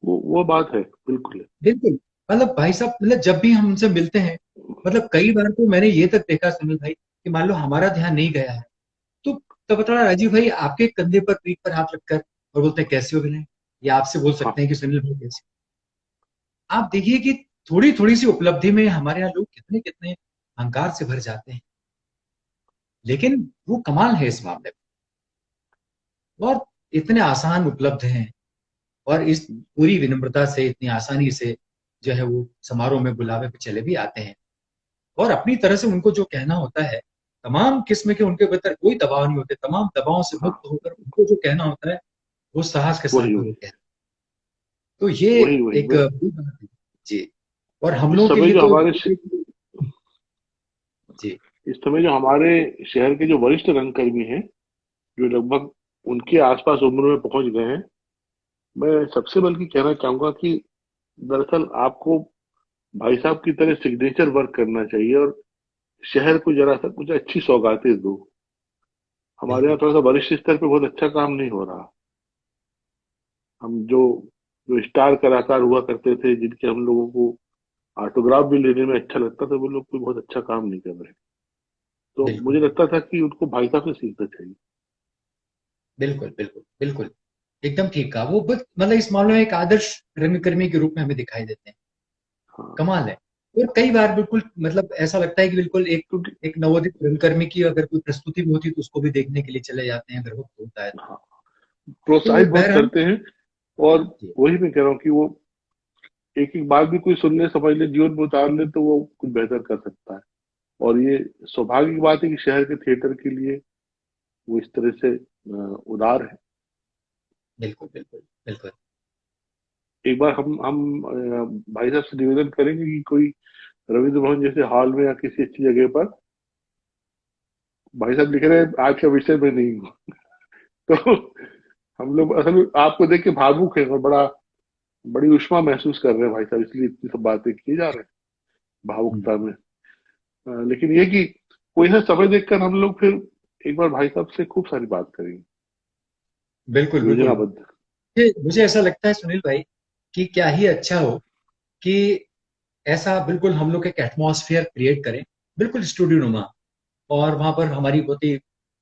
वो बात है, बिल्कुल है। बिल्कुल। मतलब भाई साहब, मतलब जब भी हम उनसे मिलते हैं, मतलब कई बार तो मैंने ये तक देखा सुनील भाई कि मान लो हमारा ध्यान नहीं गया है, तो तब बता राजीव भाई आपके कंधे पर, पीठ पर हाथ रखकर और बोलते हैं कैसे हो विनय, या आपसे बोल हाँ, सकते हैं कि सुनील भाई कैसे। आप देखिए कि थोड़ी थोड़ी सी उपलब्धि में हमारे यहाँ लोग कितने कितने अहंकार से भर जाते हैं। लेकिन वो कमाल है इस मामले में, और इतने आसान उपलब्ध हैं, और इस पूरी विनम्रता से इतनी आसानी से जो है वो समारोह में बुलावे पे चले भी आते हैं, और अपनी तरह से उनको जो कहना होता है, तमाम किस्म के उनके भीतर कोई दबाव नहीं होते, तमाम दबावों से हाँ, मुक्त होकर उनको जो कहना होता है वो साहस के साथ वही में वो वही कहते हैं। तो ये वही वही एक बड़ी बात है जी। और हम इस लोगों के समय लिए जो तो हमारे जी। इस समय जो हमारे शहर के जो वरिष्ठ रंगकर्मी हैं, जो लगभग उनके आसपास उम्र में पहुंच गए हैं, मैं सबसे बल्कि कहना चाहूंगा कि दरअसल आपको भाई साहब की तरह सिग्नेचर वर्क करना चाहिए और शहर को जरा सा कुछ अच्छी सौगातें दो। हमारे यहाँ बिल्कुल थोड़ा सा वरिष्ठ स्तर पे बहुत अच्छा काम नहीं हो रहा। हम जो जो स्टार कलाकार हुआ करते थे, जिनके हम लोगों को ऑटोग्राफ भी लेने में अच्छा लगता था, वो लोग कोई बहुत अच्छा काम नहीं कर रहे। तो बिल्कुल मुझे बिल्कुल लगता था कि उनको भाई साहब से सीखना चाहिए। बिल्कुल बिल्कुल बिल्कुल, एकदम ठीक कहा। वो मतलब इस मामले में एक आदर्श रंगकर्मी के रूप में हमें दिखाई देते हैं। हाँ, कमाल है। और कई बार बिल्कुल मतलब ऐसा लगता है कि बिल्कुल एक क्योंकि एक नवोदित रंगकर्मी की अगर कोई प्रस्तुति भी होती है तो उसको भी देखने के लिए चले जाते हैं अगर वक्त होता है तो। हाँ, तो प्रोत्साहित बहुत बहरहाल करते हैं। और जी, वही मैं कह रहा हूँ कि वो एक एक बात भी कोई सुन ले, समझ ले, जीवन में उतार ले, तो वो कुछ बेहतर कर सकता है। और ये सौभाग्य की बात है कि शहर के थिएटर के लिए वो इस तरह से उदार है। बिल्कुल बिल्कुल बिल्कुल। एक बार हम भाई साहब से निवेदन करेंगे कि कोई रविंद्र भवन जैसे हॉल में या किसी अच्छी जगह पर, भाई साहब लिख रहे हैं आज का विषय में नहीं हूँ तो हम लोग असल में आपको देख के भावुक है और बड़ी उष्मा महसूस कर रहे हैं भाई साहब, इसलिए इतनी सब बातें किए जा रहे हैं हम्म, भावुकता में। लेकिन ये कि कोई सा समय देखकर हम लोग फिर एक बार भाई साहब से खूब सारी बात करेंगे, बिल्कुल बिल्कुल। योजनाबद्ध। मुझे ऐसा लगता है सुनील भाई कि क्या ही अच्छा हो कि ऐसा बिल्कुल हम लोग एक एटमॉस्फेयर क्रिएट करें, बिल्कुल स्टूडियो नुमा, और वहां पर हमारी बहुत ही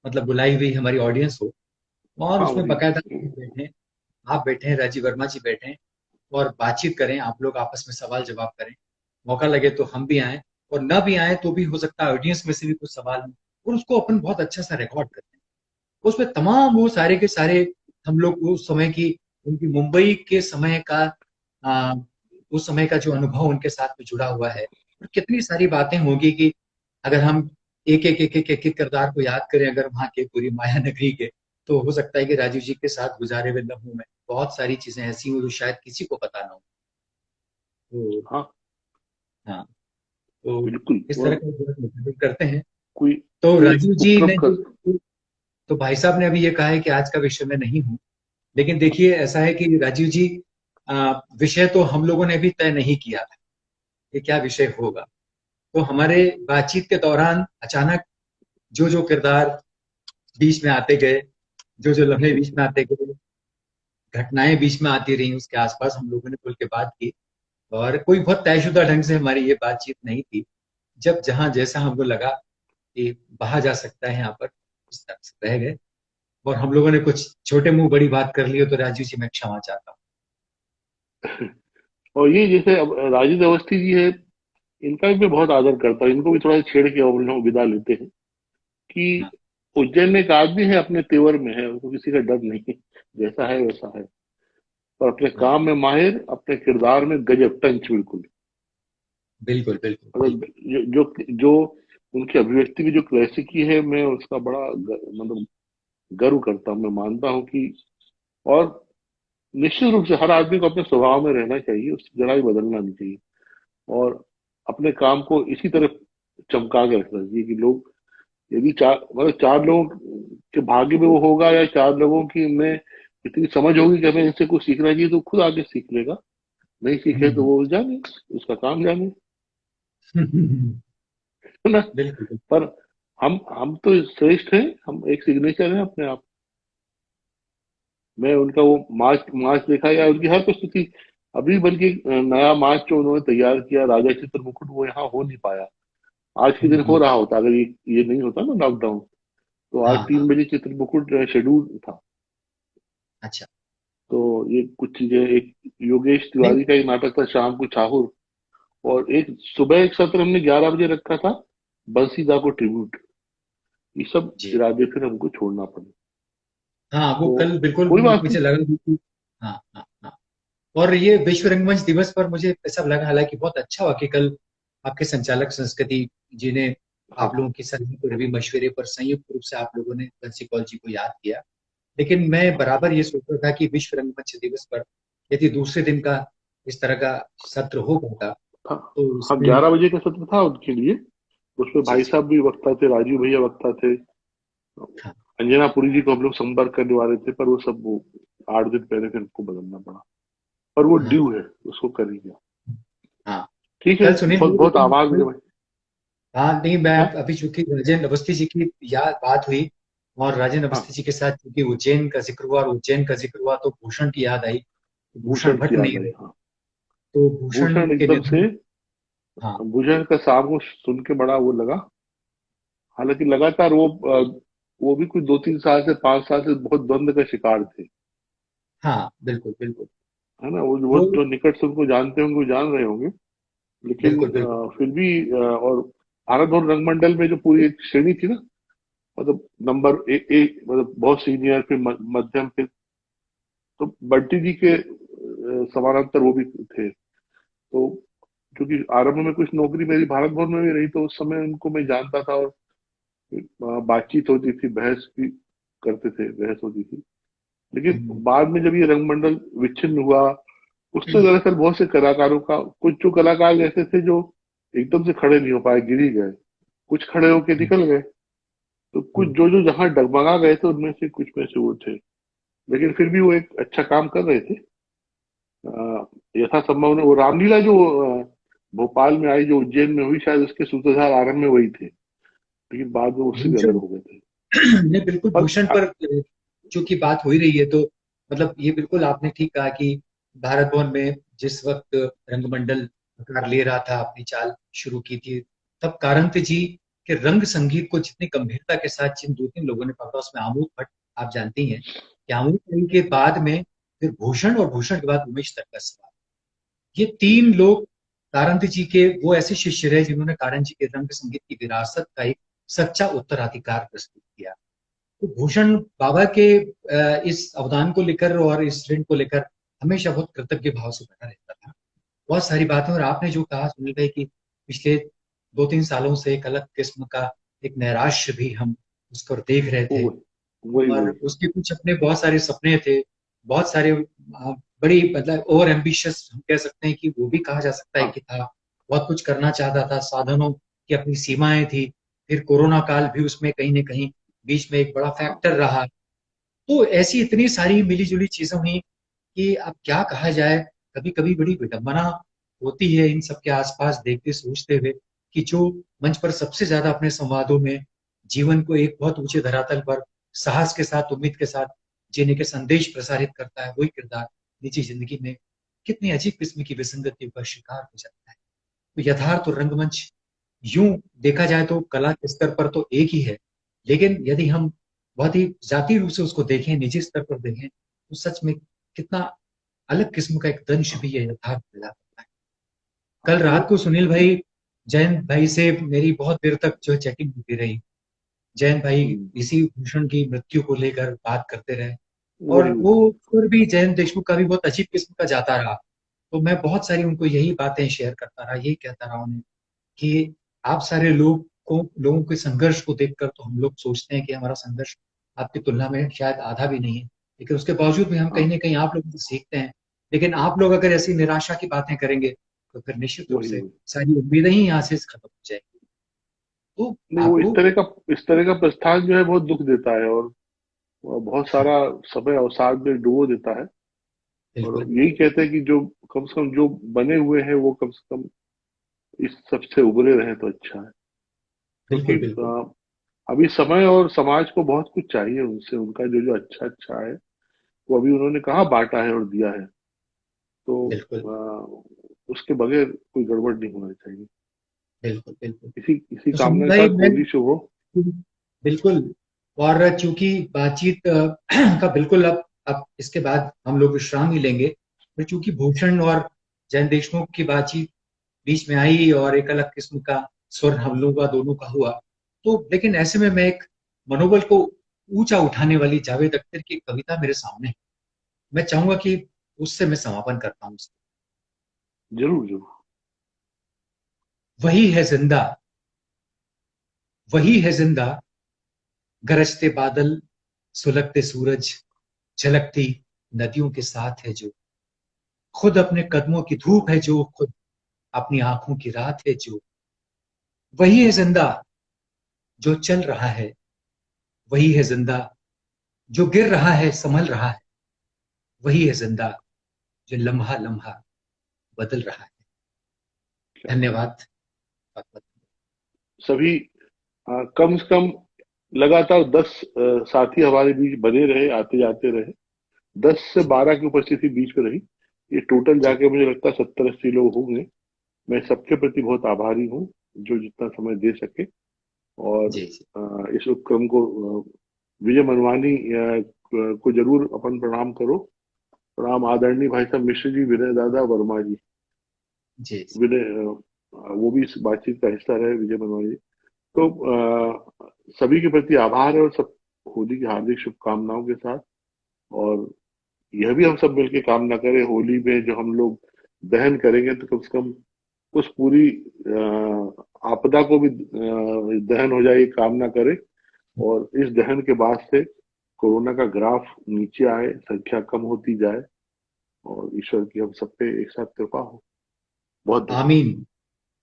मतलब बुलाई हुई हमारी ऑडियंस हो, और हाँ, उसमें वही बकायदा बैठे, आप बैठे हैं, राजीव वर्मा जी बैठे हैं, और बातचीत करें, आप लोग आपस में सवाल जवाब करें। मौका लगे तो हम भी आए, और ना भी आए तो भी हो सकता है ऑडियंस में से भी कुछ सवाल हो, और उसको अपन बहुत अच्छा सा रिकॉर्ड करते हैं। उसमें तमाम वो सारे के सारे हम लोग उस समय की, उनकी मुंबई के समय का आ, उस समय का जो अनुभव उनके साथ में जुड़ा हुआ है, और कितनी सारी बातें होंगी कि अगर हम एक एक किरदार को याद करें, अगर वहां के पूरी माया नगरी के, तो हो सकता है कि राजीव जी के साथ गुजारे हुए लम्हों में बहुत सारी चीजें ऐसी हो जो शायद किसी को पता ना हो। तो हाँ, हाँ, तो बिल्कुल। इस तरह और का जो करते हैं। कोई तो कोई राजीव जी उपक्रम ने कर। तो भाई साहब ने अभी ये कहा है कि आज का विषय में नहीं हूं, लेकिन देखिए ऐसा है कि राजीव जी, विषय तो हम लोगों ने भी तय नहीं किया था कि क्या विषय होगा। तो हमारे बातचीत के दौरान अचानक जो जो किरदार बीच में आते गए, जो जो लम्हे बीच में आते गए, घटनाएं बीच में आती रही, उसके आसपास हम लोगों ने खुल के बात की, और कोई बहुत तयशुदा ढंग से हमारी ये बातचीत नहीं थी। जब जहां जैसा हमको लगा कि बहा जा सकता है यहाँ पर, उस तरह से रह गए, और हम लोगों ने कुछ छोटे मुंह बड़ी बात कर ली हो तो राजीव जी मैं क्षमा चाहता और ये जैसे अब राजेंद्र अवस्थी जी है, इनका भी मैं बहुत आदर करता हूँ। इनको भी थोड़ा सा छेड़ के और हम विदा लेते हैं कि हूँ। उज्जैन में एक आदमी है, अपने तेवर में है, उसको किसी का डर नहीं है, जैसा है वैसा है। और अपने हाँ, काम में माहिर, अपने किरदार में गजब टंच बिल्कुल। बिल्कुल बिल्कुल मतलब बिल्कुल। जो जो जो उनकी अभिव्यक्ति की जो क्लासिकी है, मैं उसका बड़ा मतलब गर्व करता हूँ। मैं मानता हूँ कि, और निश्चित रूप से हर आदमी को अपने स्वभाव में रहना चाहिए, उससे जरा भी बदलना नहीं चाहिए, और अपने काम को इसी तरह चमका के रखना चाहिए कि लोग, यदि चार लोगों के भाग्य में वो होगा, या चार लोगों की में इतनी समझ होगी कि हमें इनसे कुछ सीखना चाहिए, तो खुद आगे सीख लेगा। नहीं सीखे तो हम्म, वो जाने, उसका काम जाने, हम्म, है ना। बिल्कुल बिल्कुल। पर हम तो श्रेष्ठ हैं, हम एक सिग्नेचर हैं अपने आप। मैं उनका वो मार्च मार्च देखा, या उनकी हर प्रस्तुति, अभी बल्कि नया मार्च जो उन्होंने तैयार किया, राजा चित्र मुकुट, वो यहाँ हो नहीं पाया। आज के दिन हो हम्म, रहा होता, अगर ये नहीं होता ना लॉकडाउन, तो आज हाँ हाँ, 3 बजे चित्र मुकुट शेड्यूल था। अच्छा। तो ये कुछ चीजें, एक योगेश नहीं, तिवारी का एक नाटक था शाम को छाहुर, और एक सुबह एक सत्र हमने 11 बजे रखा था, बंसीदा को ट्रिब्यूट। ये सब जी, इरादे फिर हमको छोड़ना पड़े। हाँ वो तो कल बिल्कुल कोई बात नहीं। मुझे लगा कि हाँ हाँ हाँ। और ये विश्व रंगमंच दिवस पर मुझे ऐसा लगा, हालांकि बहुत अच्छा हुआ कि कल आपके संचालक संस्कृति जी ने आप हाँ लोगों की सलाह पर भी मशवरे पर संयुक्त रूप से आप लोगों ने बंसी कौल जी को याद किया। लेकिन मैं हाँ बराबर ये सोच रहा था कि विश्व रंगमंच दिवस पर यदि दूसरे दिन का इस तरह का सत्र हो पाता हाँ तो हाँ, उसमें। 11 बजे का सत्र था उनके लिए। उसमें जी भाई जी, साहब भी वक्ता थे, राजू भैया वक्ता थे, हाँ अंजना पुरी जी को हम लोग संपर्क करने वाले थे, पर वो सब, वो 8 दिन पहले फिर हमको बदलना पड़ा। पर वो हाँ ड्यू है, उसको करेंगे। हाँ। ठीक है, कल सुनील बहुत जी, बहुत लेकिन आभार मेरे भाई। हाँ नहीं, मैं हाँ अभी चूंकि राजेंद्र अवस्थी जी की याद बात हुई, और राजेंद्र अवस्थी हाँ, जी के साथ चूंकि उज्जैन का जिक्र हुआ, और उज्जैन का जिक्र हुआ तो भूषण की याद आई। भूषण भूषण भट्ट की याद नहीं आई, रहे, हाँ। तो भूषण भूषण के एकदम से, निधन। हाँ भूषण का सामू को सुन के बड़ा वो लगा। हालांकि लगातार वो भी कुछ 2-3 साल से 5 साल से बहुत द्वंद का शिकार थे, हाँ, बिल्कुल बिल्कुल। है ना। वो तो जो निकट से उनको जानते होंगे वो जान रहे होंगे। लेकिन बिल्कुल बिल्कुल। फिर भी और भारत और रंगमंडल में जो पूरी एक श्रेणी थी ना, मतलब नंबर एक, मतलब बहुत सीनियर, फिर मध्यम, फिर तो बंटी जी के समानांतर वो भी थे। तो क्योंकि आरंभ में कुछ नौकरी मेरी भारत भवन में भी रही, तो उस समय उनको मैं जानता था, और बातचीत होती थी, बहस भी करते थे, बहस होती थी। लेकिन हम्म, बाद में जब ये रंगमंडल विच्छिन्न हुआ, उससे हम्म, दरअसल बहुत से कलाकारों का, कुछ जो कलाकार ऐसे थे जो एकदम से खड़े नहीं हो पाए, गिर ही गए, कुछ खड़े होके निकल गए, तो कुछ हम्म, जो जो जहां डगमगा गए थे, उनमें से कुछ में से वो थे। लेकिन फिर भी वो एक अच्छा काम कर रहे थे। यथासंभव ने वो रामलीला जो भोपाल में आई, जो उज्जैन में हुई, शायद उसके सूत्रधार आरंभ में वही थे, लेकिन बाद में उससे भी अलग भूषण। हो गए थे। नहीं, बिल्कुल पर भूषण पर चूंकि बात हो ही रही है, तो मतलब ये बिल्कुल आपने ठीक कहा कि भारत भवन में जिस वक्त रंगमंडल आकार ले रहा था, अपनी चाल शुरू की थी, तब कारंत जी के रंग संगीत को जितनी गंभीरता के साथ जिन दो तीन लोगों ने पकड़ा, उसमें आमोद भट्ट आप जानती हैं कि आमोद भट्ट के बाद में फिर भूषण, और भूषण के बाद उमेश तरकस, ये तीन लोग कारंत जी के वो ऐसे शिष्य रहे जिन्होंने कारंत जी के रंग संगीत की विरासत का एक सच्चा उत्तराधिकार प्रस्तुत किया। तो भूषण बाबा के इस अवदान को लेकर और इस ऋण को लेकर हमेशा बहुत कृतज्ञ भाव से बना रहता था। बहुत सारी बातें, और आपने जो कहा सुनील भाई कि पिछले 2-3 सालों से एक अलग किस्म का एक नैराश्य भी हम उसको देख रहे थे, वो वही और वही उसके कुछ अपने बहुत सारे सपने थे, बहुत सारे बड़ी मतलब ओवर एम्बिशियस हम कह सकते हैं कि वो भी कहा जा सकता है हाँ कि था। बहुत कुछ करना चाहता था, साधनों की अपनी सीमाएं थी। फिर कोरोना काल भी उसमें कहीं ना कहीं बीच में एक बड़ा हाँ फैक्टर रहा। तो ऐसी इतनी सारी मिली जुली चीजें हुई कि अब क्या कहा जाए। कभी कभी बड़ी विडंबना होती है इन सबके आसपास देखते सोचते हुए कि जो मंच पर सबसे ज्यादा अपने संवादों में जीवन को एक बहुत ऊंचे धरातल पर साहस के साथ, उम्मीद के साथ जीने के संदेश प्रसारित करता है, वही किरदार निजी जिंदगी में कितनी अजीब किस्म की विसंगतियों का शिकार हो जाता है। तो यथार्थ और रंगमंच यूं देखा जाए तो कला के स्तर पर तो एक ही है, लेकिन यदि हम बहुत ही जातीय रूप से उसको देखें, निजी स्तर पर देखें, तो सच में कितना अलग किस्म का एक दंश हाँ भी है यथार्थ पैदा करता है। हाँ, कल रात को सुनील भाई, जयंत भाई से मेरी बहुत देर तक जो चैटिंग होती रही। जयंत भाई हम्म, इसी भूषण की मृत्यु को लेकर बात करते रहे, और वही वो वही। स्वर भी जयंत देशमुख का भी बहुत अजीब किस्म का जाता रहा। तो मैं बहुत सारी उनको यही बातें शेयर करता रहा, यही कहता रहा उन्हें कि आप सारे लोग लोगों के संघर्ष को देखकर तो हम लोग सोचते हैं कि हमारा संघर्ष आपकी तुलना में शायद आधा भी नहीं है, लेकिन उसके बावजूद भी हम हाँ, कहीं ना कहीं आप लोगों से सीखते हैं। लेकिन आप लोग अगर ऐसी निराशा की बातें करेंगे तो फिर निश्चित रूप वही से वही सारी उम्मीदें ही यहाँ से खत्म हो जाएंगी। तो नहीं, वो आपको इस तरह का प्रस्थान जो है बहुत दुख देता है, और बहुत सारा समय अवसाद में डुबो देता है। और बिल्कुल यही कहते हैं कि जो कम से कम जो बने हुए हैं वो कम से कम इस सबसे उबरे रहे तो अच्छा है। क्योंकि बिल्कुल बिल्कुल अभी समय और समाज को बहुत कुछ चाहिए उनसे, उनका जो जो अच्छा अच्छा है वो अभी उन्होंने कहाँ बांटा है और दिया है। तो बिल्कुल उसके बगैर कोई गड़बड़ नहीं होना चाहिए। बिल्कुल बिल्कुल। इसी तो कामना सुमन के भाई साथ मैं होली शुभ हो। बिल्कुल, और चूंकि बातचीत का बिल्कुल अब इसके बाद हम लोग विश्राम ही लेंगे, फिर चूंकि भूषण और जैन देशमुख की बातचीत बीच में आई और एक अलग किस्म का स्वर हम लोगों का दोनों का हुआ, तो लेकिन ऐसे में मैं एक मनोबल को ऊंचा उठाने वाली जावेद अख्तर की कविता मेरे सामने है। मैं चाहूंगा कि उससे मैं समापन करता हूँ। जरूर जरूर। वही है जिंदा, वही है जिंदा, गरजते बादल, सुलगते सूरज, झलकती नदियों के साथ है जो, खुद अपने कदमों की धूप है जो, खुद अपनी आंखों की रात है जो। वही है जिंदा जो चल रहा है, वही है जिंदा जो गिर रहा है संभल रहा है, वही है जिंदा जो लम्हा लम्हा बदल रहा है। क्या बात। धन्यवाद। सभी कम से कम लगातार 10 साथी हमारे बीच बने रहे, आते जाते रहे। 10 से 12 की उपस्थिति बीच में रही। ये टोटल जी जाके मुझे लगता है 70-80 लोग होंगे। मैं सबके प्रति बहुत आभारी हूँ जो जितना समय दे सके। और जी जी इस उपक्रम को विजय मनवानी को जरूर अपन प्रणाम करो। प्रणाम आदरणीय भाई साहब मिश्र जी, विनय दादा, वर्मा जी। जी जी। विनय वो भी इस बातचीत का हिस्सा रहे, विजय मनवानी जी। तो सभी के प्रति आभार है, और सब होली की हार्दिक शुभकामनाओं के साथ। और यह भी हम सब मिलकर कामना करें होली में जो हम लोग दहन करेंगे तो कम से कम उस पूरी आपदा को भी दहन हो जाए, ये कामना करें। और इस दहन के बाद से कोरोना का ग्राफ नीचे आए, संख्या कम होती जाए, और ईश्वर की हम सब पे एक साथ कृपा हो। बहुत धन्यवाद। आमीन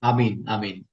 आमीन आमीन।